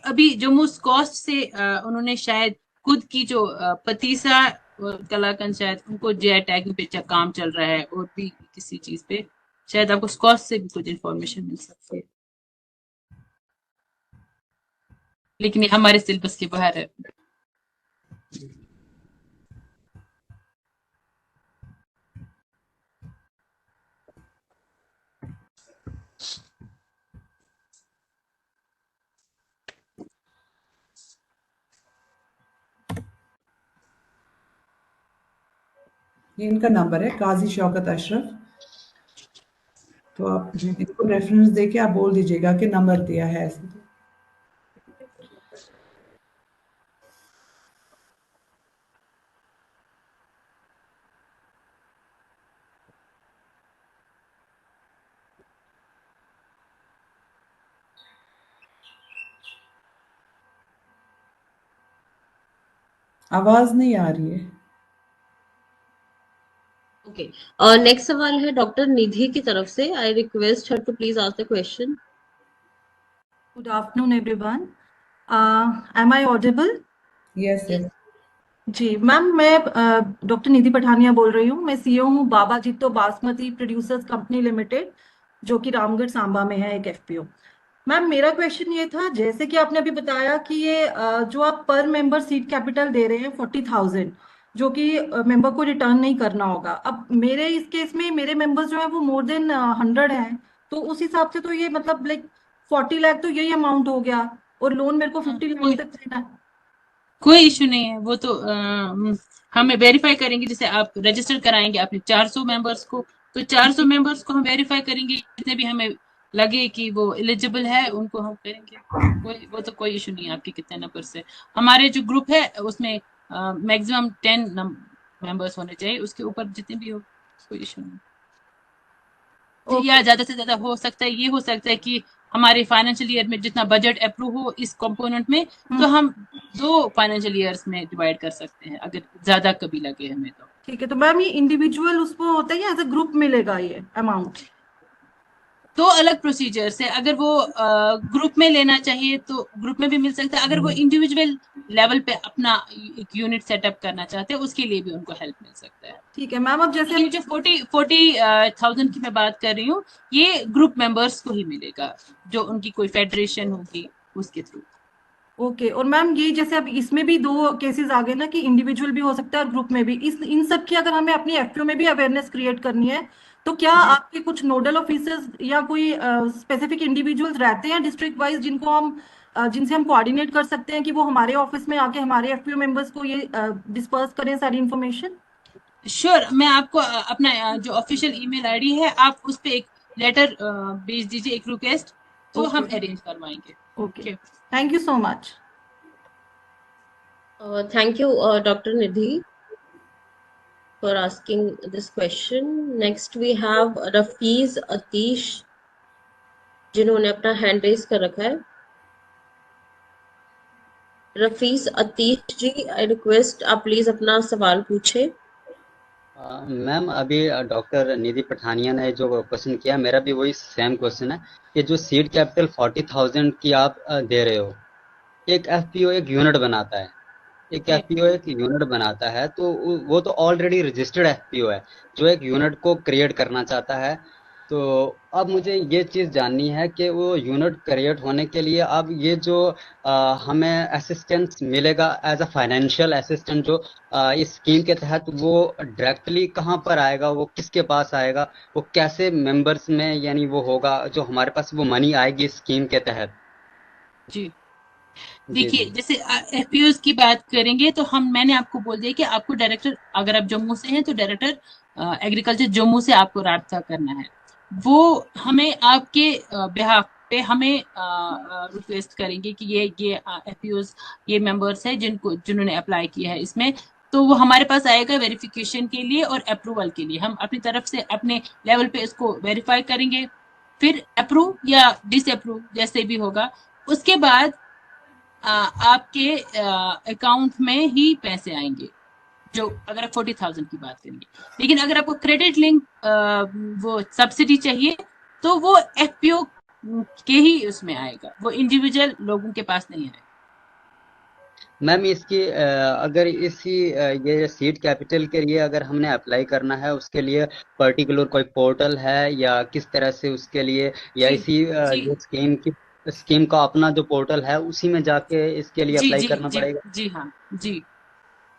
S5: अभी जम्मू कॉस्ट से उन्होंने शायद खुद की जो पतीसा कलाकंद, शायद उनको जीआई टैगिंग पे काम चल रहा है, और भी किसी चीज पे शायद आपको कॉस्ट से भी कुछ इन्फॉर्मेशन मिल सकती है, लेकिन ये हमारे सिलेबस के बाहर है।
S4: ये इनका नंबर है, काजी शौकत अशरफ। तो आप इनको रेफरेंस देके आप बोल दीजिएगा कि नंबर दिया है ऐसे। आवाज नहीं आ रही है।
S3: ओके, नेक्स्ट सवाल है डॉक्टर निधि की तरफ से। I request her to please ask the question.
S12: Good afternoon, everyone. Am I audible?
S4: Yes yes.
S12: जी मैम, मैं डॉक्टर निधि पठानिया बोल रही हूँ। मैं सीईओ हूँ बाबा जीतो बासमती प्रोड्यूसर्स कंपनी लिमिटेड, जो कि रामगढ़ सांबा में है, एक एफपीओ। मैम मेरा क्वेश्चन ये था, जैसे कि आपने अभी बताया कि ये जो आप पर मेंबर सीड कैपिटल दे रहे हैं 40,000, जो कि मेंबर को रिटर्न नहीं करना होगा। अब मेरे इस केस में मेरे मेंबर्स जो है वो मोर देन 100 हैं, तो उस हिसाब से तो ये मतलब लाइक 40 लाख तो यही अमाउंट हो गया, और लोन मेरे को 50 लाख तक देना है।
S5: कोई इशू नहीं है, वो तो हमें वेरीफाई करेंगे। जैसे आप रजिस्टर कराएंगे आपने 400 मेंबर्स को, तो 400 मेंबर्स को हम वेरीफाई करेंगे, जितने भी हमें लगे कि वो एलिजिबल है उनको हम करेंगे। वो तो कोई इशू नहीं है आपके कितने नंबर से। हमारे जो ग्रुप है उसमें मैक्सिमम 10 मेंबर्स होने चाहिए, उसके ऊपर जितने भी हो कोई इशू नहीं। या ज्यादा से ज्यादा हो सकता है, ये हो सकता है कि हमारे फाइनेंशियल ईयर में जितना बजट अप्रूव हो इस कंपोनेंट में, तो हम 2 फाइनेंशियल ईयर्स में डिवाइड कर सकते हैं, अगर ज्यादा कभी लगे हमें तो।
S12: ठीक है, तो मैम ये इंडिविजुअल उसको होता है या एज अ ग्रुप मिलेगा ये अमाउंट?
S5: 2 अलग प्रोसीजर्स है। अगर वो ग्रुप में लेना चाहिए तो ग्रुप में भी मिल सकता है, अगर वो इंडिविजुअल लेवल पे अपना एक यूनिट सेटअप करना चाहते हैं उसके लिए भी उनको हेल्प मिल सकता है।
S12: ठीक है मैम। अब जैसे
S5: ये जो 40,000 की मैं बात कर रही हूँ, ये ग्रुप मेंबर्स को ही मिलेगा, जो उनकी कोई फेडरेशन होगी उसके थ्रू।
S12: ओके, और मैम ये जैसे अब इसमें भी 2 केसेस आ गए ना, कि इंडिविजुअल भी हो सकता है और ग्रुप में भी। इन सब की अगर हमें अपनी एफपीओ में भी अवेयरनेस क्रिएट करनी है, तो क्या आपके कुछ नोडल ऑफिसर्स या कोई स्पेसिफिक इंडिविजुअल्स रहते हैं डिस्ट्रिक्ट वाइज जिनसे हम कोऑर्डिनेट कर सकते हैं कि वो हमारे ऑफिस में आके हमारे एफपीओ मेंबर्स को ये डिस्पर्स करें सारी इन्फॉर्मेशन?
S5: श्योर, मैं आपको अपना जो ऑफिशियल ईमेल आईडी है आप उस पे एक लेटर भेज दीजिए, एक रिक्वेस्ट, तो हम अरेंज करवाएंगे।
S12: Okay, thank you so much.
S3: Thank you, Dr. Nidhi, for asking this question. Next, we have Rafiz Atish, जिन्होंने अपना हैंड रेज कर रखा है। रफीज अतीश जी, आई रिक्वेस्ट आप प्लीज अपना सवाल पूछे।
S10: मैम अभी डॉक्टर निधि पठानिया ने जो क्वेश्चन किया, मेरा भी वही सेम क्वेश्चन है कि जो सीड कैपिटल 40,000 की आप दे रहे हो, एक एफपीओ एक यूनिट बनाता है, एक एफपीओ एक यूनिट बनाता है, तो वो तो ऑलरेडी रजिस्टर्ड एफपीओ है जो एक यूनिट को क्रिएट करना चाहता है। तो अब मुझे ये चीज़ जाननी है कि वो यूनिट क्रिएट होने के लिए अब ये जो हमें असिस्टेंस मिलेगा एज अ फाइनेंशियल असिस्टेंट जो इस स्कीम के तहत, वो डायरेक्टली कहाँ पर आएगा, वो किसके पास आएगा, वो कैसे मेंबर्स में यानी वो होगा जो हमारे पास वो मनी आएगी इस स्कीम के तहत?
S5: जी देखिए, जैसे एफपीओज की बात करेंगे तो मैंने आपको बोल दिया कि आपको डायरेक्टर, अगर आप जम्मू से हैं तो डायरेक्टर एग्रीकल्चर जम्मू से आपको राब्ता करना है। वो हमें आपके बिहाफ पे हमें रिक्वेस्ट करेंगे कि ये एफपीओज ये मेंबर्स हैं जिन्होंने अप्लाई किया है इसमें, तो वो हमारे पास आएगा वेरिफिकेशन के लिए और अप्रूवल के लिए। हम अपनी तरफ से अपने लेवल पे इसको वेरीफाई करेंगे, फिर अप्रूव या डिसअप्रूव जैसे भी होगा, उसके बाद आपके अकाउंट में ही पैसे आएंगे, जो अगर आप 40,000 की बात करेंगे। लेकिन अगर आपको क्रेडिट लिंक वो सब्सिडी चाहिए तो वो एफपीओ के ही उसमें आएगा, वो इंडिविजुअल लोगों के पास नहीं आएगा।
S10: मैम इसकी अगर ये सीड कैपिटल के लिए अगर हमने अप्लाई करना है, उसके लिए पर्टिकुलर कोई पोर्टल है या किस तरह से उसके लिए, या इसी जो स्कीम का अपना जो पोर्टल है उसी में जाके इसके लिए अप्लाई करना पड़ेगा?
S5: जी हाँ जी,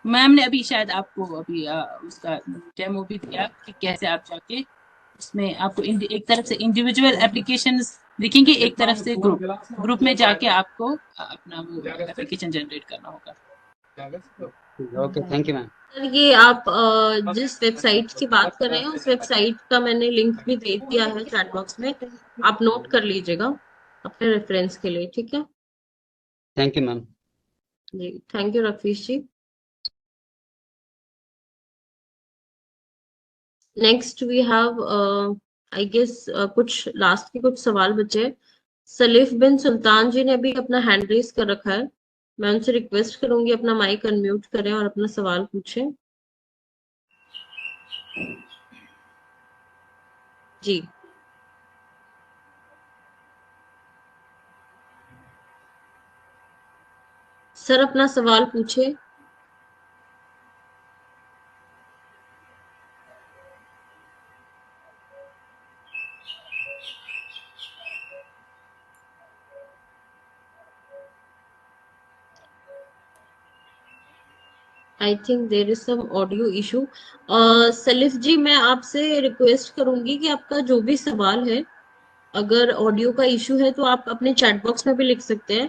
S5: मैम ने अभी शायद आपको अभी उसका डेमो भी दिया कि कैसे आप जाके उसमें आपको एक तरफ से इंडिविजुअल एप्लीकेशंस दिखेंगे, एक तरफ से ग्रुप में जाके आपको अपना वो एप्लीकेशन जनरेट करना होगा।
S10: Okay, thank you ma'am.
S3: Sir, ये आप जिस वेबसाइट की बात कर रहे हैं उस वेबसाइट का मैंने लिंक भी दे दिया है चैट बॉक्स में, आप नोट कर लीजिएगा अपने रेफरेंस के लिए, ठीक है?
S10: Thank you ma'am.
S3: जी, thank you Rafish ji. Next we have I guess कुछ लास्ट के कुछ सवाल बचे। सलीफ बिन सुल्तान जी ने भी अपना हैंड रेज कर रखा है, मैं उनसे रिक्वेस्ट करूंगी अपना माइक अनम्यूट करें और अपना सवाल पूछें। जी सर, अपना सवाल पूछे। I think there is some audio issue. Salif ji, मैं आपसे रिक्वेस्ट करूंगी कि आपका जो भी सवाल है, अगर ऑडियो का इशू है तो आप अपने चैट बॉक्स में भी लिख सकते हैं,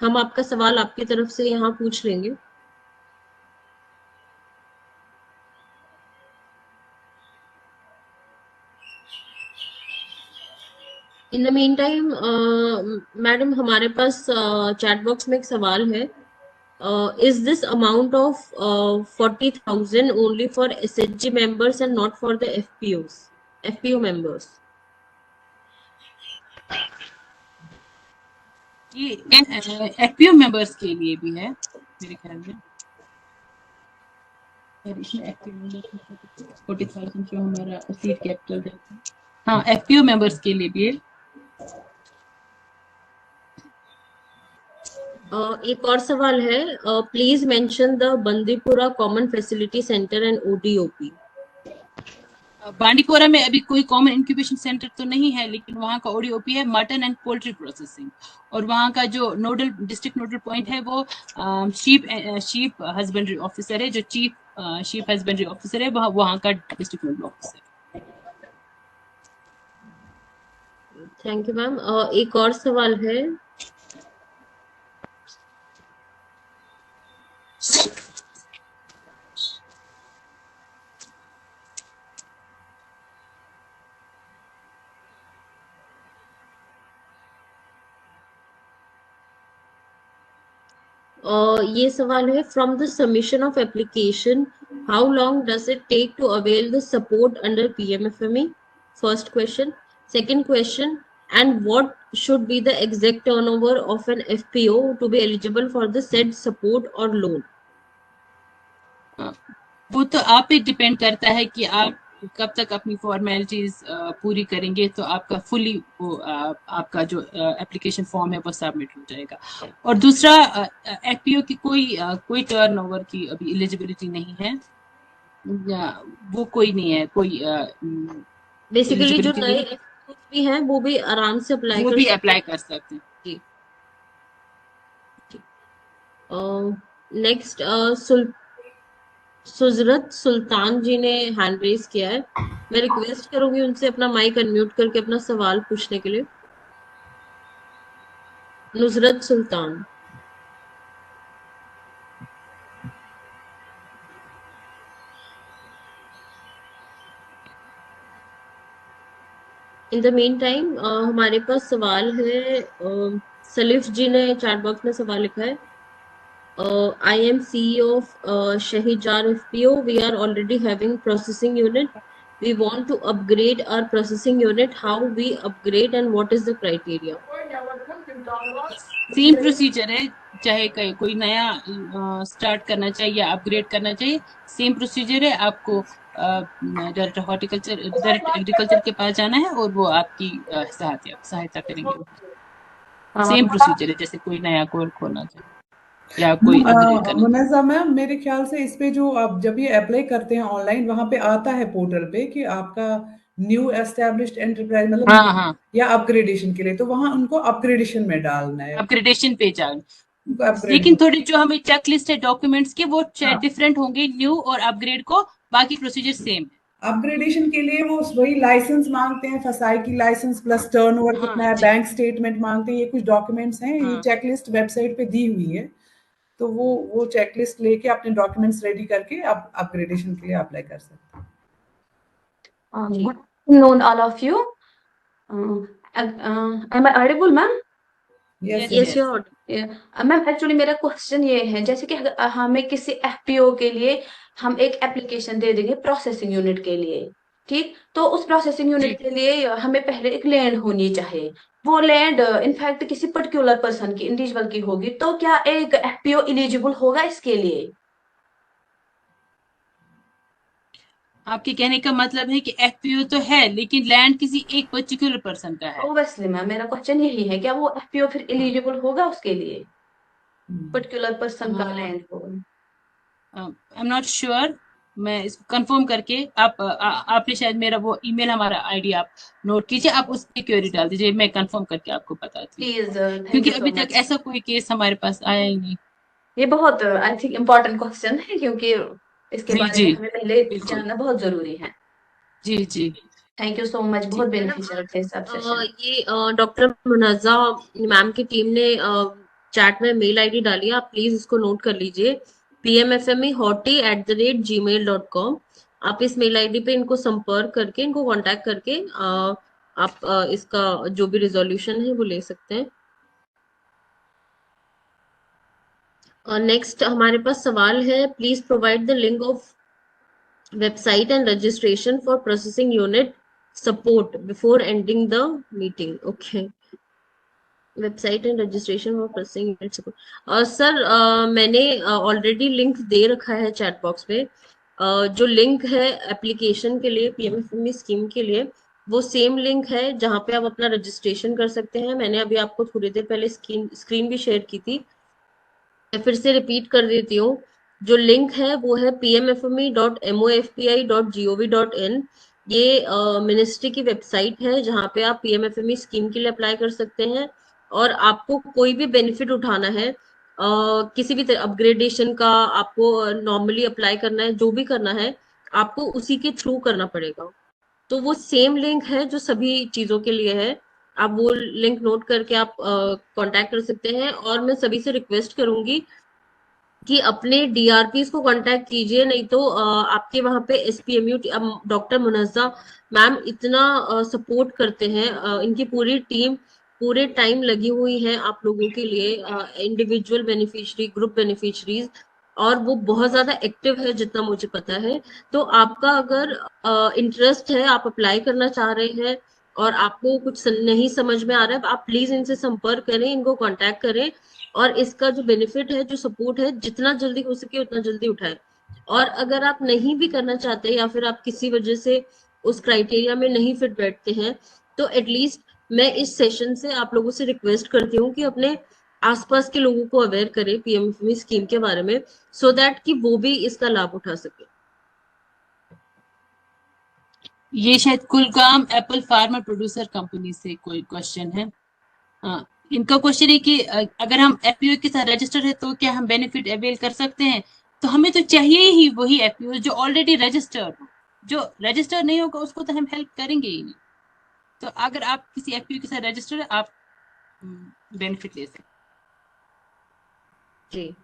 S3: हम आपका सवाल आपकी तरफ से यहाँ पूछ लेंगे। In the mean time madam, हमारे पास चैट बॉक्स में एक सवाल है, is this amount of 40,000 only for SHG members and not for the FPO members?
S5: ये एफपीओ मेंबर्स के लिए भी है मेरे ख्याल में। इसमें एफपीओ मेंबर्स 40,000 जो हमारा सीड कैपिटल है, हाँ एफपीओ मेंबर्स के लिए भी है।
S3: एक और सवाल है, please mention the Bandipora common facility centre and ODOP.
S5: Bandipora में अभी कोई कॉमन इंक्यूबेशन सेंटर तो नहीं है, लेकिन वहाँ का ओडीओपी है मटन एंड पोल्ट्री प्रोसेसिंग, और वहाँ का जो डिस्ट्रिक्ट नोडल पॉइंट है वो शीप हस्बेंड्री ऑफिसर है, जो चीफ शीप हस्बेंड्री ऑफिसर है वहाँ का district nodal officer.
S3: Thank you ma'am. एक और सवाल है। ये सवाल है, from the submission of application how long does it take to avail the support under PMFME? First question. Second question, and what should be the exact turnover of an FPO to be eligible for the said support or loan?
S5: वो तो आप पे depend करता है कि आप कब तक अपनी फॉर्मेलिटीज पूरी करेंगे, तो आपका फुली वो आपका जो एप्लीकेशन फॉर्म है वो सबमिट हो जाएगा। और दूसरा, एफपीओ की कोई टर्नओवर की अभी एलिजिबिलिटी नहीं है, वो कोई नहीं है, कोई
S3: बेसिकली जो
S5: eligibility
S3: नए
S5: नहीं है,
S3: FPOs भी हैं वो भी आराम से अप्लाई
S5: वो
S3: कर
S5: भी
S3: सकते
S5: अप्लाई
S3: हैं।
S5: कर सकते हैं।
S3: जी। नेक्स्ट, सुजरत सुल्तान जी ने हैंड रेज किया है। मैं रिक्वेस्ट करूंगी उनसे अपना माइक अनम्यूट करके अपना सवाल पूछने के लिए। नुजरत सुल्तान। इन द मीन टाइम हमारे पास सवाल है। सलीफ जी ने चैट बॉक्स में सवाल लिखा है, I am CEO of Shahijar FPO. We are already having processing unit. We want to upgrade our processing unit. How we upgrade and what is the criteria?
S5: Same procedure है, चाहे कोई नया start करना चाहिए या अपग्रेड करना चाहिए, same procedure है। आपको डायरेक्ट हॉर्टिकल्चर, डायरेक्ट एग्रीकल्चर के पास जाना है और वो आपकी सहायता करेंगे। सेम प्रोसीजर है जैसे कोई नया कोर्स खोलना चाहिए या कोई अपग्रेड करना।
S4: मुनज़्ज़ा मैम, मेरे ख्याल से इस पे जो आप जब ये अप्लाई करते हैं ऑनलाइन, वहां पे आता है पोर्टल पे कि आपका न्यू एस्टैब्लिश्ड एंटरप्राइज मतलब
S5: हाँ,
S4: या अपग्रेडेशन के लिए, तो वहां उनको अपग्रेडेशन में डालना है।
S5: अपग्रेडेशन पे जाओ।
S4: अपग्रेडेशन
S5: लेकिन थोड़ी जो हमें चेकलिस्ट है डॉक्यूमेंट्स के, वो
S4: हाँ।
S5: डिफरेंट होंगे न्यू और अपग्रेड को, बाकी प्रोसीजर सेम है।
S4: अपग्रेडेशन के लिए वो वही लाइसेंस मांगते हैं, फसाई की लाइसेंस प्लस टर्नओवर कितना है, बैंक स्टेटमेंट मांगते हैं, ये कुछ डॉक्यूमेंट्स हैं। ये चेकलिस्ट वेबसाइट पे दी हुई है, तो वो चेकलिस्ट लेके अपने डॉक्यूमेंट्स रेडी करके आप अपग्रेडेशन के लिए अप्लाई कर सकते हैं।
S13: Good afternoon, all of you. Am I audible, ma'am?
S4: Yes,
S3: Yes, you're audible.
S13: Ma'am actually मेरा क्वेश्चन ये है, जैसे कि अगर हमें किसी एफपीओ के लिए हम एक एप्लीकेशन दे देंगे प्रोसेसिंग यूनिट के लिए, ठीक, तो उस प्रोसेसिंग यूनिट के लिए हमें पहले एक लैंड होनी चाहिए। वो लैंड इनफैक्ट किसी पर्टिकुलर पर्सन की, इंडिविजुअल की होगी, तो क्या एक एफपीओ एलिजिबल होगा इसके लिए?
S5: आपके कहने का मतलब है कि एफपीओ तो है लेकिन लैंड किसी एक पर्टिकुलर पर्सन का है।
S13: ओब्वियसली मैम, मेरा क्वेश्चन यही है, क्या वो एफपीओ फिर एलिजिबल होगा उसके लिए, पर्टिकुलर पर्सन का लैंड हो?
S5: आई एम नॉट श्योर, मैं इसको कंफर्म करके आपने शायद मेरा वो ईमेल, हमारा आईडी आप नोट कीजिए, आप उस पे क्वेरी डाल दीजिए, मैं कंफर्म करके आपको बताती हूँ।
S13: प्लीज,
S5: क्योंकि अभी तक ऐसा कोई केस हमारे पास आया ही नहीं।
S13: ये बहुत आई थिंक इम्पोर्टेंट क्वेश्चन है, क्योंकि इसके बारे में हमें पहले जानना बहुत जरूरी है।
S5: जी।
S13: थैंक यू सो मच, बहुत बेनिफिशियल थे सब सेशन।
S3: ये डॉक्टर मुनज़्ज़ा मैम की टीम ने चैट में मेल आईडी डाली है, आप प्लीज इसको नोट कर लीजिए, pmfme.hoti@gmail.com। आप इस मेल आईडी पे इनको संपर्क करके, इनको कांटेक्ट करके आप इसका जो भी रिजोल्यूशन है वो ले सकते हैं। नेक्स्ट हमारे पास सवाल है, please provide the link of website and registration for processing unit support before ending the meeting. Okay, website and registration for processing unit support. Sir मैंने ऑलरेडी लिंक दे रखा है चैट बॉक्स पे। जो लिंक है application के लिए, PMFME scheme के लिए, वो सेम लिंक है जहाँ पे आप अपना रजिस्ट्रेशन कर सकते हैं। मैंने अभी आपको थोड़ी देर पहले स्क्रीन भी शेयर की थी, मैं फिर से रिपीट कर देती हूँ। जो लिंक है वो है pmfme.mofpi.gov.in। ये मिनिस्ट्री की वेबसाइट है जहाँ पे आप पीएमएफएमई स्कीम के लिए अप्लाई कर सकते हैं, और आपको कोई भी बेनिफिट उठाना है, किसी भी तरह अपग्रेडेशन का, आपको नॉर्मली अप्लाई करना है, जो भी करना है आपको उसी के थ्रू करना पड़ेगा। तो वो सेम लिंक है जो सभी चीजों के लिए है, आप वो लिंक नोट करके आप कांटेक्ट कर सकते हैं। और मैं सभी से रिक्वेस्ट करूंगी कि अपने डीआरपीज को कांटेक्ट कीजिए, नहीं तो आपके वहां पे एसपीएमयू डॉक्टर मुनज्जा मैम इतना सपोर्ट करते हैं, इनकी पूरी टीम पूरे टाइम लगी हुई है आप लोगों के लिए, इंडिविजुअल बेनिफिशियरी, ग्रुप बेनिफिशियरीज, और वो बहुत ज्यादा एक्टिव है जितना मुझे पता है। तो आपका अगर इंटरेस्ट है, आप अप्लाई करना चाह रहे हैं और आपको कुछ नहीं समझ में आ रहा है, आप प्लीज इनसे संपर्क करें, इनको कांटेक्ट करें, और इसका जो बेनिफिट है, जो सपोर्ट है, जितना जल्दी हो सके उतना जल्दी उठाएं। और अगर आप नहीं भी करना चाहते या फिर आप किसी वजह से उस क्राइटेरिया में नहीं फिट बैठते हैं, तो एटलीस्ट मैं इस सेशन से आप लोगों से रिक्वेस्ट करती हूँ कि अपने आसपास के लोगों को अवेयर करें पीएमएफएमई स्कीम के बारे में, सो दैट कि वो भी इसका लाभ उठा सके।
S5: ये शायद Kulgam Apple farmer producer company से कोई क्वेश्चन है। इनका क्वेश्चन है कि अगर हम एफपीओ के साथ रजिस्टर है तो क्या हम बेनिफिट अवेल कर सकते हैं? तो हमें तो चाहिए ही वही एफपीओ जो ऑलरेडी रजिस्टर्ड हो। जो रजिस्टर नहीं होगा उसको तो हम हेल्प करेंगे ही नहीं। तो अगर आप किसी एफपीओ के साथ रजिस्टर है, आप बेनिफिट ले सकते
S3: जी।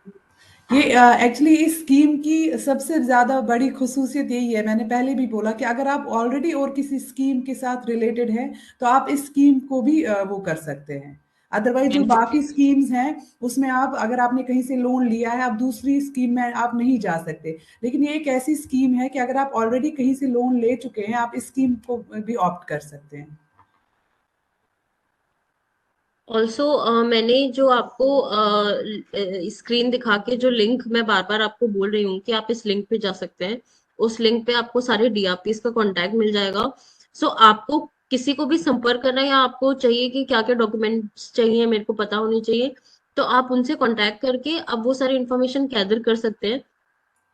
S4: ये एक्चुअली इस स्कीम की सबसे ज्यादा बड़ी खुसूसियत यही है, मैंने पहले भी बोला कि अगर आप ऑलरेडी और किसी स्कीम के साथ रिलेटेड हैं तो आप इस स्कीम को भी वो कर सकते हैं। अदरवाइज जो बाकी स्कीम्स हैं उसमें आप, अगर आपने कहीं से लोन लिया है, आप दूसरी स्कीम में आप नहीं जा सकते। लेकिन ये एक ऐसी स्कीम है कि अगर आप ऑलरेडी कहीं से लोन ले चुके हैं, आप इस स्कीम को भी ऑप्ट कर सकते हैं।
S3: ऑल्सो मैंने जो आपको स्क्रीन दिखा के जो लिंक मैं बार बार आपको बोल रही हूँ कि आप इस लिंक पे जा सकते हैं, उस लिंक पे आपको सारे डीआरपीज का कांटेक्ट मिल जाएगा। सो आपको किसी को भी संपर्क करना है या आपको चाहिए कि क्या क्या डॉक्यूमेंट्स चाहिए मेरे को पता होनी चाहिए, तो आप उनसे कांटेक्ट करके अब वो सारी इंफॉर्मेशन गैदर कर सकते हैं।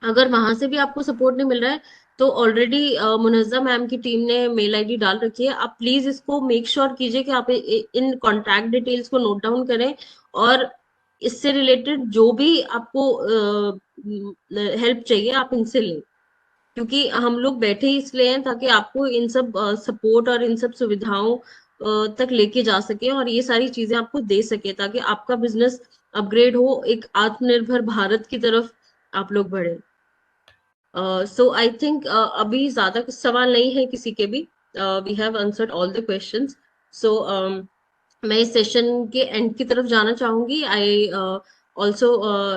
S3: अगर वहां से भी आपको सपोर्ट नहीं मिल रहा है तो ऑलरेडी मुनज्जा मैम की टीम ने मेल आईडी डाल रखी है, आप प्लीज इसको मेक श्योर कीजिए कि आप इन कॉन्टैक्ट डिटेल्स को नोट डाउन करें और इससे रिलेटेड जो भी आपको हेल्प चाहिए आप इनसे लें, क्योंकि हम लोग बैठे ही इसलिए हैं ताकि आपको इन सब सपोर्ट और इन सब सुविधाओं तक लेके जा सके और ये सारी चीजें आपको दे सके, ताकि आपका बिजनेस अपग्रेड हो, एक आत्मनिर्भर भारत की तरफ आप लोग बढ़े। सो आई थिंक अभी ज्यादा कुछ सवाल नहीं है किसी के भी, we have answered all the questions. So मैं इस सेशन के एंड की तरफ जाना चाहूंगी। आई also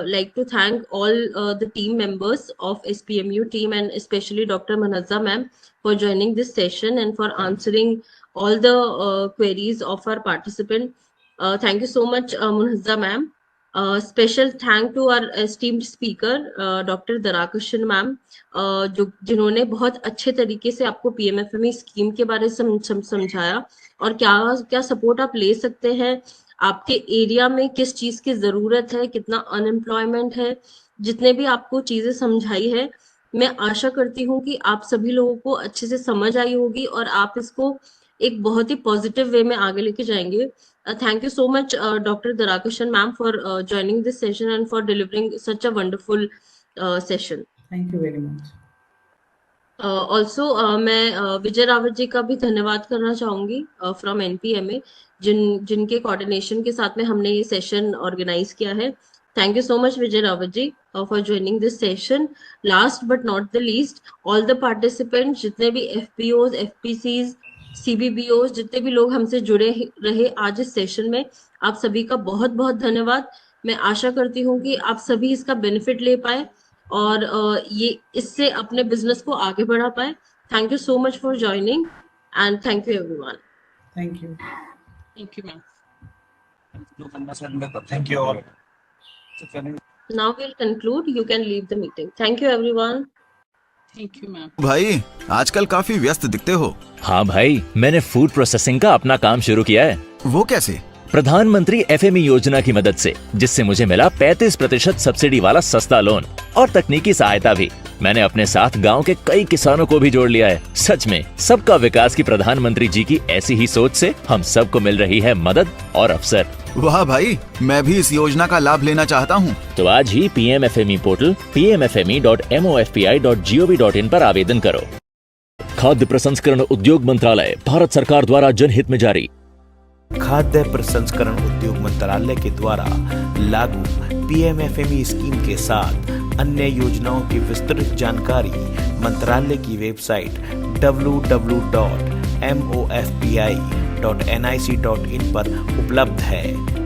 S3: like to thank all the team members of SPMU team and especially Dr. Munazza ma'am for joining this session and for answering all the queries of our participant. Thank you so much, Munazza ma'am. Special thank to our esteemed speaker Dr. Darakishan ma'am, जो जिन्होंने बहुत अच्छे तरीके से आपको PMFME scheme के बारे में समझाया और क्या क्या सपोर्ट आप ले सकते हैं, आपके एरिया में किस चीज की जरूरत है, कितना अनएम्प्लॉयमेंट है, जितने भी आपको चीजें समझाई है, मैं आशा करती हूँ कि आप सभी लोगों को अच्छे से समझ आई होगी और आप इसको एक बहुत ही पॉजिटिव वे में आगे लेके जाएंगे। Thank you so much doctor Darakshan ma'am for joining this session and for delivering such a wonderful session.
S4: Thank you very much.
S3: Also मैं विजय रावत जी का भी धन्यवाद करना चाहूंगी फ्रॉम एनपीएमए, जिनके कोऑर्डिनेशन के साथ में हमने ये सेशन ऑर्गेनाइज किया है। Thank you so much Vijay Rawat ji for joining this session. Last but not the least, all the participants, जितने भी एफपीओज, एफपीसीज, सीबीबीओज, जितने भी लोग हमसे जुड़े रहे आज इस सेशन में, आप सभी का बहुत बहुत धन्यवाद। मैं आशा करती हूँ कि आप सभी इसका बेनिफिट ले पाए और ये इससे अपने बिजनेस को आगे बढ़ा पाए। Thank you so much for joining and thank you everyone.
S4: Thank you.
S5: Thank you, ma'am.
S14: Thank you all.
S3: Now we'll conclude. You can leave the meeting. Thank you everyone.
S5: Thank you, ma'am.
S1: भाई आजकल काफी व्यस्त दिखते हो।
S2: हाँ भाई, मैंने food processing का अपना काम शुरू किया है।
S1: वो कैसे?
S2: प्रधानमंत्री एफएमई योजना की मदद से, जिससे मुझे मिला 35% सब्सिडी वाला सस्ता लोन और तकनीकी सहायता भी। मैंने अपने साथ गांव के कई किसानों को भी जोड़ लिया है। सच में सबका विकास की प्रधानमंत्री जी की ऐसी ही सोच से हम सबको मिल रही है मदद और अवसर।
S1: वाह भाई, मैं भी इस योजना का लाभ लेना चाहता हूँ।
S2: तो आज ही पीएमएफएमई पोर्टल pmfme.mofpi.gov.in पर आवेदन करो। खाद्य प्रसंस्करण उद्योग मंत्रालय, भारत सरकार द्वारा जनहित में जारी।
S14: खाद्य प्रसंस्करण उद्योग मंत्रालय के द्वारा लागू पीएमएफएमई स्कीम के साथ अन्य योजनाओं की विस्तृत जानकारी मंत्रालय की वेबसाइट www.mofpi.nic.in पर उपलब्ध है।